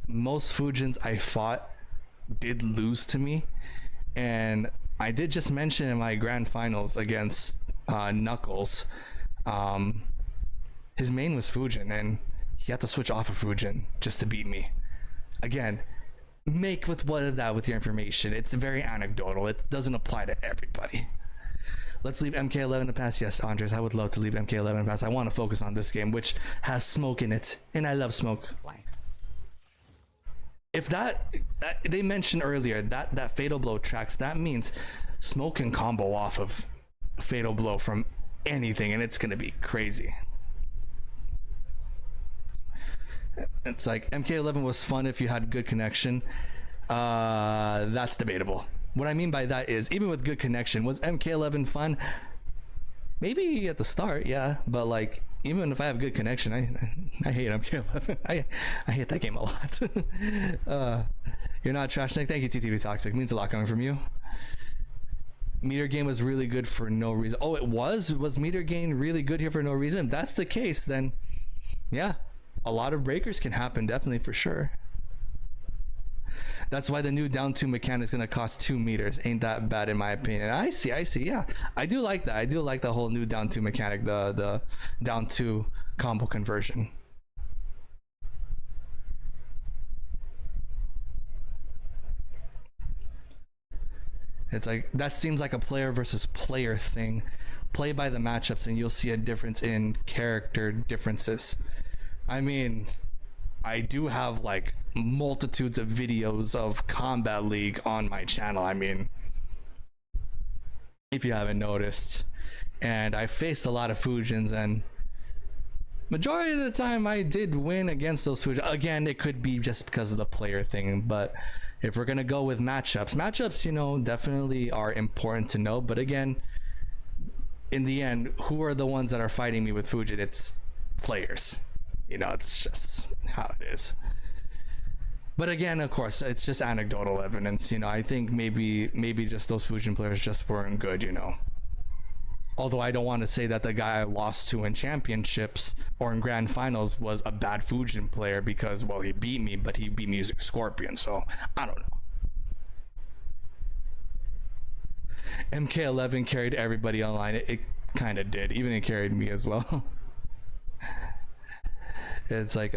most Fujins I fought did lose to me, and I did just mention in my grand finals against Knuckles, his main was Fujin, and he had to switch off of Fujin just to beat me. Again, make with what of that with your information. It's very anecdotal. It doesn't apply to everybody. Let's leave MK11 to pass. Yes, Andres, I would love to leave MK11 to pass. I want to focus on this game, which has smoke in it, and I love smoke. If that they mentioned earlier that fatal blow tracks, that means smoke can combo off of fatal blow from anything, and it's gonna be crazy. It's like MK11 was fun if you had good connection. That's debatable. What I mean by that is, even with good connection, was MK11 fun? Maybe at the start, yeah, but like even if I have good connection, I hate MK11. I hate that game a lot. You're not trash, Nick. Thank you, TTV Toxic. Means a lot coming from you. Meter gain was really good for no reason. Oh, it was? Was meter gain really good here for no reason? If that's the case, then yeah, a lot of breakers can happen, definitely, for sure. That's why the new down 2 mechanic is going to cost 2 meters. Ain't that bad in my opinion. I see. Yeah, I do like that. I do like the whole new down 2 mechanic, the down 2 combo conversion. It's like, that seems like a player versus player thing. Play by the matchups and you'll see a difference in character differences. I mean, I do have like multitudes of videos of Kombat League on my channel. I mean, if you haven't noticed, and I faced a lot of Fujins, and majority of the time I did win against those Fujins. Again, it could be just because of the player thing, but if we're gonna go with matchups, you know, definitely are important to know. But again, in the end, who are the ones that are fighting me with Fujin? It's players. You know, it's just how it is. But again, of course, it's just anecdotal evidence. You know, I think maybe just those Fujin players just weren't good, you know. Although I don't want to say that the guy I lost to in championships or in grand finals was a bad Fujin player, because, well, he beat me, but he beat me using Scorpion, so I don't know. MK11 carried everybody online. It kind of did. Even it carried me as well. It's like,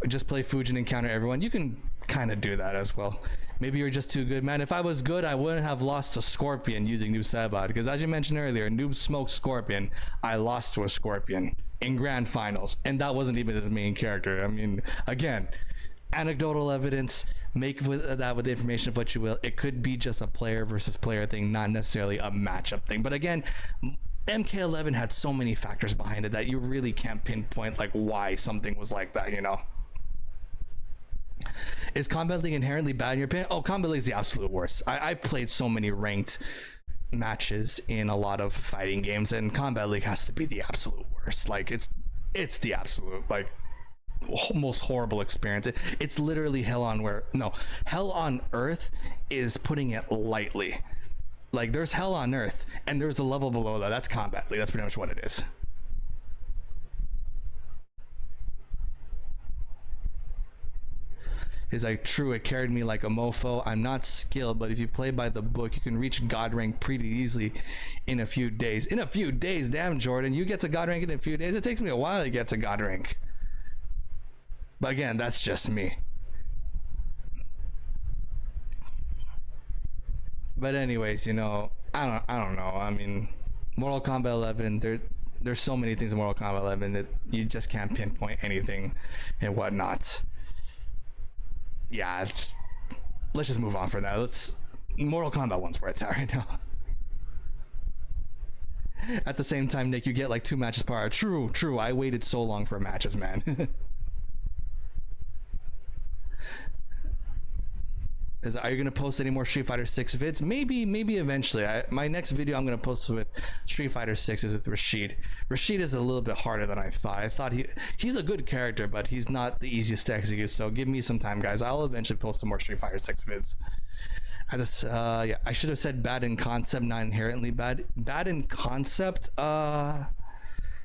just play Fujin and counter everyone. You can kind of do that as well. Maybe you're just too good, man. If I was good, I wouldn't have lost to Scorpion using Noob Sabot, because as you mentioned earlier, Noob smoked Scorpion. I lost to a Scorpion in grand finals, and that wasn't even his main character. I mean, again, anecdotal evidence. Make with that with the information of what you will. It could be just a player versus player thing, not necessarily a matchup thing. But again, MK11 had so many factors behind it that you really can't pinpoint like why something was like that, you know. Is Kombat League inherently bad in your opinion? Oh, Kombat League is the absolute worst. I played so many ranked matches in a lot of fighting games, and Kombat League has to be the absolute worst. Like it's the absolute like most horrible experience. It's literally hell on earth is putting it lightly. Like, there's hell on earth and there's a level below that. That's Kombat League. That's pretty much what it is. He's like, true, it carried me like a mofo. I'm not skilled, but if you play by the book, you can reach God rank pretty easily in a few days. In a few days? Damn, Jordan, you get to God rank in a few days? It takes me a while to get to God rank. But again, that's just me. But anyways, you know, I don't know. I mean, Mortal Kombat 11, there's so many things in Mortal Kombat 11 that you just can't pinpoint anything and whatnot. Yeah, let's just move on from that. Mortal Kombat 1's where it's at right now. At the same time, Nick, you get like 2 matches per hour. True. I waited so long for matches, man. Are you gonna post any more Street Fighter 6 vids? Maybe eventually. My next video I'm gonna post with Street Fighter 6 is with Rashid. Rashid is a little bit harder than I thought. I thought he's a good character, but he's not the easiest to execute. So give me some time, guys. I'll eventually post some more Street Fighter 6 vids. Yeah, I should have said bad in concept, not inherently bad. Bad in concept,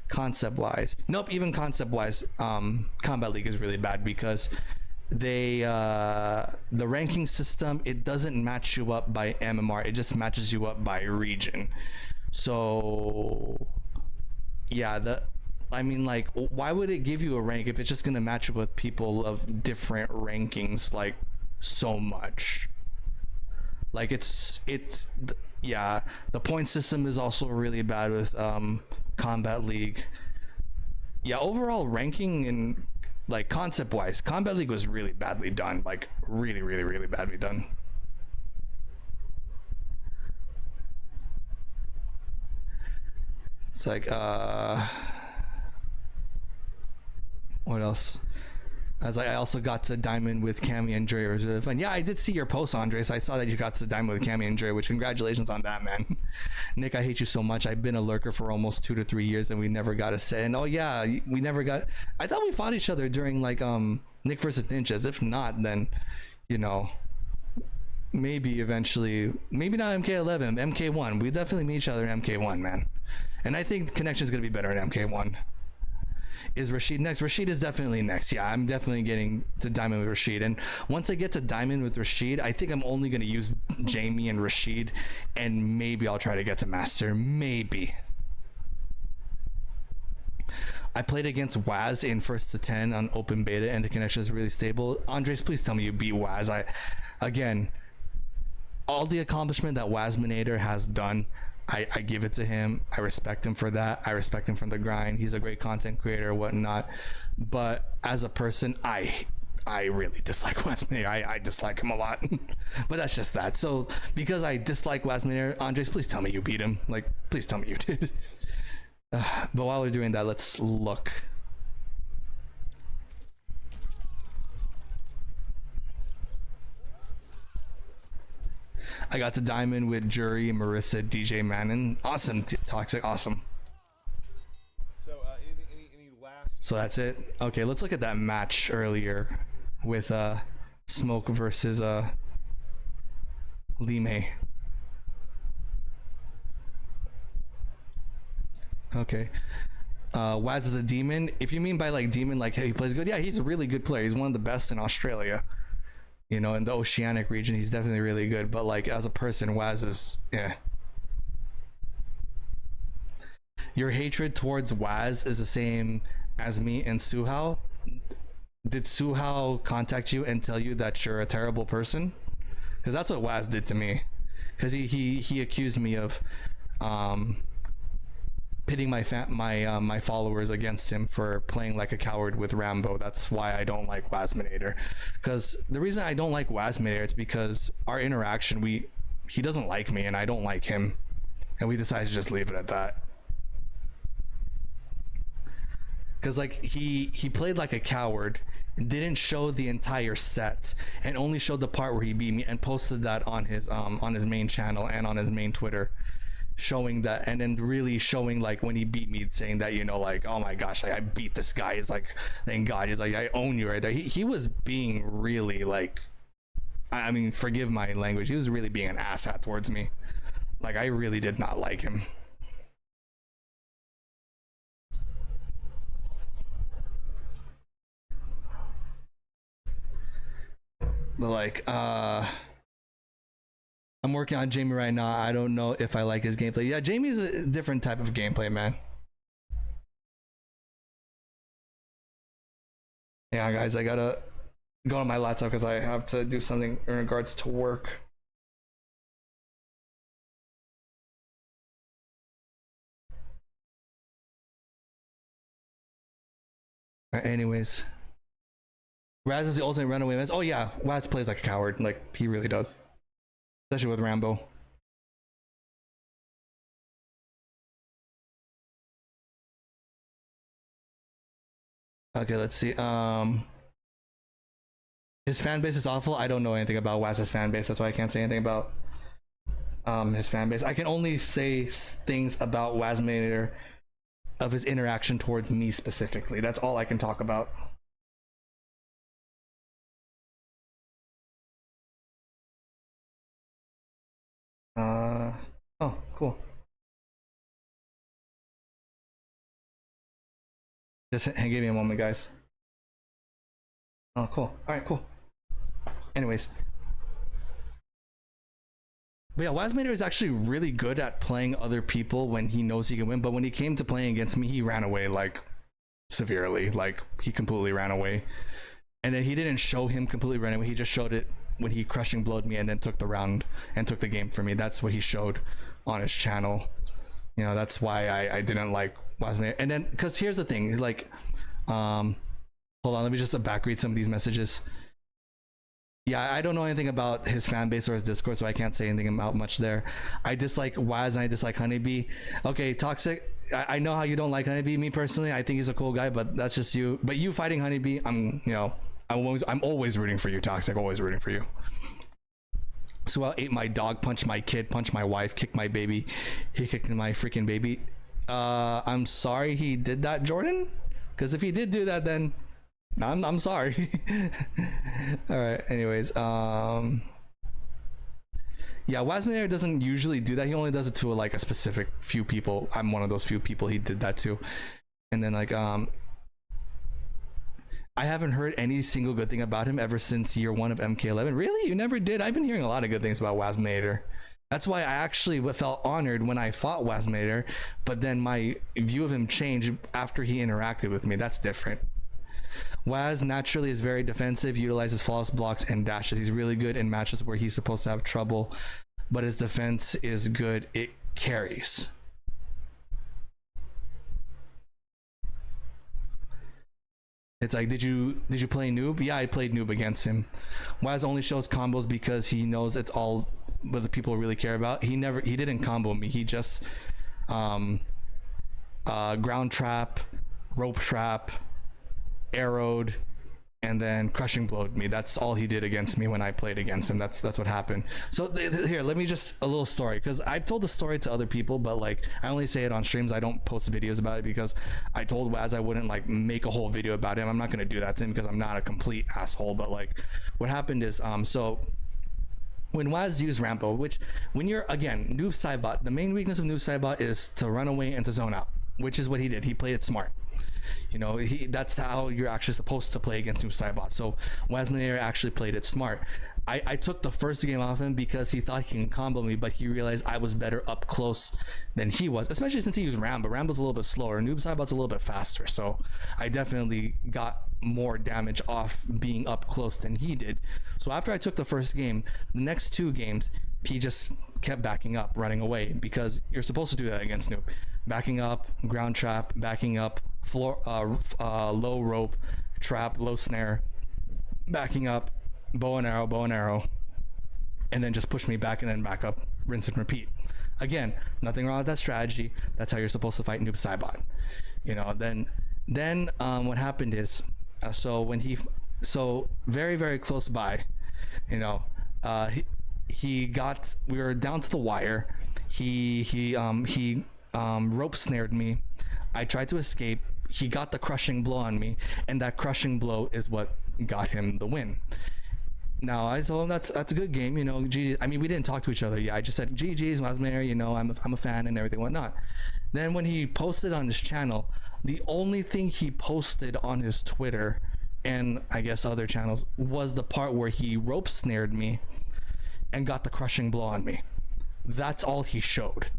concept wise. Nope, even concept wise, Combat League is really bad because the ranking system, it doesn't match you up by MMR, it just matches you up by region. So yeah, I mean, like, why would it give you a rank if it's just gonna match up with people of different rankings like so much? Like yeah, the point system is also really bad with Combat League. Yeah, overall ranking and like concept wise, Combat League was really badly done, like really badly done. It's like what else? I also got to Diamond with Cammy and Dre. It was really fun. Yeah, I did see your post, Andres. I saw that you got to Diamond with Cammy and Dre, which congratulations on that, man. Nick, I hate you so much. I've been a lurker for almost 2 to 3 years and we never got a say. And oh yeah, we never got. I thought we fought each other during like Nick versus Ninjas. If not, then you know, maybe eventually, maybe not MK11, MK1. We definitely meet each other in MK1, man. And I think connection is gonna be better in MK1. Is Rashid next? Rashid is definitely next. Yeah, I'm definitely getting to Diamond with Rashid. And once I get to Diamond with Rashid, I think I'm only going to use Jamie and Rashid. And maybe I'll try to get to Master. Maybe. I played against Waz in 1st to 10 on open beta and the connection is really stable. Andres, please tell me you beat Waz. Again, all the accomplishment that Wazminator has done, I give it to him. I respect him for that. I respect him for the grind. He's a great content creator, whatnot. But as a person, I really dislike Wazminator. I dislike him a lot. But that's just that. So because I dislike Wazminator, Andres, please tell me you beat him. Like, please tell me you did. But while we're doing that, let's look. I got to Diamond with Jury, Marissa, DJ Manon. Awesome, Toxic, awesome. So, any last? So that's it. Okay, let's look at that match earlier with Smoke versus Lime. Okay. Waz is a demon. If you mean by like demon, like hey, he plays good, yeah, he's a really good player. He's one of the best in Australia. You know, in the Oceanic region, he's definitely really good. But like as a person, Waz is, yeah. Your hatred towards Waz is the same as me and Suhao. Did Suhao contact you and tell you that you're a terrible person? Because that's what Waz did to me. Because he accused me of pitting my followers against him for playing like a coward with Rambo. That's why I don't like Wazminator. Because the reason I don't like Wazminator is because our interaction, he doesn't like me and I don't like him, and we decided to just leave it at that. Because like he played like a coward, didn't show the entire set, and only showed the part where he beat me, and posted that on his main channel and on his main Twitter, showing that, and then really showing like when he beat me, saying that, you know, like, oh my gosh, I beat this guy. It's like, thank God. He's like, I own you right there. He was being really like, I mean, forgive my language, he was really being an asshat towards me. Like, I really did not like him. But like, I'm working on Jamie right now. I don't know if I like his gameplay. Yeah, Jamie's a different type of gameplay, man. Yeah, guys, I gotta go on my laptop because I have to do something in regards to work. Alright, anyways. Raz is the ultimate runaway mess. Oh yeah, Raz plays like a coward. Like, he really does. Especially with Rambo. Okay, let's see. His fan base is awful. I don't know anything about Waz's fan base. That's why I can't say anything about his fan base. I can only say things about Wazminator of his interaction towards me specifically. That's all I can talk about. Oh, cool. Just give me a moment, guys. Oh, cool. All right, cool. Anyways. But yeah, Wazmater is actually really good at playing other people when he knows he can win. But when he came to playing against me, he ran away, like, severely. Like, he completely ran away. And then he didn't show him completely running away. He just showed it when he crushing blowed me and then took the round and took the game for me. That's what he showed on his channel. You know, that's why I didn't like Wazmater. And then, because here's the thing, like, hold on, let me just back read some of these messages. Yeah, I don't know anything about his fan base or his Discord, so I can't say anything about much there. I dislike Waz and I dislike Honeybee. Okay, Toxic, I know how you don't like Honeybee. Me personally, I think he's a cool guy, but that's just you. But you fighting Honeybee, I'm always rooting for you, Toxic. Always rooting for you. So I ate my dog, punched my kid, punched my wife, kicked my baby. He kicked my freaking baby. I'm sorry he did that, Jordan. Because if he did do that, then I'm sorry. All right. Anyways, yeah, Wazminator doesn't usually do that. He only does it to like a specific few people. I'm one of those few people he did that to. And then like I haven't heard any single good thing about him ever since year 1 of MK11. Really? You never did? I've been hearing a lot of good things about Wazminator. That's why I actually felt honored when I fought Wazminator, but then my view of him changed after he interacted with me. That's different. Waz naturally is very defensive, utilizes false blocks and dashes. He's really good in matches where he's supposed to have trouble, but his defense is good. It carries. It's like, did you play noob? Yeah, I played noob against him. Waz only shows combos because he knows it's all what the people really care about. He didn't combo me. He just ground trap, rope trap, arrowed, and then crushing blowed me. That's all he did against me when I played against him. That's what happened. So here, let me just a little story, because I've told the story to other people, but like I only say it on streams. I don't post videos about it because I told Waz I wouldn't like make a whole video about him. I'm not gonna do that to him because I'm not a complete asshole. But like what happened is so when Waz used Rambo, which when you're again noob sidebot, the main weakness of noob sidebot is to run away and to zone out, which is what he did. He played it smart. You know, that's how you're actually supposed to play against noob sidebot. So Wazminator actually played it smart. I took the first game off him because he thought he can combo me, but he realized I was better up close than he was, especially since he used Rambo. Rambo's a little bit slower. Noob sidebot's a little bit faster. So I definitely got more damage off being up close than he did. So after I took the first game, the next 2 games, he just kept backing up, running away, because you're supposed to do that against noob. Backing up, ground trap, backing up, floor, low rope, trap, low snare, backing up, bow and arrow, and then just push me back and then back up, rinse and repeat. Again, nothing wrong with that strategy. That's how you're supposed to fight noob sidebot. You know, then what happened is, so very, very close by, you know, we were down to the wire. He rope snared me. I tried to escape. He got the crushing blow on me, and that crushing blow is what got him the win. Now I told him that's a good game, you know. GG. I mean, we didn't talk to each other. Yeah, I just said GG's, Wazminator, you know, I'm a fan and everything, whatnot. Then when he posted on his channel, the only thing he posted on his Twitter and I guess other channels, was the part where he rope snared me and got the crushing blow on me. That's all he showed.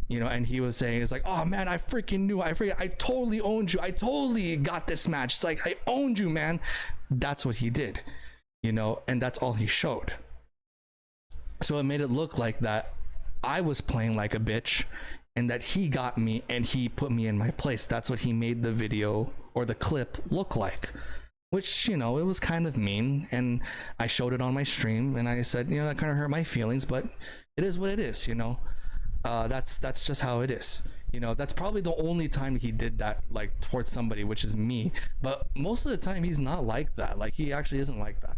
You know, and he was saying, it's like, oh man, I freaking knew, I totally owned you. I totally got this match. It's like, I owned you, man. That's what he did, you know, and that's all he showed. So it made it look like that I was playing like a bitch and that he got me and he put me in my place. That's what he made the video or the clip look like, which, you know, it was kind of mean. And I showed it on my stream and I said, you know, that kind of hurt my feelings, but it is what it is, you know. That's just how it is, you know. That's probably the only time he did that, like, towards somebody, which is me. But most of the time he's not like that. Like, he actually isn't like that.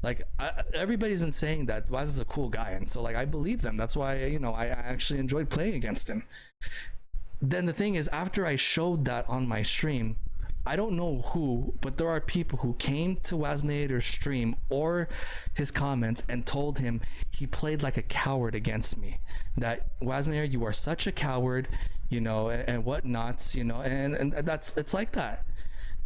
Like, everybody's been saying that Waz is a cool guy, and so, like, I believe them. That's why, you know, I actually enjoyed playing against him. Then the thing is, after I showed that on my stream, I don't know who, but there are people who came to Wazminator's stream or his comments and told him he played like a coward against me. That, Wazminator, you are such a coward, you know, and whatnots, you know, and it's like that.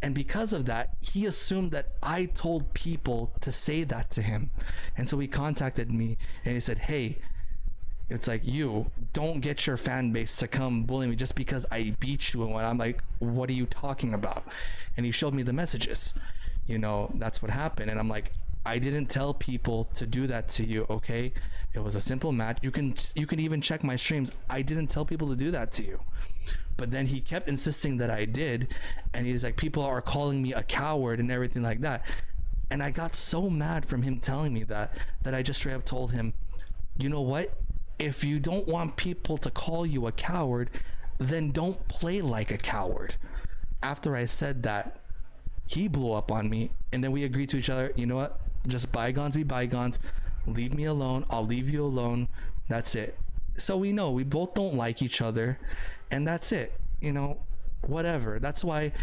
And because of that, he assumed that I told people to say that to him. And so he contacted me and he said, hey, it's like, you don't get your fan base to come bully me just because I beat you. And when I'm like, what are you talking about? And he showed me the messages, you know. That's what happened. And I'm like, I didn't tell people to do that to you, okay? It was a simple match. You can even check my streams. I didn't tell people to do that to you. But then he kept insisting that I did, and he's like, people are calling me a coward and everything like that. And I got so mad from him telling me that I just straight up told him, you know what? If you don't want people to call you a coward, then don't play like a coward. After I said that, he blew up on me, and then we agreed to each other, you know what? Just bygones be bygones. Leave me alone. I'll leave you alone. That's it. So we know we both don't like each other, and that's it. You know, whatever. That's why,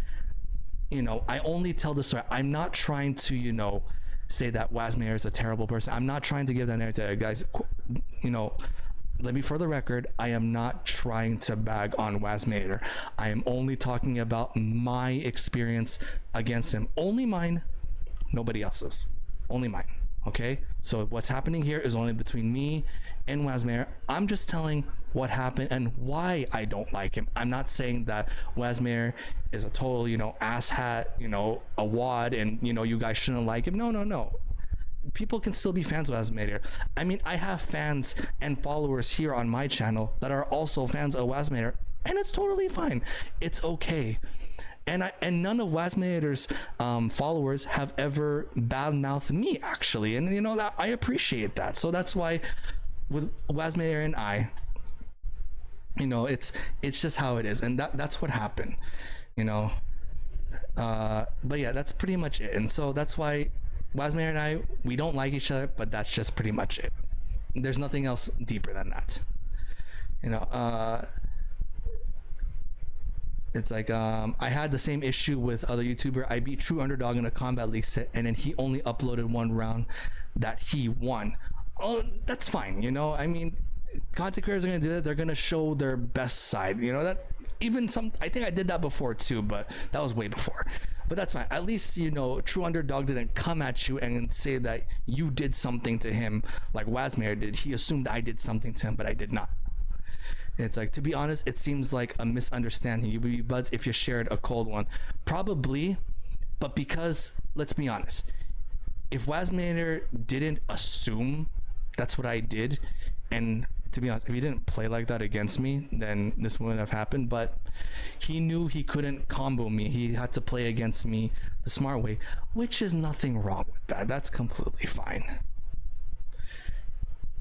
you know, I only tell the story. I'm not trying to, you know, say that Wazminator is a terrible person. I'm not trying to give that narrative, guys. You know, let me, for the record, I am not trying to bag on Wazminator. I am only talking about my experience against him. Only mine, nobody else's. Only mine. Okay? So what's happening here is only between me and Wazminator. I'm just telling what happened and why I don't like him. I'm not saying that Wazminator is a total, you know, asshat, you know, a wad, and, you know, you guys shouldn't like him. No. People can still be fans of Wazminator. I mean, I have fans and followers here on my channel that are also fans of Wazminator, and it's totally fine. It's okay. And none of Wazminator's followers have ever badmouthed me, actually, and you know that I appreciate that. So that's why with Wazminator and I, you know, it's just how it is, and that's what happened, you know. But yeah, that's pretty much it. And so that's why Wazminator and I, we don't like each other, but that's just pretty much it. There's nothing else deeper than that, you know. It's like, I had the same issue with other YouTuber. I beat True Underdog in a Kombat League set, and then he only uploaded one round that he won. Oh, that's fine, you know. I mean, content creators are gonna do that. They're gonna show their best side, you know. That even some, I think I did that before too, but that was way before. But that's fine. At least, you know, True Underdog didn't come at you and say that you did something to him like Wazminator did. He assumed I did something to him, but I did not. It's like, to be honest, it seems like a misunderstanding. You would be buds if you shared a cold one. Probably, but because, let's be honest, if Wazminator didn't assume that's what I did, and to be honest, if he didn't play like that against me, then this wouldn't have happened. But he knew he couldn't combo me. He had to play against me the smart way, which is nothing wrong with that. That's completely fine.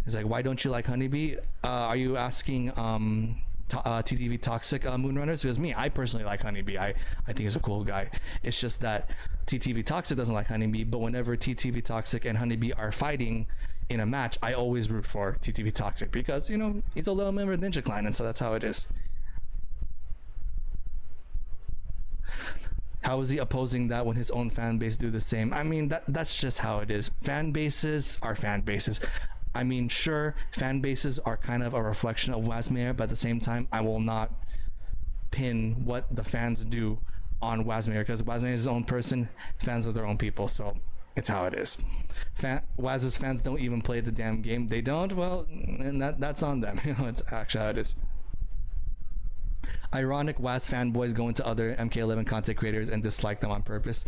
It's like, why don't you like Honeybee? Are you asking TTV Toxic Moonrunners? Because me, I personally like Honeybee. I think he's a cool guy. It's just that TTV Toxic doesn't like Honeybee, but whenever TTV Toxic and Honeybee are fighting in a match, I always root for TTV Toxic because, you know, he's a little member of Ninja Clan, and so that's how it is. How is he opposing that when his own fan base do the same? I mean, that's just how it is. Fan bases are fan bases. I mean, sure, fan bases are kind of a reflection of Wazminator, but at the same time, I will not pin what the fans do on Wazmir, because Wazmir is his own person, fans of their own people, so it's how it is. Waz's fans don't even play the damn game. They don't, well, and that's on them. You know, it's actually how it is. Ironic, Waz fanboys go into other MK11 content creators and dislike them on purpose.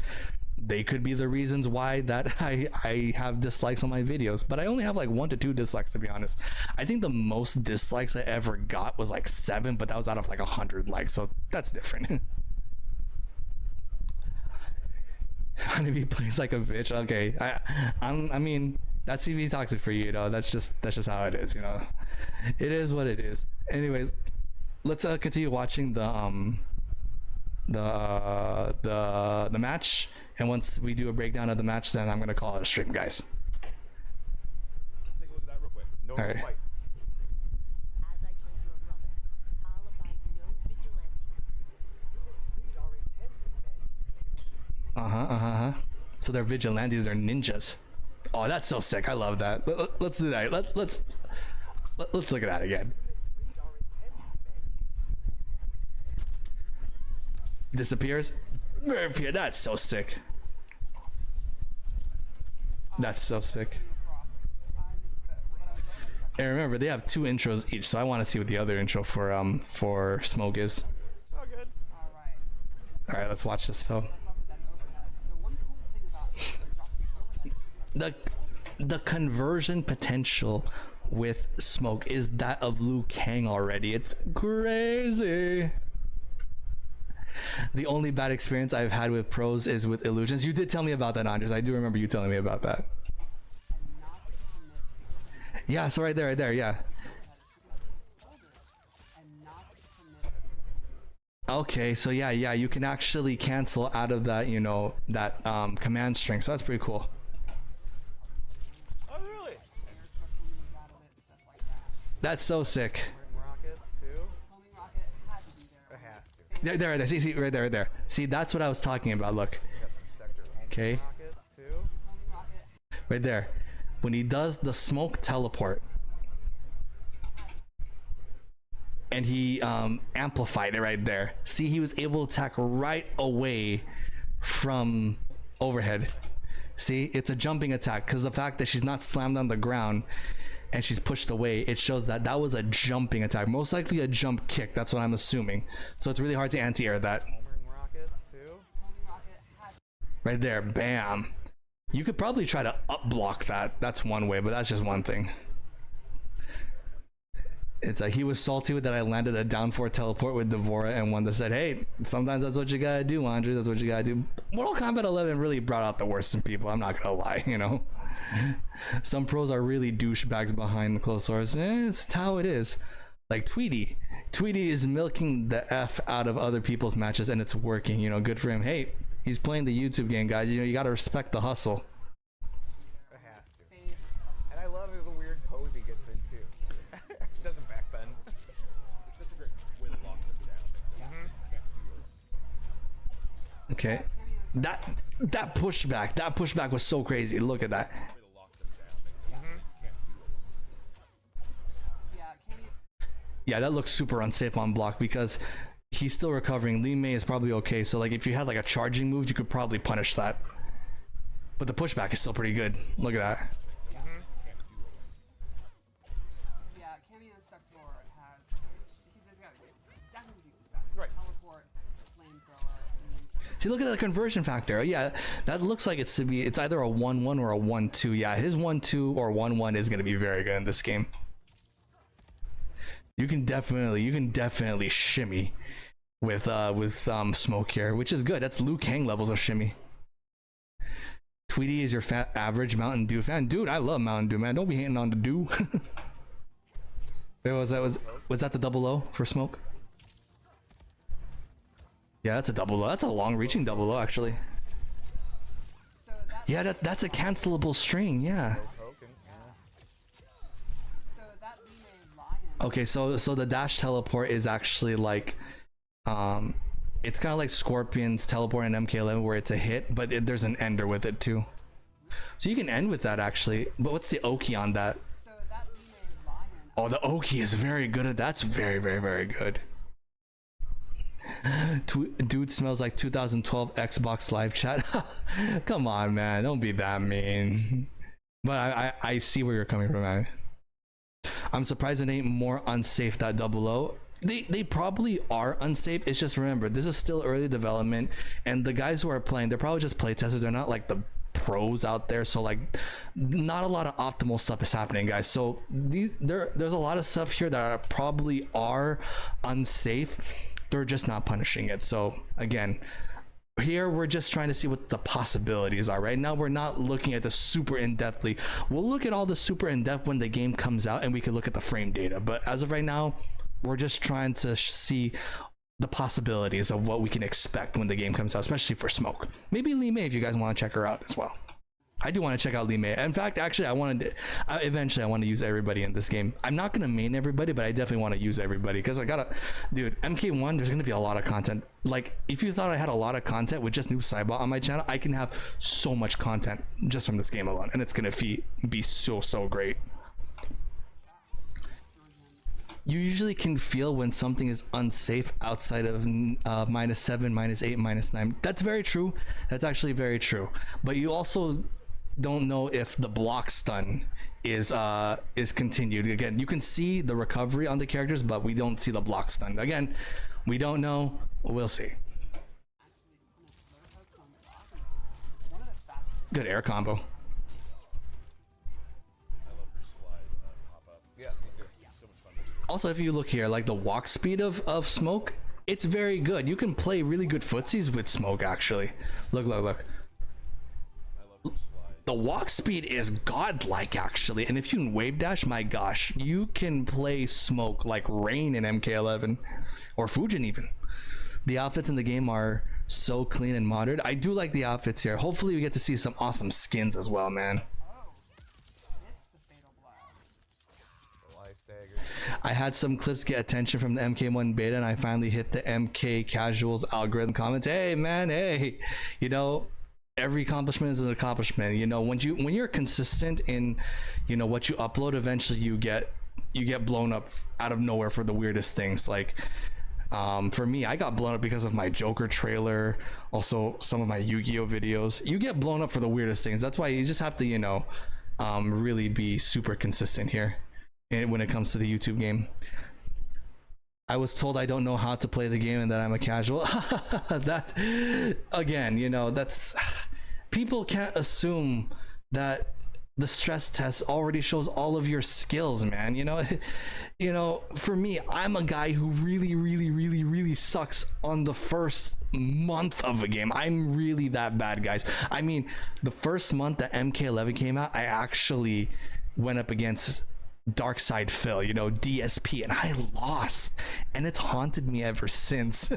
They could be the reasons why that I have dislikes on my videos, but I only have like 1 to 2 dislikes, to be honest. I think the most dislikes I ever got was like 7, but that was out of like 100 likes, so that's different. Honeybee plays like a bitch. Okay, I mean, that's CV toxic for you, you know. That's just how it is, you know. It is what it is. Anyways, let's continue watching the match, and once we do a breakdown of the match, then I'm gonna call it a stream, guys. Take a look at that real quick. No All right. fight. As I told your brother, I'll abide no vigilantes. So they're vigilantes, they're ninjas. Oh, that's so sick. I love that. Let's do that. Let's look at that again. Disappears. Reappear. That's so sick. That's so sick. And remember, they have 2 intros each, so I want to see what the other intro for Smoke is. It's all good. All right, let's watch this. So the conversion potential with Smoke is that of Liu Kang already. It's crazy. The only bad experience I've had with pros is with illusions. You did tell me about that, Andres. I do remember you telling me about that. Yeah, so right there, yeah. Okay, so yeah, you can actually cancel out of that, you know, that command string. So that's pretty cool. Oh, really? That's so sick. Rockets too. It has to. There. See, right there. See, that's what I was talking about. Look. Got some sector Okay. rockets too. Right there. When he does the smoke teleport, and he amplified it right there. See, he was able to attack right away from overhead. See, it's a jumping attack because the fact that she's not slammed on the ground and she's pushed away, it shows that that was a jumping attack, most likely a jump kick. That's what I'm assuming. So it's really hard to anti-air that. Rockets too. Right there, bam. You could probably try to up block that. That's one way, but that's just one thing. It's like he was salty with that I landed a down 4 teleport with Devora, and one that said, hey, sometimes that's what you gotta do, Andres. That's what you gotta do. Mortal Kombat 11 really brought out the worst in people. I'm not gonna lie, you know. Some pros are really douchebags behind the closed doors. It's how it is. Like Tweety. Tweety is milking the F out of other people's matches, and it's working. You know, good for him. Hey, he's playing the YouTube game, guys. You know, you gotta respect the hustle. It has to. And I love the weird pose he gets in too. Doesn't backbend. It's such a great way to lock them down. Okay. That pushback was so crazy. Look at that. Yeah, that looks super unsafe on block because he's still recovering. Lee May is probably okay. So like if you had like a charging move, you could probably punish that. But the pushback is still pretty good. Look at that. Yeah, Cameo Sector has he's got exactly what you expect. Right. Teleport, flamethrower. See, look at the conversion factor. Yeah, that looks like it's either a 1-1 or a 1-2. Yeah, his 1-2 or 1-1 is going to be very good in this game. You can definitely shimmy with Smoke here, which is good. That's Liu Kang levels of shimmy. Tweety is your average Mountain Dew fan. Dude, I love Mountain Dew, man. Don't be hating on the Dew. Wait, was that the double O for Smoke? Yeah, that's a double O. That's a long-reaching double O, actually. So Yeah, that's a cancelable string. Yeah. so that Lime Lion. Okay, so the dash teleport is actually like, it's kind of like Scorpion's teleport in MK11 where it's a hit, but there's an ender with it too. So you can end with that actually. But what's the Oki on that? So that Lime Lion. Oh, the Oki is very good at that's very, very, very good. Dude smells like 2012 Xbox Live chat. Come on, man, don't be that mean. But I see where you're coming from, man. I'm surprised it ain't more unsafe. That 00. They probably are unsafe. It's just, remember, this is still early development, and the guys who are playing, they're probably just play testers. They're not like the pros out there, so like not a lot of optimal stuff is happening, guys. So there's a lot of stuff here that probably are unsafe. They're just not punishing it. So again, here we're just trying to see what the possibilities are. Right now we're not looking at the super in-depthly. We'll look at all the super in-depth when the game comes out, and we can look at the frame data, but as of right now, we're just trying to see the possibilities of what we can expect when the game comes out, especially for Smoke. Maybe Lee May, if you guys want to check her out as well. I do want to check out Lee May. In fact, actually, eventually I want to use everybody in this game. I'm not going to main everybody, but I definitely want to use everybody, because I gotta, dude, MK1, there's going to be a lot of content. Like, if you thought I had a lot of content with just new Cybot on my channel, I can have so much content just from this game alone, and it's going to be so great. You usually can feel when something is unsafe outside of -7, -8, -9. That's very true. That's actually very true. But you also don't know if the block stun is continued. Again, you can see the recovery on the characters, but we don't see the block stun. Again, we don't know. We'll see. Good air combo. Also, if you look here, like the walk speed of Smoke, it's very good. You can play really good footsies with Smoke, actually. Look. The walk speed is godlike, actually. And if you can wave dash, my gosh, you can play Smoke like Rain in MK11 or Fujin even. The outfits in the game are so clean and modern. I do like the outfits here. Hopefully we get to see some awesome skins as well, man. I had some clips get attention from the MK1 beta, and I finally hit the MK casuals algorithm comments. Hey man, hey, you know, every accomplishment is an accomplishment. You know, when you're consistent in, you know, what you upload, eventually you get blown up out of nowhere for the weirdest things. Like for me, I got blown up because of my Joker trailer, also some of my Yu-Gi-Oh videos. You get blown up for the weirdest things. That's why you just have to, you know, really be super consistent here. And when it comes to the YouTube game, I was told I don't know how to play the game and that I'm a casual. That, again, you know, that's, people can't assume that the stress test already shows all of your skills, man. You know, for me, I'm a guy who really sucks on the first month of a game. I'm really that bad, guys. I mean, the first month that MK11 came out, I actually went up against Dark Side Phil, you know, DSP, and I lost, and it's haunted me ever since.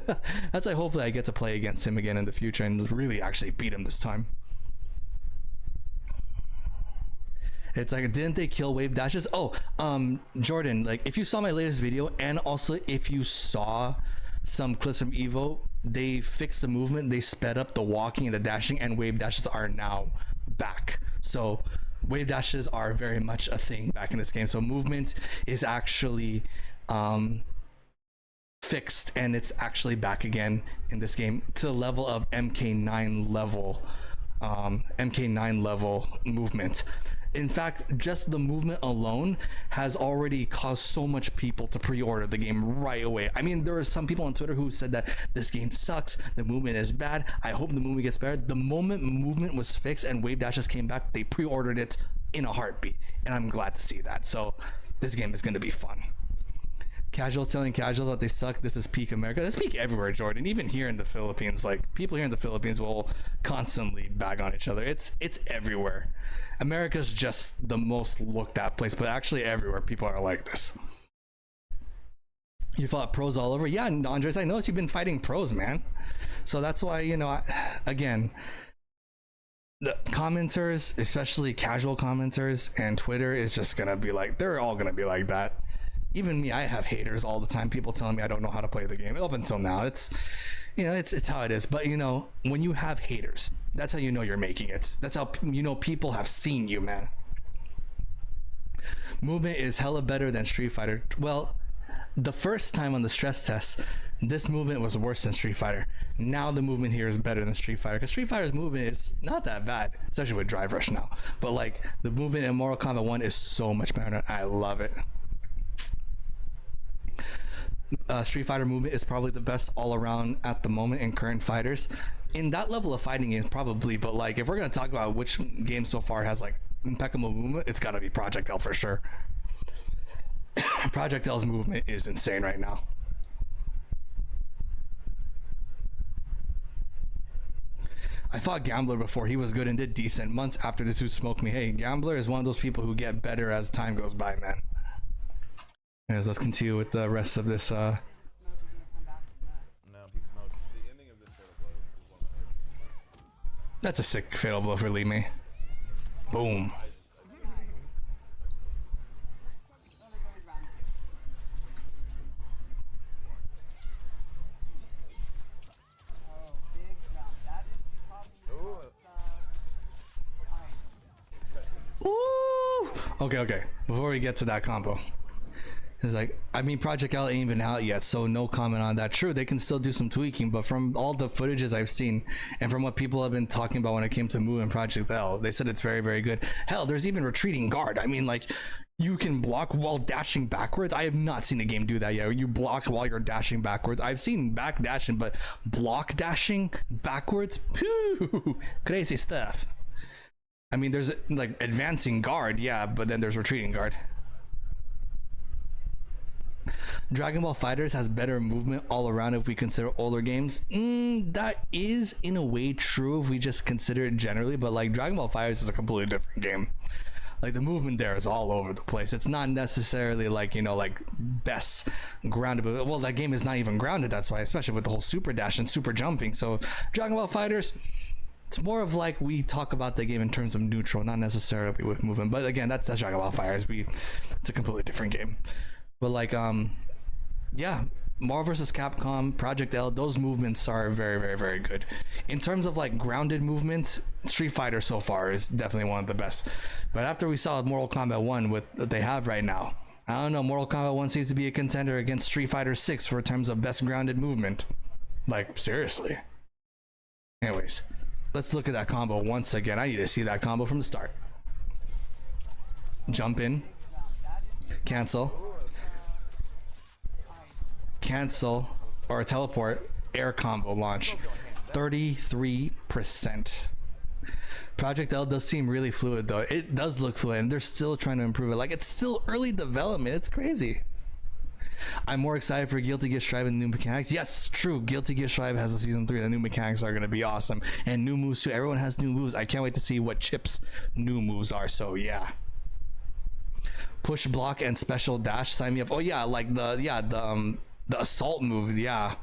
That's why hopefully I get to play against him again in the future and really actually beat him this time. It's like, didn't they kill wave dashes? Oh, Jordan, like if you saw my latest video, and also if you saw some clips from Evo, they fixed the movement, they sped up the walking and the dashing, and wave dashes are now back. So wave dashes are very much a thing back in this game. So movement is actually fixed, and it's actually back again in this game to the level of MK9 level movement. In fact, just the movement alone has already caused so much people to pre-order the game right away. I mean, there are some people on Twitter who said that this game sucks, the movement is bad, I hope the movement gets better. The moment movement was fixed and wave dashes came back, they pre-ordered it in a heartbeat, and I'm glad to see that. So this game is going to be fun. Casuals telling casuals that they suck. This is peak America. This is peak everywhere, Jordan. Even here in the Philippines, like people here in the Philippines will constantly bag on each other. It's everywhere. America's just the most looked at place, but actually everywhere people are like this. You fought pros all over? Yeah, Andres, I noticed you've been fighting pros, man. So that's why, you know, again, the commenters, especially casual commenters and Twitter, is just gonna be like, they're all gonna be like that. Even me, I have haters all the time, people telling me I don't know how to play the game. Up until now, it's, you know, it's how it is. But you know, when you have haters, that's how you know you're making it. That's how you know people have seen you, man. Movement is hella better than Street Fighter. Well, the first time on the stress test, this movement was worse than Street Fighter. Now the movement here is better than Street Fighter, because Street Fighter's movement is not that bad, especially with Drive Rush now. But like the movement in Mortal Kombat 1 is so much better. I love it. Street Fighter movement is probably the best all around at the moment in current fighters. In that level of fighting games, probably. But like if we're gonna talk about which game so far has like impeccable movement, it's gotta be Project L for sure. Project L's movement is insane right now. I fought Gambler before. He was good and did decent. Months after this, who smoked me. Hey, Gambler is one of those people who get better as time goes by, man. Anyways, let's continue with the rest of this. No, he smoked. The ending of this Fatal Blow is one of my favorites. That's a sick fatal blow for Lee May. Boom. Ooh. Okay. Before we get to that combo, it's like, I mean, Project L ain't even out yet, so no comment on that. True, they can still do some tweaking, but from all the footages I've seen and from what people have been talking about when it came to Mu and Project L, they said it's very, very good. Hell, there's even retreating guard. I mean, like, you can block while dashing backwards. I have not seen a game do that yet. You block while you're dashing backwards. I've seen back dashing, but block dashing backwards? Whew, crazy stuff. I mean, there's like advancing guard, yeah, but then there's retreating guard. Dragon Ball FighterZ has better movement all around if we consider older games. That is in a way true if we just consider it generally, but like Dragon Ball FighterZ is a completely different game. Like the movement there is all over the place. It's not necessarily like, you know, like best grounded, but well, that game is not even grounded. That's why, especially with the whole super dash and super jumping. So Dragon Ball FighterZ, it's more of like we talk about the game in terms of neutral, not necessarily with movement. But again, that's Dragon Ball FighterZ. It's a completely different game. But like, yeah, Marvel vs. Capcom, Project L, those movements are very, very, very good. In terms of like grounded movements, Street Fighter so far is definitely one of the best. But after we saw Mortal Kombat 1 with what they have right now, I don't know, Mortal Kombat 1 seems to be a contender against Street Fighter 6 for terms of best grounded movement. Like, seriously. Anyways, let's look at that combo once again. I need to see that combo from the start. Jump in, cancel, or teleport, air combo launch. 33%. Project L does seem really fluid though. It does look fluid and they're still trying to improve it. Like, it's still early development. It's crazy. I'm more excited for Guilty Gear Strive and new mechanics. Yes, true. Guilty Gear Strive has a season 3. The new mechanics are going to be awesome. And new moves too. Everyone has new moves. I can't wait to see what Chip's new moves are. So yeah. Push, block, and special dash. Sign me up. Oh yeah, like the assault move. Yeah.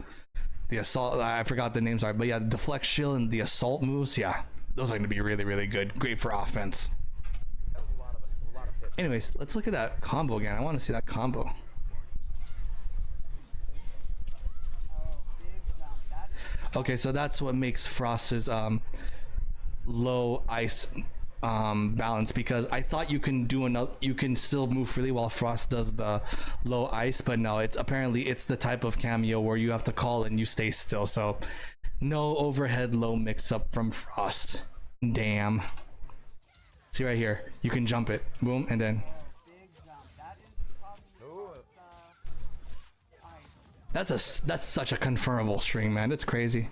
The assault, I forgot the names are, but yeah, the deflect shield and the assault moves. Yeah. Those are going to be really, really good. Great for offense. That was a lot of hits. Anyways, let's look at that combo again. I want to see that combo. Okay, so that's what makes Frost's low ice balance, because I thought you can do another, you can still move freely while Frost does the low ice, but no, it's apparently it's the type of cameo where you have to call and you stay still. So no overhead low mix up from Frost. Damn. See right here, you can jump it, boom, and then that's such a confirmable string, man. It's crazy.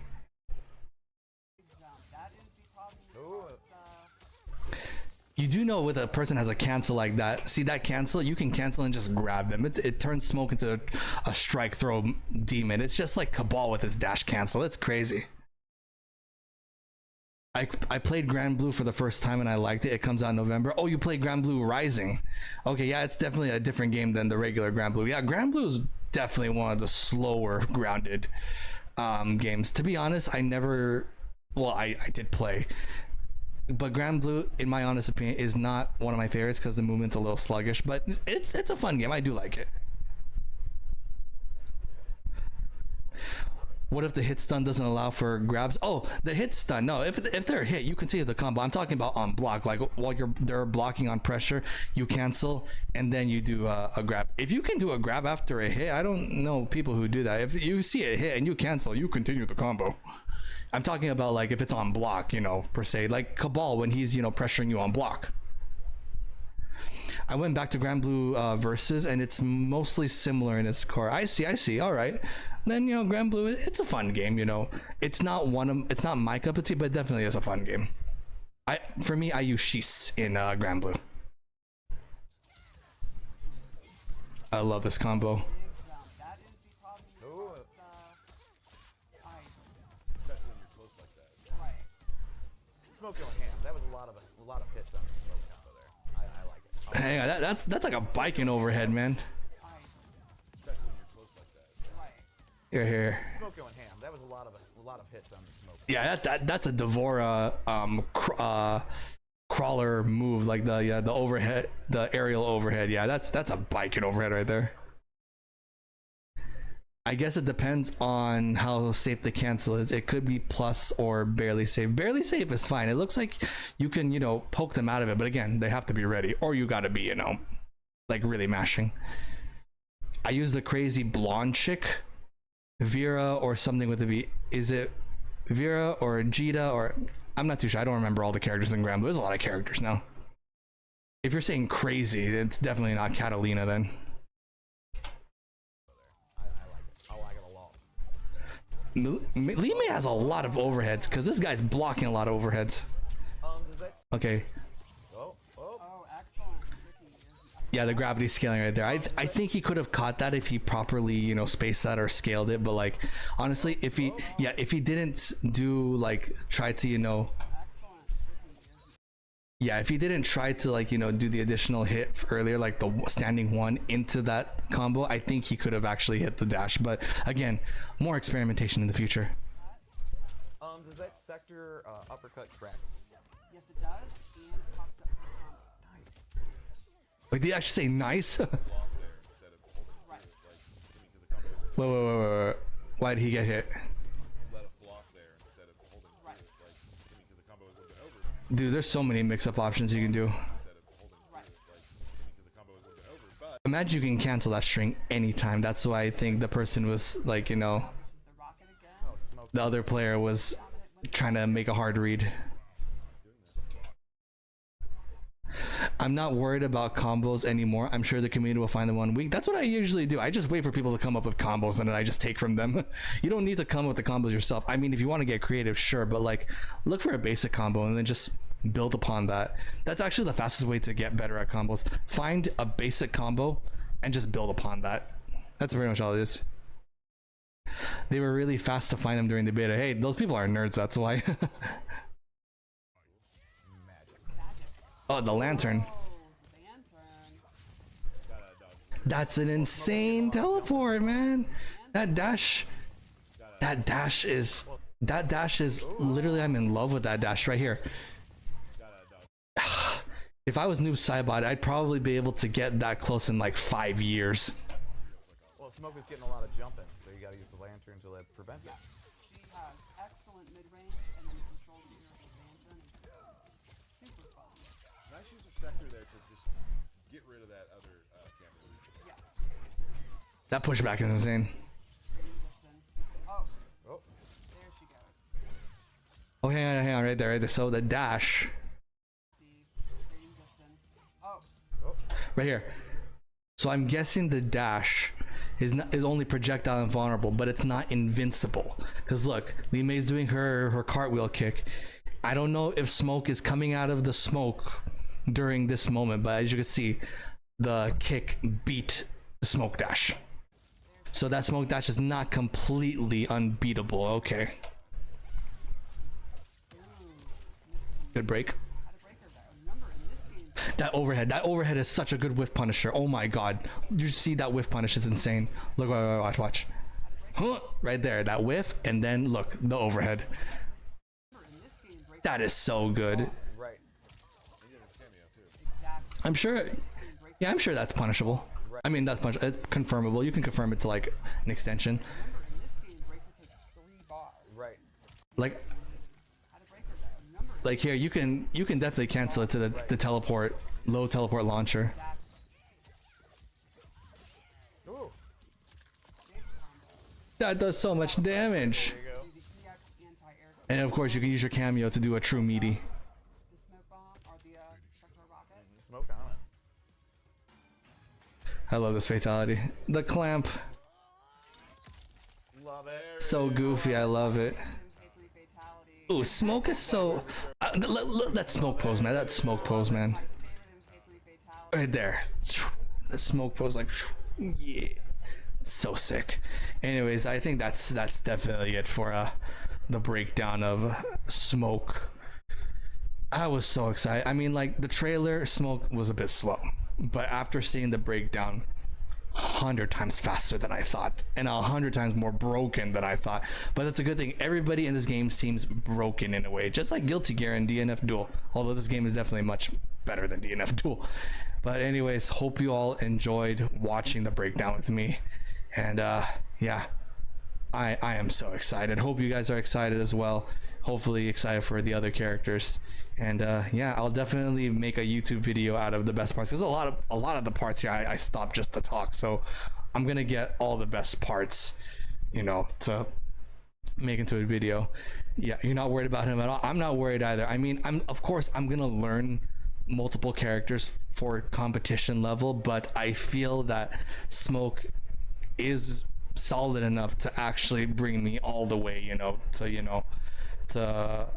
You do know with a person has a cancel like that, see that cancel, you can cancel and just grab them. It turns Smoke into a strike throw demon. It's just like Cabal with his dash cancel. It's crazy. I played Grand Blue for the first time and I liked it. It comes out in November. Oh, you played Grand Blue Rising. Okay, yeah, it's definitely a different game than the regular Grand Blue. Yeah, Grand Blue is definitely one of the slower grounded games. To be honest, I never, well, I did play, but Grand Blue, in my honest opinion, is not one of my favorites because the movement's a little sluggish, but it's a fun game. I do like it. What if the hit stun doesn't allow for grabs? Oh, the hit stun. No, if they're hit, you continue the combo. I'm talking about on block. Like while they're blocking on pressure, you cancel and then you do a grab. if you can do a grab after a hit, I don't know people who do that. If you see a hit and you cancel, you continue the combo. I'm talking about like if it's on block, you know, per se, like Cabal when he's, you know, pressuring you on block. I went back to Grand Blue versus, and it's mostly similar in its core. I see. All right, then, you know, Grand Blue, it's a fun game. You know, it's not my cup of tea, but definitely is a fun game. For me, I use Shis in Grand Blue. I love this combo. That is the problem with ice. Especially when you're close like that. Right. Smoke going ham. That was a lot of hits on the smoke combo there. I like it. Hang on, that's like a biking overhead, man. Especially when you're close like that. Right. Here. Smoke going ham. That was a lot of hits on the smoke. Yeah, that's a Devora crawler move, like the overhead, the aerial overhead. Yeah, that's a biking overhead right there. I guess it depends on how safe the cancel is. It could be plus or barely safe. Barely safe is fine. It looks like you can, you know, poke them out of it, but again, they have to be ready, or you gotta be, you know, like really mashing. I use the crazy blonde chick, Vera or something with a V. Is it Vera or Jita, or I'm not too sure. I don't remember all the characters in Grand Blue. There's a lot of characters now. If you're saying crazy, it's definitely not Catalina then. I like it a lot. Lime has a lot of overheads because this guy's blocking a lot of overheads. Does that? Okay. Oh. Oh, excellent. Ricky. Yeah, the gravity scaling right there. I think he could have caught that if he properly, you know, spaced that or scaled it. But like, honestly, if he didn't do like try to, you know, yeah, if he didn't try to like, you know, do the additional hit earlier, like the standing one into that combo, I think he could have actually hit the dash. But again, more experimentation in the future. Does that sector uppercut track? Yes, it does. And it pops up for combo. Nice. Wait, did he actually say nice? Block there instead of holding Right. through it, like getting to the combo. Wait. Why did he get hit? Let a block there instead of holding through it, like getting to the combo is a little bit over. Dude, there's so many mix-up options you can do. Instead of holding through it, like getting to the combo is a little bit over. But Imagine you can cancel that string anytime. That's why I think the person was like, you know, The rocket again. Oh, smoke. the other player was trying to make a hard read. I'm not worried about combos anymore. I'm sure the community will find the one weak. That's what I usually do. I just wait for people to come up with combos and then I just take from them. You don't need to come up with the combos yourself. I mean, if you want to get creative, sure, but like look for a basic combo and then just build upon that. That's actually the fastest way to get better at combos. Find a basic combo and just build upon that. That's pretty much all it is. They were really fast to find them during the beta. Hey, those people are nerds, that's why. Oh, the lantern. That's an insane teleport, man. That dash is literally, I'm in love with that dash right here. If I was Noob Saibot, I'd probably be able to get that close in like 5 years. Well, Smoke is getting a lot of jumping, so you gotta use the lantern so that prevents it. She has excellent mid-range and then control the mirror with lantern. It's super fun. nice use of sector there to just get rid of that other camera. Yes. That pushback is insane. Oh, Oh, there she goes. Oh, hang on, right there. So the dash, Oh, right here. So I'm guessing the dash is only projectile invulnerable, but it's not invincible. Cause look, Li Mei's doing her cartwheel kick. I don't know if smoke is coming out of the smoke during this moment, but as you can see, the kick beat the smoke dash. So that smoke dash is not completely unbeatable. Okay. Good break. how to break her though. Remember in this game, That overhead is such a good whiff punisher. Oh my god. You see that whiff punish is insane. Look, watch. Huh, right there, that whiff, and then look, the overhead. That is so good. right. I'm sure, yeah, I'm sure that's punishable. I mean, it's confirmable. You can confirm it to like an extension. in this game, breaker takes 3 bars. Right. Like How to break her though. Remember like here, you can definitely cancel it to the teleport, low teleport launcher. That does so much damage. There you go. The anti-air And of course, you can use your cameo to do a true meaty. the smoke bomb or the projectile rocket. Smoke on it. I love this fatality. The clamp, Love it. so goofy. I love it. Faithfully fatality. Ooh, smoke is so. That smoke pose, man. That smoke pose, man. My favorite in faithfully fatality. Right there. The smoke pose, like, yeah, so sick. Anyways, I think that's definitely it for the breakdown of Smoke. I was so excited. I mean, like, the trailer, Smoke was a bit slow, but after seeing the breakdown, 100 times faster than I thought, and 100 times more broken than I thought. But that's a good thing. Everybody in this game seems broken in a way, just like Guilty Gear and DNF Duel. Although this game is definitely much better than DNF Duel. But anyways, hope you all enjoyed watching the breakdown with me, and yeah, I am so excited. Hope you guys are excited as well. Hopefully excited for the other characters. And yeah, I'll definitely make a YouTube video out of the best parts, because a lot of the parts here I stopped just to talk. So I'm gonna get all the best parts, you know, to make into a video. Yeah, you're not worried about him at all. I'm not worried either. I mean, of course I'm gonna learn multiple characters for competition level, but I feel that Smoke is solid enough to actually bring me all the way, to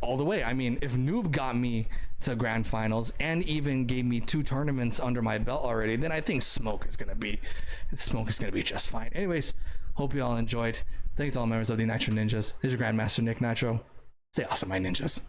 all the way. I mean, if Noob got me to grand finals and even gave me 2 tournaments under my belt already, then I think Smoke is gonna be just fine. Anyways, hope you all enjoyed. Thanks to all members of the Nitro Ninjas. This is your Grandmaster Nick Nitro. Stay awesome, my ninjas.